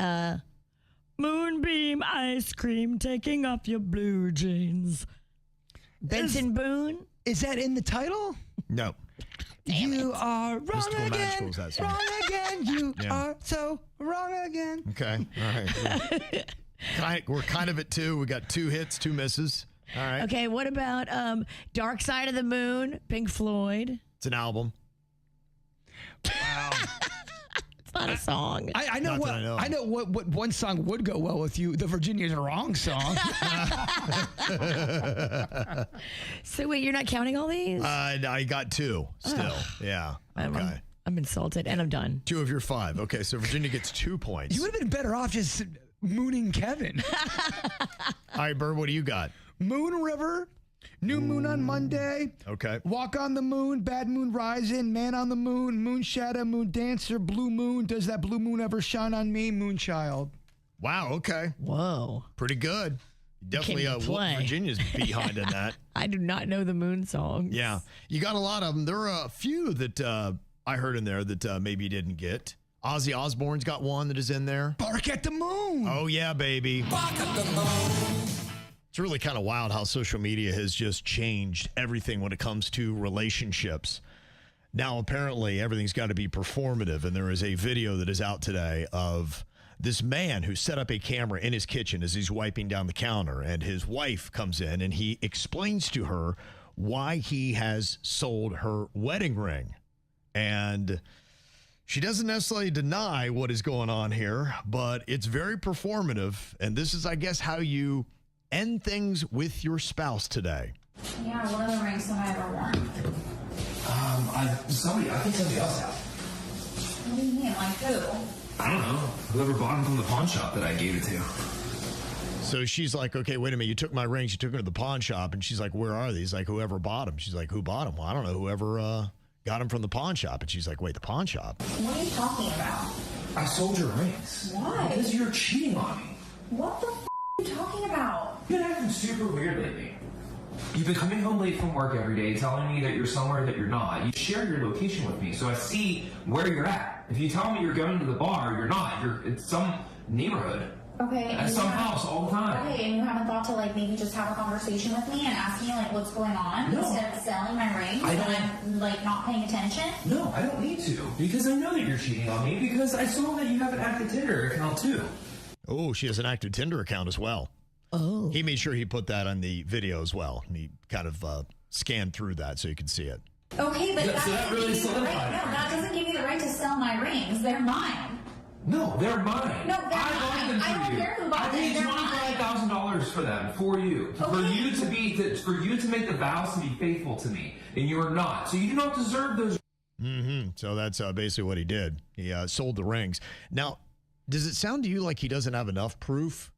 Moonbeam ice cream taking off your blue jeans. Benson Boone? Is that in the title? No. You are wrong Mystical again. Magical is that song. Wrong again. You are so wrong again. Okay, all right. We're kind of at 2. We got 2 hits, 2 misses. All right. Okay, what about Dark Side of the Moon, Pink Floyd? It's an album. Wow. It's not a song. I know what I know what one song would go well with you. The Virginia's Wrong song. So wait, you're not counting all these? I got 2 still. Yeah. Okay. I'm insulted and I'm done. 2 of your 5. Okay, so Virginia gets 2 points. You would have been better off just mooning Kevin. All right, Bird, what do you got? Moon River, New Moon on Monday. Okay. Walk on the Moon, Bad Moon Rising, Man on the Moon, Moon Shadow, Moon Dancer, Blue Moon. Does that blue moon ever shine on me? Moonchild. Wow, okay. Whoa. Pretty good. Definitely whooped Virginia's behind in that. I do not know the moon songs. Yeah. You got a lot of them. There are a few that I heard in there that maybe you didn't get. Ozzy Osbourne's got one that is in there. Bark at the Moon. Oh, yeah, baby. Bark at the moon. It's really kind of wild how social media has just changed everything when it comes to relationships. Now, apparently, everything's got to be performative, and there is a video that is out today of this man who set up a camera in his kitchen as he's wiping down the counter, and his wife comes in, and he explains to her why he has sold her wedding ring. And she doesn't necessarily deny what is going on here, but it's very performative. And this is, I guess, how you end things with your spouse today. Yeah, what other rings have I ever worn? I think somebody else have. What do you mean, like who? I don't know. Whoever bought them from the pawn shop that I gave it to. So she's like, okay, wait a minute. You took my rings. You took them to the pawn shop. And she's like, where are these? Like, whoever bought them. She's like, who bought them? Well, I don't know. Whoever got them from the pawn shop. And she's like, wait, the pawn shop? What are you talking about? I sold your rings. Why? Because you're cheating on me. What the are you talking about? You've been acting super weird lately. You've been coming home late from work every day, telling me that you're somewhere that you're not. You share your location with me, so I see where you're at. If you tell me you're going to the bar, you're not. You're in some neighborhood. Okay. At some house all the time. Okay, and you haven't thought to maybe just have a conversation with me and ask me what's going on instead of selling my rings and I'm not paying attention? No, I don't need to, because I know that you're cheating on me, because I saw that you have an active Tinder account too. Oh, she has an active Tinder account as well. Oh. He made sure he put that on the video as well. And he kind of scanned through that so you could see it. Okay, but that really solidified it. No, that doesn't give you the right to sell my rings. They're mine. No, they're mine. No, they're mine. I don't care who bought them. I paid $25,000 for them for you, for you to make the vows to be faithful to me, and you are not. So you do not deserve those. Mm-hmm. So that's basically what he did. He sold the rings. Now, does it sound to you like he doesn't have enough proof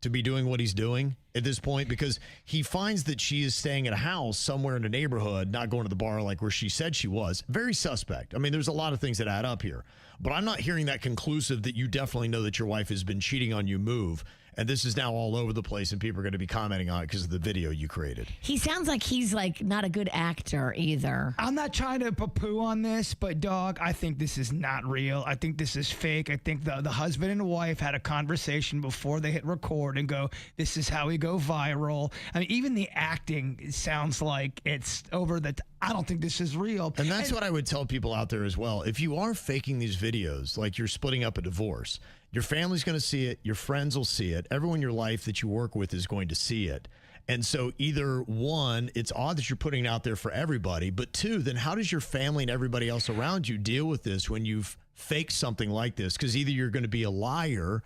to be doing what he's doing at this point? Because he finds that she is staying at a house somewhere in the neighborhood, not going to the bar like where she said she was. Very suspect. I mean, there's a lot of things that add up here, but I'm not hearing that conclusive that you definitely know that your wife has been cheating on you move. And this is now all over the place, and people are going to be commenting on it because of the video you created. He sounds like he's not a good actor either. I'm not trying to poo on this, but dog, I think this is not real. I think this is fake. I think the husband and wife had a conversation before they hit record and go, this is how we go viral. I mean, even the acting sounds like it's over the I don't think this is real. And that's what I would tell people out there as well. If you are faking these videos, like you're splitting up a divorce, your family's going to see it. Your friends will see it. Everyone in your life that you work with is going to see it. And so either one, it's odd that you're putting it out there for everybody, but two, then how does your family and everybody else around you deal with this when you've faked something like this? Because either you're going to be a liar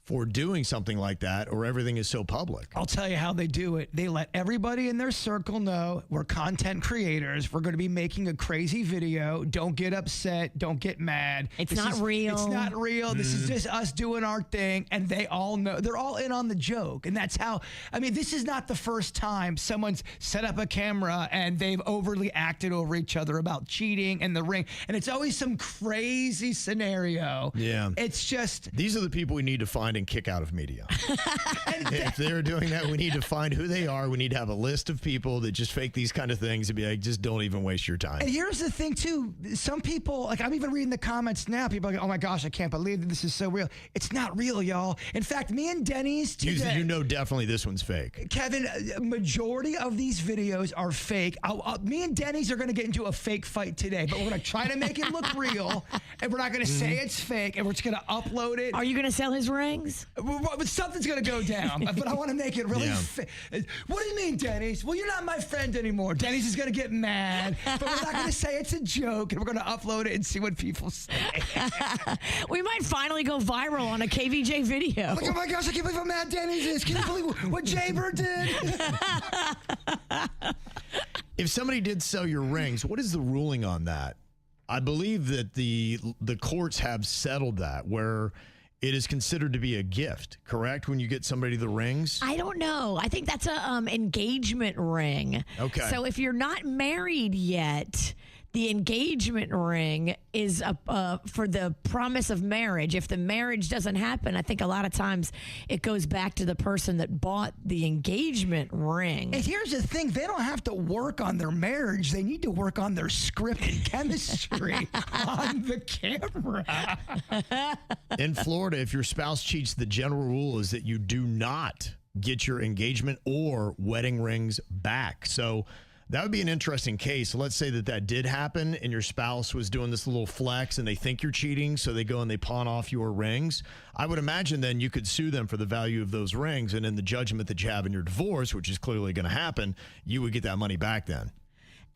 for doing something like that, or everything is so public. I'll tell you how they do it. They let everybody in their circle know we're content creators. We're going to be making a crazy video. Don't get upset. Don't get mad. It's not real. It's not real. This is just us doing our thing. And they all know. They're all in on the joke. And that's how, I mean, this is not the first time someone's set up a camera and they've overly acted over each other about cheating and the ring. And it's always some crazy scenario. Yeah. It's just. These are the people we need to find and kick out of media. If they're doing that, we need to find who they are. We need to have a list of people that just fake these kind of things and be like, just don't even waste your time. And here's the thing, too. Some people, like I'm even reading the comments now, people are like, oh my gosh, I can't believe that this is so real. It's not real, y'all. In fact, me and Denny's today. You know definitely this one's fake. Kevin, a majority of these videos are fake. Me and Denny's are going to get into a fake fight today, but we're going to try to make it look real, and we're not going to say it's fake, and we're just going to upload it. Are you going to sell his rings? But something's going to go down, but I want to make it really What do you mean, Denny's? Well, you're not my friend anymore. Denny's is going to get mad, but we're not going to say it's a joke, and we're going to upload it and see what people say. We might finally go viral on a KVJ video. Like, oh my gosh, I can't believe how mad Denny's is. Can you believe what Jbird did? If somebody did sell your rings, what is the ruling on that? I believe that the courts have settled that, where it is considered to be a gift, correct? When you get somebody the rings? I don't know. I think that's a engagement ring. Okay. So if you're not married yet, the engagement ring is for the promise of marriage. If the marriage doesn't happen, I think a lot of times it goes back to the person that bought the engagement ring. And here's the thing. They don't have to work on their marriage. They need to work on their script and chemistry on the camera. In Florida, if your spouse cheats, the general rule is that you do not get your engagement or wedding rings back. So that would be an interesting case. Let's say that did happen and your spouse was doing this little flex and they think you're cheating, so they go and they pawn off your rings. I would imagine then you could sue them for the value of those rings, and in the judgment that you have in your divorce, which is clearly going to happen, you would get that money back then.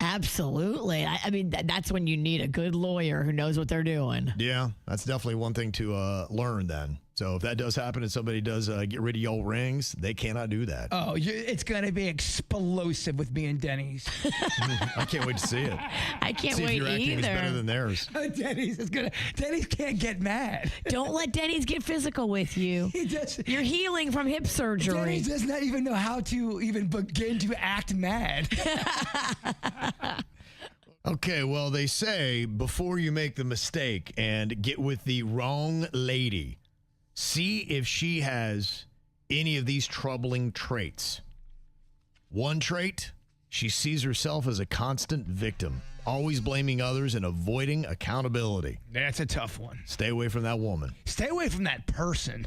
Absolutely. I mean, that's when you need a good lawyer who knows what they're doing. Yeah, that's definitely one thing to learn then. So if that does happen and somebody does get rid of your rings, they cannot do that. Oh, it's going to be explosive with me and Denny's. I can't wait to see it. I can't see wait if your acting is either. better than theirs. Denny's can't get mad. Don't let Denny's get physical with you. You're healing from hip surgery. Denny's does not even know how to even begin to act mad. Okay, well, they say before you make the mistake and get with the wrong lady, see if she has any of these troubling traits. One trait, she sees herself as a constant victim, always blaming others and avoiding accountability. That's a tough one. Stay away from that woman. Stay away from that person.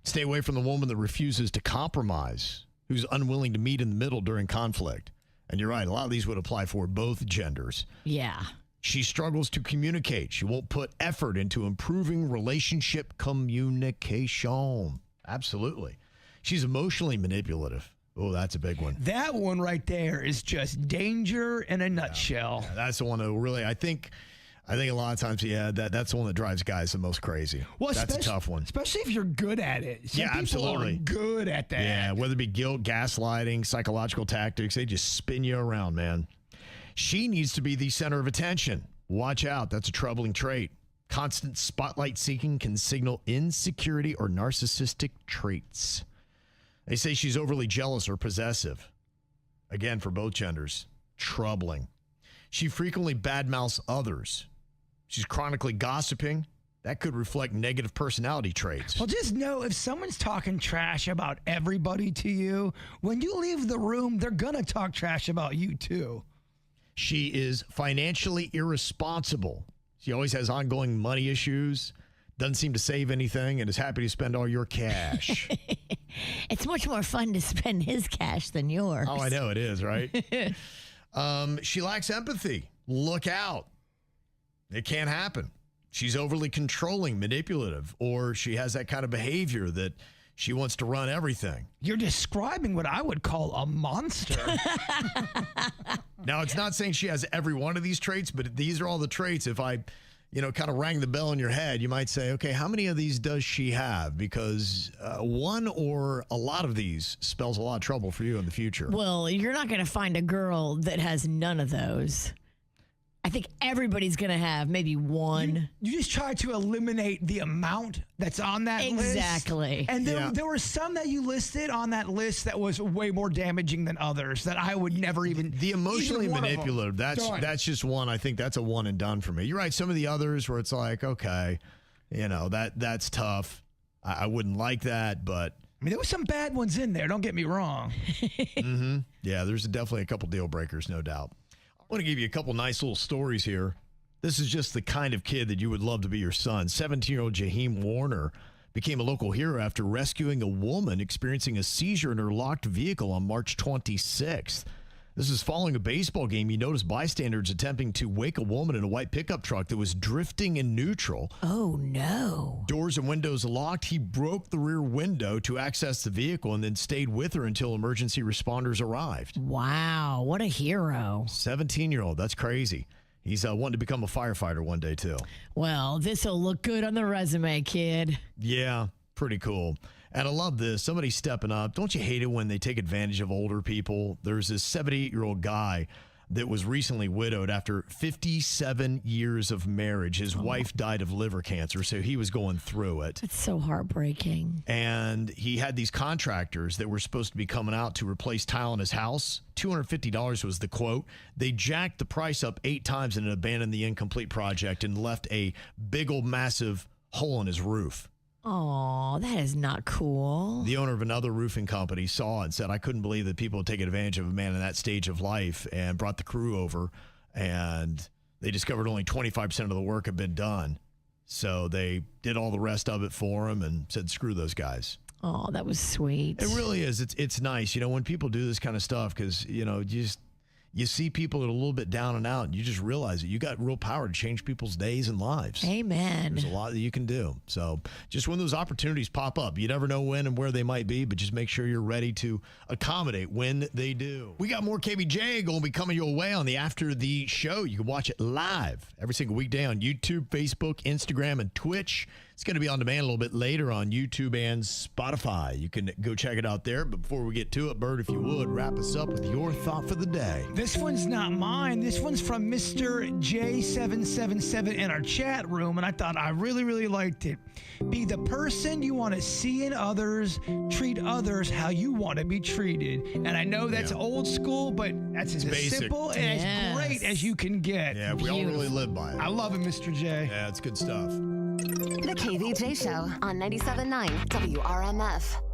Stay away from the woman that refuses to compromise, who's unwilling to meet in the middle during conflict. And you're right, a lot of these would apply for both genders. Yeah. She struggles to communicate. She won't put effort into improving relationship communication. Absolutely. She's emotionally manipulative. Oh, that's a big one. That one right there is just danger in a nutshell. Yeah, that's the one that really, I think a lot of times, that's the one that drives guys the most crazy. Well, that's a tough one. Especially if you're good at it. Some people absolutely. are good at that. Yeah, whether it be guilt, gaslighting, psychological tactics, they just spin you around, man. She needs to be the center of attention. Watch out. That's a troubling trait. Constant spotlight seeking can signal insecurity or narcissistic traits. They say she's overly jealous or possessive. Again, for both genders, troubling. She frequently badmouths others. She's chronically gossiping. That could reflect negative personality traits. Well, just know if someone's talking trash about everybody to you, when you leave the room, they're going to talk trash about you too. She is financially irresponsible. She always has ongoing money issues, doesn't seem to save anything, and is happy to spend all your cash. It's much more fun to spend his cash than yours. Oh, I know it is, right? She lacks empathy. Look out. It can't happen. She's overly controlling, manipulative, or she has that kind of behavior that she wants to run everything. You're describing what I would call a monster. Now, it's not saying she has every one of these traits, but these are all the traits. If I, kind of rang the bell in your head, you might say, okay, how many of these does she have? Because one or a lot of these spells a lot of trouble for you in the future. Well, you're not going to find a girl that has none of those. I think everybody's going to have maybe one. You just try to eliminate the amount that's on that list. Exactly. And there were some that you listed on that list that was way more damaging than others that I would never even. The emotionally manipulative, that's just one. I think that's a one and done for me. You're right. Some of the others where it's like, okay, that's tough. I wouldn't like that, but. I mean, there were some bad ones in there. Don't get me wrong. Mm-hmm. Yeah, there's definitely a couple deal breakers, no doubt. I want to give you a couple nice little stories here. This is just the kind of kid that you would love to be your son. 17-year-old Jaheim Warner became a local hero after rescuing a woman experiencing a seizure in her locked vehicle on March 26th. This is following a baseball game. You noticed bystanders attempting to wake a woman in a white pickup truck that was drifting in neutral. Oh, no. Doors and windows locked. He broke the rear window to access the vehicle and then stayed with her until emergency responders arrived. Wow, what a hero. 17-year-old. That's crazy. He's wanting to become a firefighter one day, too. Well, this will look good on the resume, kid. Yeah, pretty cool. And I love this. Somebody stepping up. Don't you hate it when they take advantage of older people? There's this 78-year-old guy that was recently widowed after 57 years of marriage. His wife died of liver cancer, so he was going through it. It's so heartbreaking. And he had these contractors that were supposed to be coming out to replace tile in his house. $250 was the quote. They jacked the price up 8 times and abandoned the incomplete project and left a big old massive hole in his roof. Oh, that is not cool. The owner of another roofing company saw it and said, I couldn't believe that people would take advantage of a man in that stage of life, and brought the crew over, and they discovered only 25% of the work had been done. So they did all the rest of it for him and said, screw those guys. Oh, that was sweet. It really is. It's nice, when people do this kind of stuff, because, you you see people that are a little bit down and out, and you just realize that you got real power to change people's days and lives. Amen. There's a lot that you can do. So just when those opportunities pop up, you never know when and where they might be, but just make sure you're ready to accommodate when they do. We got more KVJ going to be coming your way on the After the Show. You can watch it live every single weekday on YouTube, Facebook, Instagram, and Twitch. It's going to be on demand a little bit later on YouTube and Spotify. You can go check it out there. But before we get to it, Bird, if you would, wrap us up with your thought for the day. This one's not mine. This one's from Mr. J777 in our chat room, and I thought I really, really liked it. Be the person you want to see in others. Treat others how you want to be treated. And I know that's old school, but that's as simple and as great as you can get. Yeah, we all really live by it. I love it, Mr. J. Yeah, it's good stuff. The KVJ Show on 97.9 WRMF.